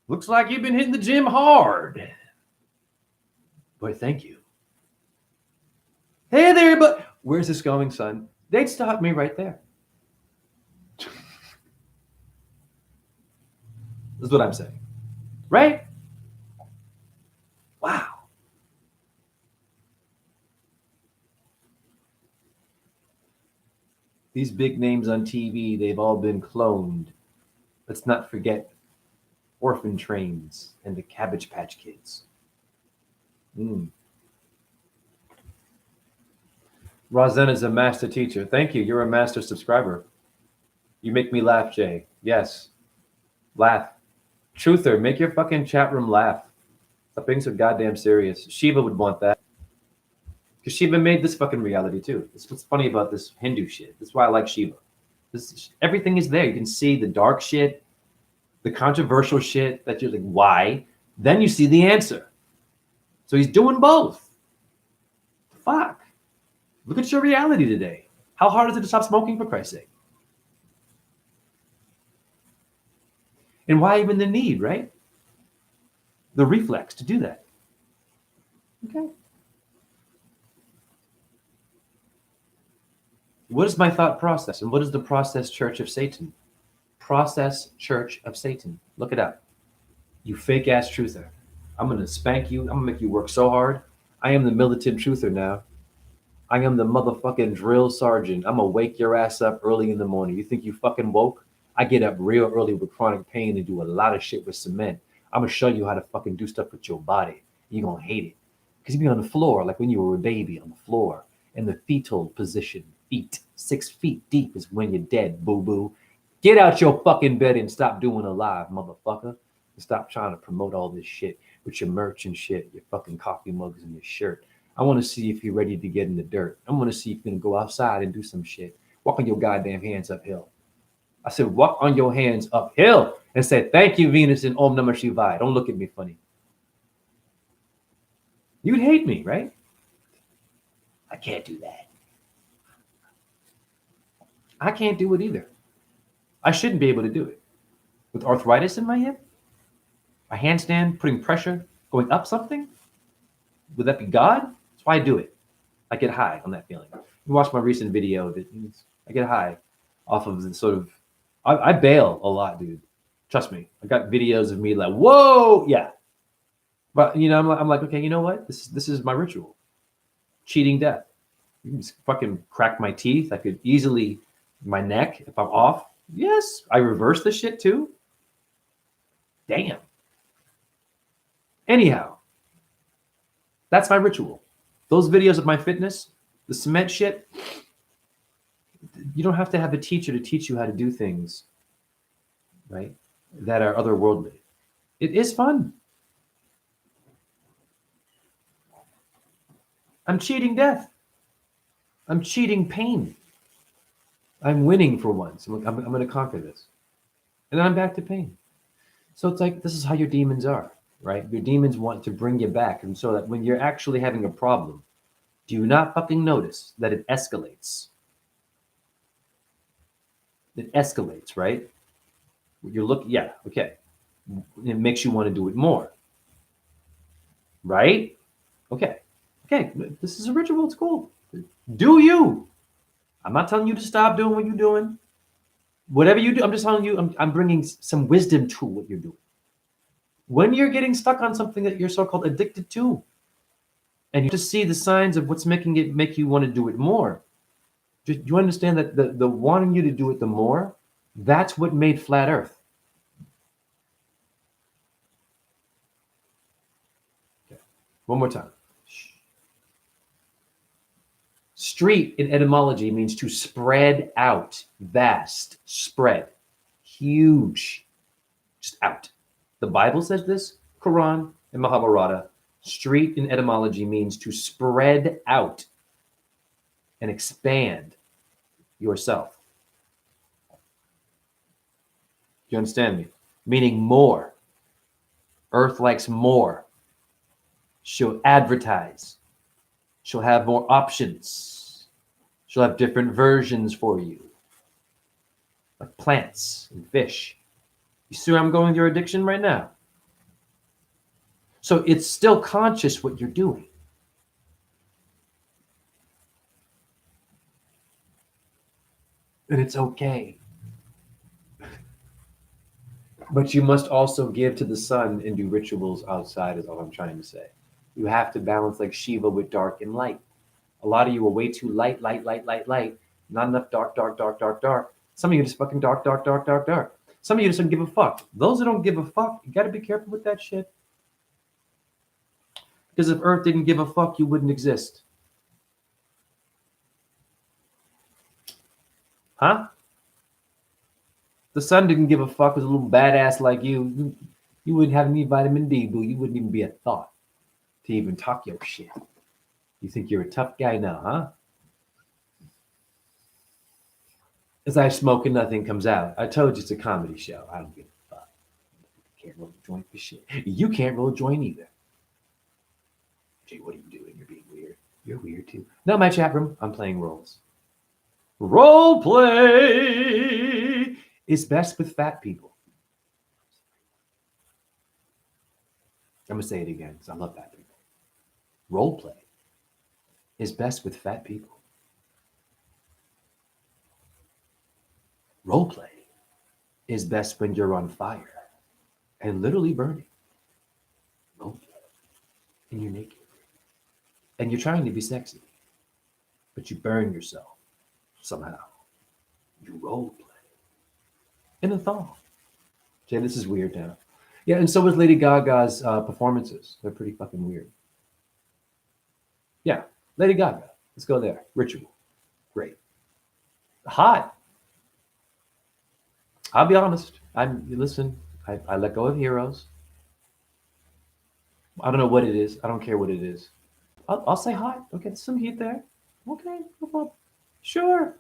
Looks like you've been hitting the gym hard. Boy, thank you. Hey there, but where's this going, son? They'd stop me right there. This is what I'm saying. Right? Wow. These big names on TV, they've all been cloned. Let's not forget Orphan Trains and the Cabbage Patch Kids. Rosen is a master teacher. Thank you. You're a master subscriber. You make me laugh, Jay. Yes. Laugh. Truther, make your fucking chat room laugh. Stop being so goddamn serious. Shiva would want that. Because Shiva made this fucking reality too. That's what's funny about this Hindu shit. That's why I like Shiva. Everything is there. You can see the dark shit, the controversial shit that you're like, why? Then you see the answer. So he's doing both. Fuck. Look at your reality today. How hard is it to stop smoking, for Christ's sake? And why even the need, right? The reflex to do that. Okay. What is my thought process? And what is the process church of Satan? Process church of Satan. Look it up. You fake ass truther. I'm going to spank you. I'm going to make you work so hard. I am the militant truther now. I am the motherfucking drill sergeant. I'm going to wake your ass up early in the morning. You think you fucking woke? I get up real early with chronic pain and do a lot of shit with cement. I'm going to show you how to fucking do stuff with your body. You're going to hate it. Because you be on the floor like when you were a baby on the floor in the fetal position. Feet 6 feet deep is when you're dead, boo-boo. Get out your fucking bed and stop doing a live, motherfucker. And stop trying to promote all this shit with your merch and shit, your fucking coffee mugs and your shirt. I want to see if you're ready to get in the dirt. I want to see if you're going to go outside and do some shit. Walk on your goddamn hands uphill. I said, walk on your hands uphill and say, thank you, Venus, and Om Namah Shivaya. Don't look at me funny. You'd hate me, right? I can't do that. I can't do it either. I shouldn't be able to do it. With arthritis in my hip, a handstand, putting pressure, going up something, would that be God? That's why I do it. I get high on that feeling. You watch my recent video of it. I get high off of the sort of, I bail a lot, dude. Trust me. I got videos of me like, whoa, yeah. But, you know, I'm like, okay, you know what? This is my ritual. Cheating death. You can just fucking crack my teeth. I could easily, my neck, if I'm off. Yes, I reverse the shit too. Damn. Anyhow, that's my ritual. Those videos of my fitness, the cement shit, you don't have to have a teacher to teach you how to do things, right, that are otherworldly. It is fun. I'm cheating death. I'm cheating pain. I'm winning for once. I'm going to conquer this. And then I'm back to pain. So it's like, this is how your demons are, right? Your demons want to bring you back. And so that when you're actually having a problem, do you not fucking notice that it escalates? It escalates, right? You're looking, yeah, okay. It makes you want to do it more. Right? Okay. Okay. This is a ritual. It's cool. Do you? I'm not telling you to stop doing what you're doing. Whatever you do, I'm just telling you, I'm bringing some wisdom to what you're doing. When you're getting stuck on something that you're so-called addicted to, and you just see the signs of what's making it make you want to do it more, do you understand that the wanting you to do it the more, that's what made Flat Earth. Okay. One more time. Street in etymology means to spread out, vast, spread, huge, just out. The Bible says this, Quran and Mahabharata. Street in etymology means to spread out and expand yourself. Do you understand me? Meaning more. Earth likes more. She'll advertise. She'll have more options. She'll have different versions for you. Like plants and fish. You see where I'm going with your addiction right now? So it's still conscious what you're doing. And it's okay. But you must also give to the sun and do rituals outside, is all I'm trying to say. You have to balance like Shiva with dark and light. A lot of you are way too light, light, light, light, light. Not enough dark, dark, dark, dark, dark. Some of you just fucking dark, dark, dark, dark, dark. Some of you just don't give a fuck. Those that don't give a fuck, you gotta be careful with that shit. Because if Earth didn't give a fuck, you wouldn't exist. Huh? The sun didn't give a fuck, was a little badass like you. You wouldn't have any vitamin D, boo. You wouldn't even be a thought to even talk your shit. You think you're a tough guy now, huh? As I smoke and nothing comes out. I told you it's a comedy show. I don't give a fuck. You can't roll a joint for shit. You can't roll a joint either. Jay, what are you doing? You're being weird. You're weird too. No, my chat room, I'm playing roles. Role play is best with fat people. I'm gonna say it again because I love fat people. Role play is best with fat people. Role play is best when you're on fire and literally burning. Role play. And you're naked. And you're trying to be sexy, but you burn yourself somehow. You role play. In a thong. Jay, this is weird now. Yeah, and so was Lady Gaga's performances. They're pretty fucking weird. Yeah, Lady Gaga. Let's go there. Ritual. Great. Hot. I'll be honest. Listen, I let go of heroes. I don't know what it is. I don't care what it is. I'll say hot. Okay, there's some heat there. Okay, no problem. Sure.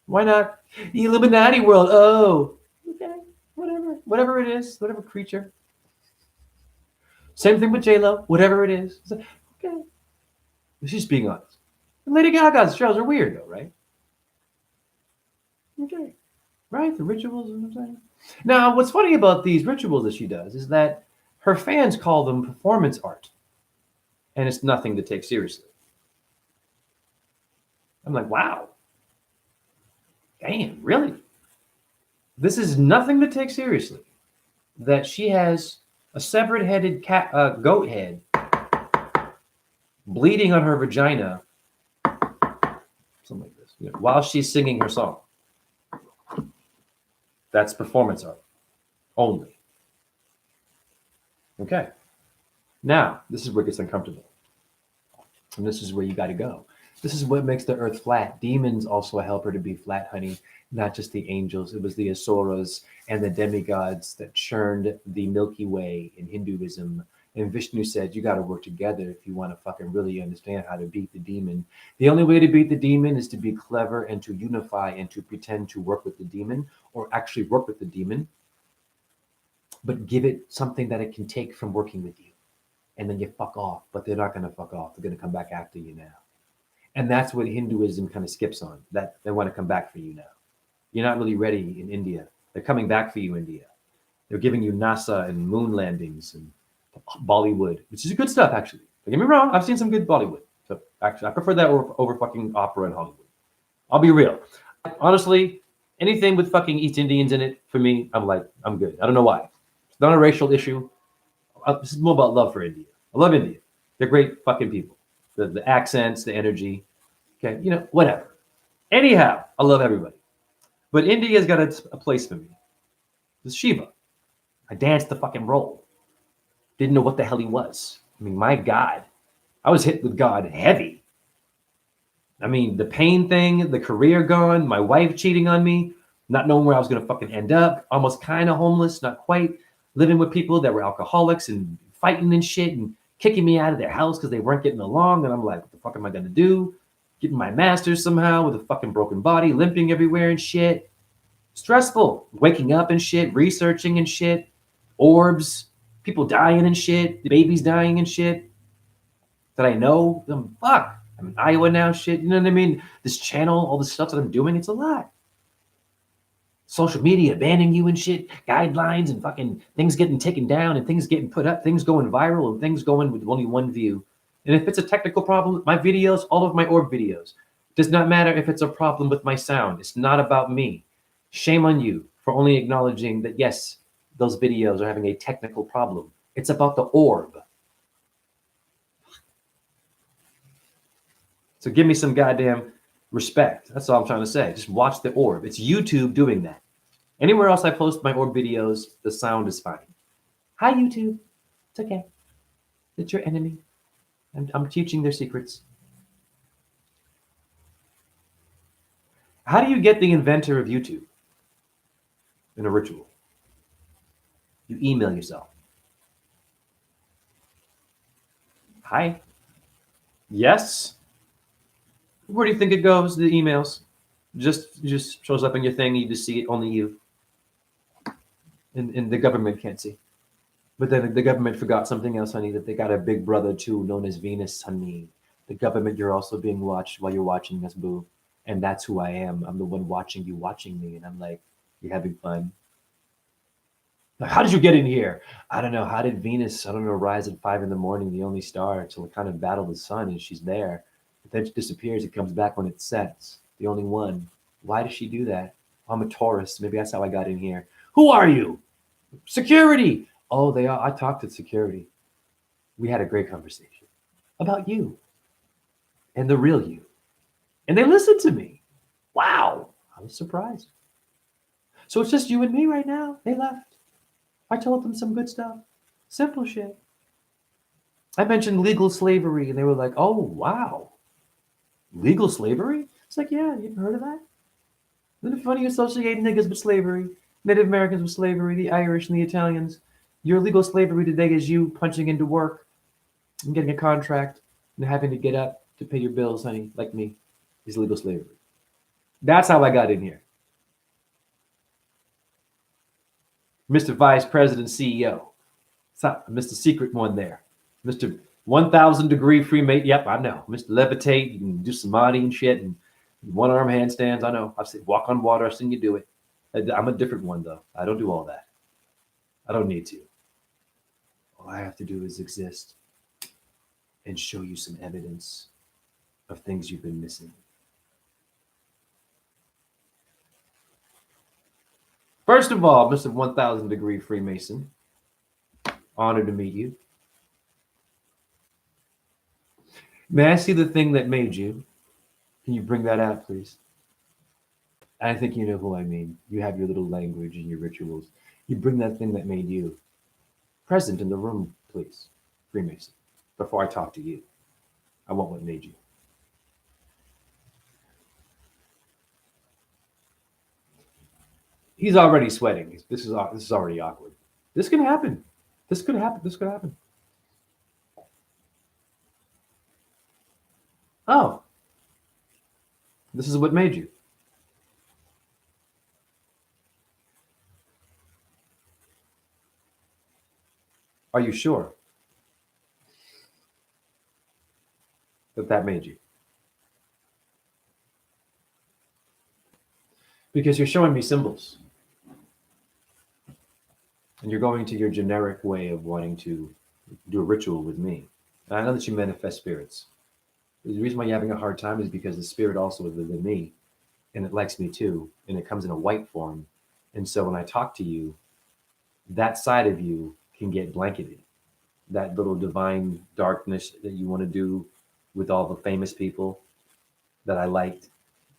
Why not? The Illuminati world. Oh, okay, whatever. Whatever it is, whatever creature. Same thing with J-Lo. Whatever it is. It's like, okay. She's being honest. And Lady Gaga's shows are weird, though, right? Okay. Right? The rituals and everything. Now, what's funny about these rituals that she does is that her fans call them performance art. And it's nothing to take seriously. I'm like, wow. Damn, really? This is nothing to take seriously. That she has a severed headed goat head bleeding on her vagina, something like this, while she's singing her song. That's performance art only. Okay. Now, this is where it gets uncomfortable. And this is where you got to go. This is what makes the earth flat. Demons also help her to be flat, honey, not just the angels. It was the Asuras and the demigods that churned the Milky Way in Hinduism. And Vishnu said, you got to work together if you want to fucking really understand how to beat the demon. The only way to beat the demon is to be clever and to unify and to pretend to work with the demon, or actually work with the demon, but give it something that it can take from working with you. And then you fuck off, but they're not going to fuck off. They're going to come back after you now. And that's what Hinduism kind of skips on, that they want to come back for you now. You're not really ready in India. They're coming back for you, India. They're giving you NASA and moon landings and Bollywood, which is good stuff, actually. Don't get me wrong. I've seen some good Bollywood. So actually, I prefer that over fucking opera and Hollywood. I'll be real. Honestly, anything with fucking East Indians in it, for me, I'm good. I don't know why. It's not a racial issue. This is more about love for India. I love India. They're great fucking people. The accents, the energy. Okay, whatever. Anyhow, I love everybody. But India's got a place for me. It's Shiva. I danced the fucking role. Didn't know what the hell he was. I mean, my God. I was hit with God heavy. I mean, the pain thing, the career gone, my wife cheating on me, not knowing where I was going to fucking end up, almost kind of homeless, not quite, living with people that were alcoholics and fighting and shit and kicking me out of their house because they weren't getting along. And I'm like, what the fuck am I going to do? Getting my master's somehow with a fucking broken body, limping everywhere and shit. Stressful. Waking up and shit, researching and shit. Orbs, people dying and shit, the babies dying and shit. That I know, fuck. I'm in Iowa now, shit. You know what I mean? This channel, all the stuff that I'm doing, it's a lot. social media banning you and shit, guidelines and fucking things getting taken down and things getting put up, things going viral and things going with only one view. And if it's a technical problem, my videos, all of my orb videos, does not matter if it's a problem with my sound. It's not about me. Shame on you for only acknowledging that, yes, those videos are having a technical problem. It's about the orb. So give me some goddamn respect. That's all I'm trying to say. Just watch the orb. It's YouTube doing that. Anywhere else I post my orb videos, the sound is fine. Hi, YouTube. It's okay. It's your enemy. I'm teaching their secrets. How do you get the inventor of YouTube in a ritual? You email yourself. Hi. Yes. Where do you think it goes? The emails just shows up in your thing. You just see it, only you, and the government can't see. But then the government forgot something else, honey. That they got a big brother too, known as Venus, honey. The government, you're also being watched while you're watching us, boo. And that's who I am. I'm the one watching you, watching me, and I'm like, you having fun? Like, how did you get in here? I don't know. How did Venus, I don't know, rise at 5 in the morning, the only star, to kind of battle the sun, and she's there. But then she disappears. It comes back when it sets. The only one. Why does she do that? I'm a Taurus. Maybe that's how I got in here. Who are you? Security. Oh, they are. I talked to security. We had a great conversation about you and the real you. And they listened to me. Wow. I was surprised. So it's just you and me right now. They left. I told them some good stuff. Simple shit. I mentioned legal slavery, and they were like, oh, wow. Legal slavery? It's like, yeah, you ever heard of that? Isn't it funny you associate niggas with slavery, Native Americans with slavery, the Irish and the Italians? Your legal slavery today is you punching into work and getting a contract and having to get up to pay your bills, honey, like me. Is legal slavery. That's how I got in here. Mr. Vice President CEO. It's not Mr. Secret one there. Mr. 1000 degree Freemate. Yep, I know. Mr. Levitate. You can do Samadhi and shit and one arm handstands. I know. I've seen walk on water. I've seen you do it. I'm a different one, though. I don't do all that. I don't need to. All I have to do is exist and show you some evidence of things you've been missing. First of all, Mr. 1000 degree Freemason, honored to meet you. May I see the thing that made you? Can you bring that out, please? I think you know who I mean. You have your little language and your rituals. You bring that thing that made you present in the room, please, Freemason, before I talk to you. I want what made you. He's already sweating. This is already awkward. This can happen. This could happen. This could happen. Oh, this is what made you. Are you sure that that made you? Because you're showing me symbols and you're going to your generic way of wanting to do a ritual with me. And I know that you manifest spirits. The reason why you're having a hard time is because the spirit also is within me and it likes me too. And it comes in a white form. And so when I talk to you, that side of you can get blanketed. That little divine darkness that you want to do with all the famous people that I liked,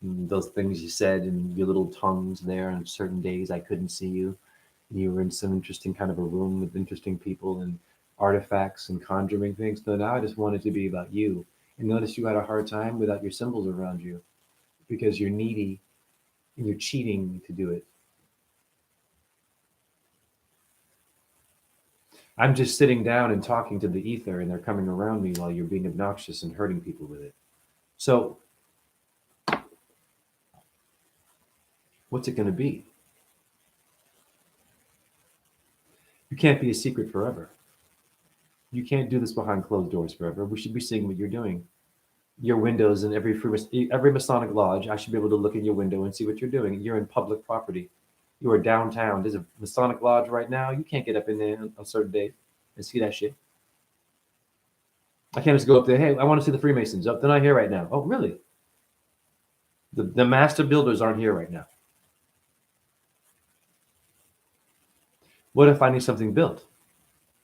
and those things you said in your little tongues there on certain days I couldn't see you. You were in some interesting kind of a room with interesting people and artifacts and conjuring things. So now I just wanted to be about you. And notice you had a hard time without your symbols around you because you're needy and you're cheating to do it. I'm just sitting down and talking to the ether, and they're coming around me while you're being obnoxious and hurting people with it. So, what's it going to be? You can't be a secret forever. You can't do this behind closed doors forever. We should be seeing what you're doing. Your windows in every Masonic lodge, I should be able to look in your window and see what you're doing. You're in public property. You are downtown. There's a Masonic lodge right now. You can't get up in there on certain days and see that shit. I can't just go up there. Hey, I want to see the Freemasons. Oh, they're not here right now. Oh, really? The master builders aren't here right now. What if I need something built?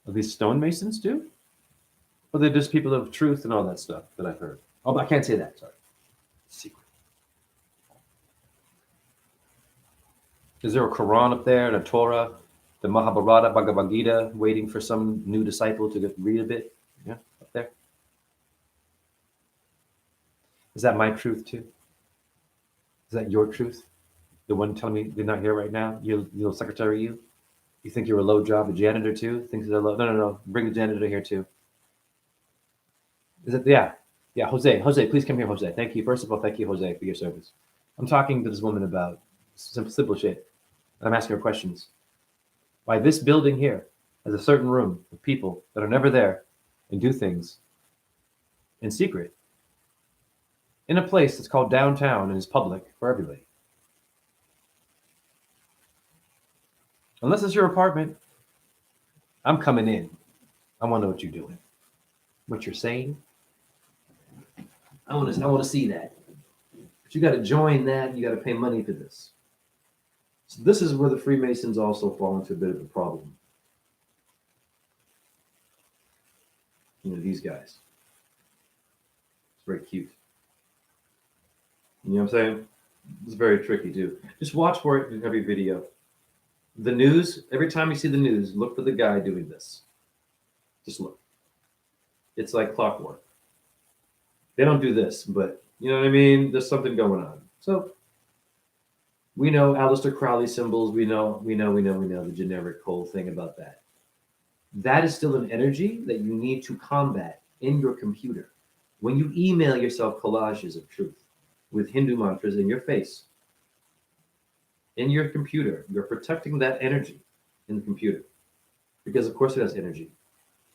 Are these stonemasons too? Or they're just people of truth and all that stuff that I've heard? Oh, but I can't say that. Sorry. Secret. Is there a Quran up there and a Torah, the Mahabharata, Bhagavad Gita, waiting for some new disciple to read a bit? Yeah, up there. Is that my truth too? Is that your truth? The one telling me they're not here right now? You little secretary, you? You think you're a low job, a janitor too? Thinks they're low? No, no, no. Bring the janitor here too. Is it? Yeah. Yeah, Jose. Jose, please come here, Jose. Thank you. First of all, thank you, Jose, for your service. I'm talking to this woman about simple shit. And I'm asking her questions. Why this building here has a certain room of people that are never there and do things in secret in a place that's called downtown and is public for everybody. Unless it's your apartment, I'm coming in. I want to know what you're doing, what you're saying. I want to see that. But you got to join that. You got to pay money for this. So this is where the Freemasons also fall into a bit of a problem. You know, these guys. It's very cute. You know what I'm saying? It's very tricky too. Just watch for it in every video. The news, every time you see the news, look for the guy doing this. Just look. It's like clockwork. They don't do this, but you know what I mean? There's something going on. So we know Aleister Crowley symbols. We know the generic whole thing about that. That is still an energy that you need to combat in your computer. When you email yourself collages of truth with Hindu mantras in your face, in your computer, you're protecting that energy in the computer. Because of course it has energy.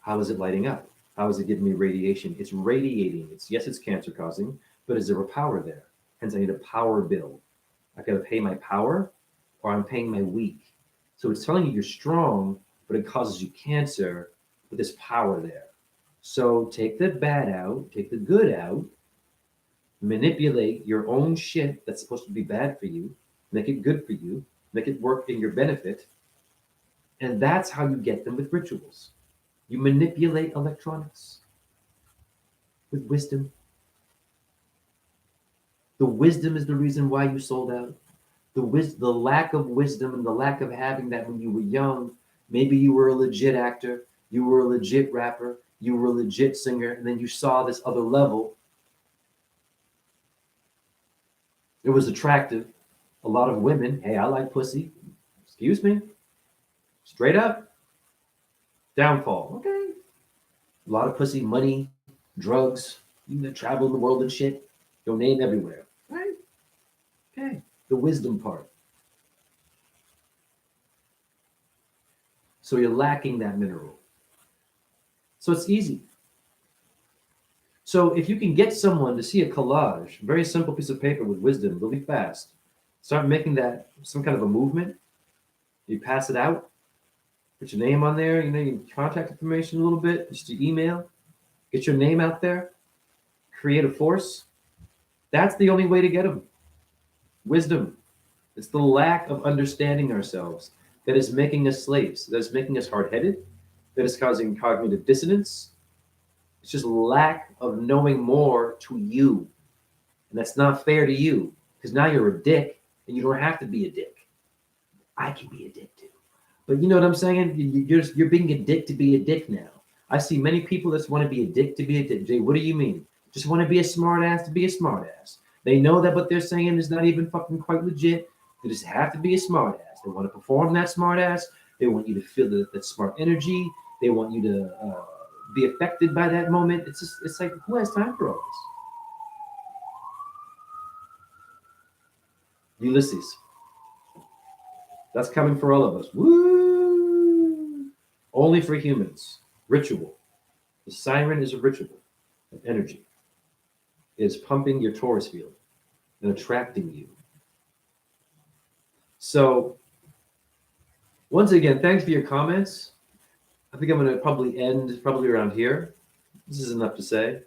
How is it lighting up? How is it giving me radiation? It's radiating. It's cancer causing, but is there a power there? Hence, I need a power bill. I got to pay my power, or I'm paying my weak. So it's telling you you're strong, but it causes you cancer, but there's power there. So take the bad out, take the good out, manipulate your own shit that's supposed to be bad for you, make it good for you, make it work in your benefit. And that's how you get them with rituals. You manipulate electronics with wisdom. The wisdom is the reason why you sold out. The lack of wisdom and the lack of having that when you were young, maybe you were a legit actor, you were a legit rapper, you were a legit singer, and then you saw this other level. It was attractive. A lot of women, hey, I like pussy. Excuse me. Straight up. Downfall. Okay. A lot of pussy, money, drugs, you can travel the world and shit. Your name everywhere. Right? Okay. The wisdom part. So you're lacking that mineral. So it's easy. So if you can get someone to see a collage, very simple piece of paper with wisdom, really fast, start making that some kind of a movement. You pass it out, put your name on there, you know, your contact information a little bit, just your email, get your name out there, create a force. That's the only way to get them. Wisdom. It's the lack of understanding ourselves that is making us slaves, that is making us hard-headed, that is causing cognitive dissonance. It's just lack of knowing more to you. And that's not fair to you because now you're a dick and you don't have to be a dick. I can be a dick too. But you know what I'm saying? You're being a dick to be a dick now. I see many people that want to be a dick to be a dick. Jay, what do you mean? Just want to be a smart ass to be a smart ass. They know that what they're saying is not even fucking quite legit. They just have to be a smart ass. They want to perform that smart ass. They want you to feel that smart energy. They want you to be affected by that moment. It's like, who has time for all this? Ulysses. That's coming for all of us. Woo! Only for humans. Ritual. The siren is a ritual of energy. It is pumping your Taurus field and attracting you. So Once again, thanks for your comments. I think I'm going to probably end around here. This is enough to say.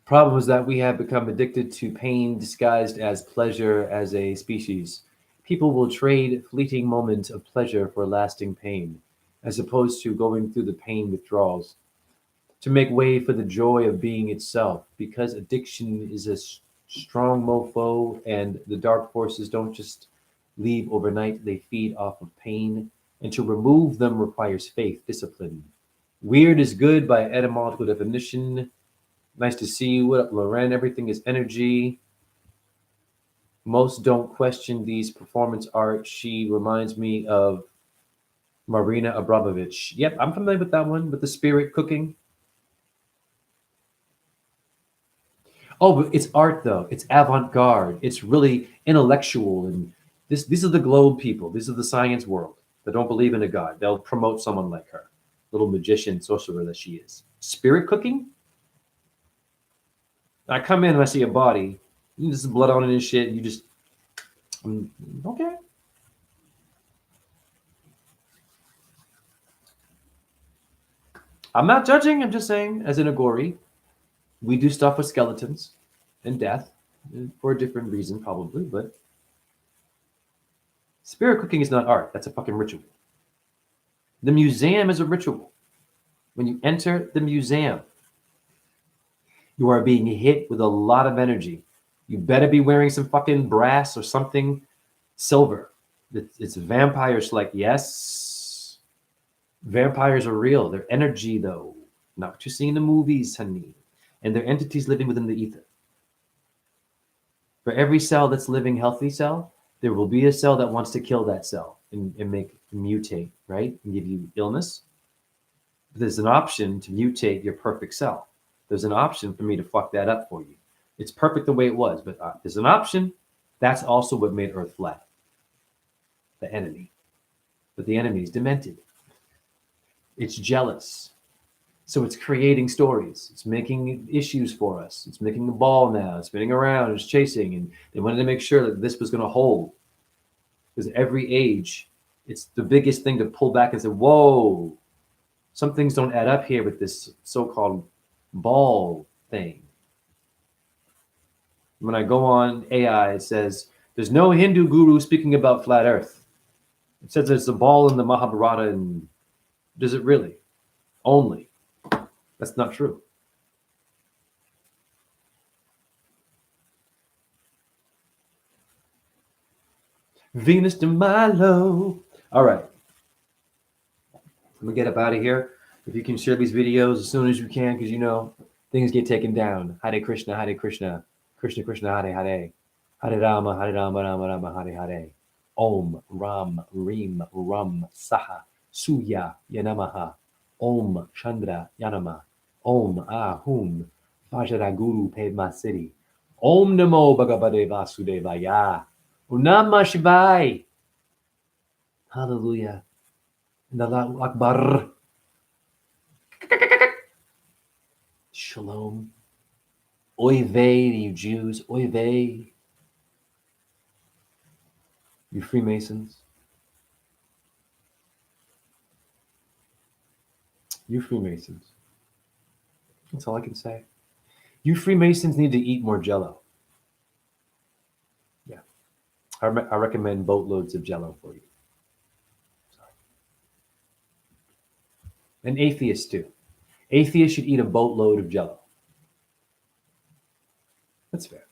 Problem is that we have become addicted to pain disguised as pleasure as a species. People will trade fleeting moments of pleasure for lasting pain, as opposed to going through the pain withdrawals to make way for the joy of being itself. Because addiction is a strong mofo, and the dark forces don't just leave overnight, they feed off of pain. And to remove them requires faith, discipline. Weird is good by etymological definition. Nice to see you. What up, Loren? Everything is energy. Most don't question these performance art. She reminds me of Marina Abramovich. Yep, I'm familiar with that one, with the spirit cooking. Oh, but it's art though. It's avant-garde. It's really intellectual, and these are the globe people. These are the science world that don't believe in a god. They'll promote someone like her, little magician sorcerer that she is. Spirit cooking. I come in and I see a body. There's blood on it and shit. And you just okay. I'm not judging. I'm just saying, as in a gory, we do stuff with skeletons and death for a different reason, probably. But spirit cooking is not art. That's a fucking ritual. The museum is a ritual. When you enter the museum, you are being hit with a lot of energy. You better be wearing some fucking brass or something silver. It's vampires. Like, yes, vampires are real. They're energy, though, not what you see in the movies, honey. And they're entities living within the ether. For every cell that's living healthy cell, there will be a cell that wants to kill that cell and make mutate, right? And give you illness. There's an option to mutate your perfect cell. There's an option for me to fuck that up for you. It's perfect the way it was, but there's an option. That's also what made Earth flat. The enemy. But the enemy is demented. It's jealous. So it's creating stories. It's making issues for us. It's making a ball now, spinning around, it's chasing. And they wanted to make sure that this was going to hold. Because every age, it's the biggest thing to pull back and say, whoa, some things don't add up here with this so-called ball thing. When I go on AI, it says, there's no Hindu guru speaking about flat earth. It says there's a ball in the Mahabharata, and does it really? Only. That's not true. Venus de Milo. All right. I'm going to get up out of here. If you can share these videos as soon as you can, because you know things get taken down. Hare Krishna, Hare Krishna, Krishna Krishna, Hare Hare, Hare Rama, Rama Rama, Hare Hare. Om Ram Reem Ram Saha Suya Yanamaha. Om Chandra Yanama. Om Ahum Vajraguru Pema City. Om Namo Bhagavate Vasudevaya. Namah Shivaya. Hallelujah. And Allahu Akbar. Shalom. Oy vey, you Jews. Oy vey. You Freemasons. You Freemasons. That's all I can say. You Freemasons need to eat more Jello. Yeah. I recommend boatloads of Jello for you. Sorry. And atheists too. Atheists should eat a boatload of Jello. That's fair.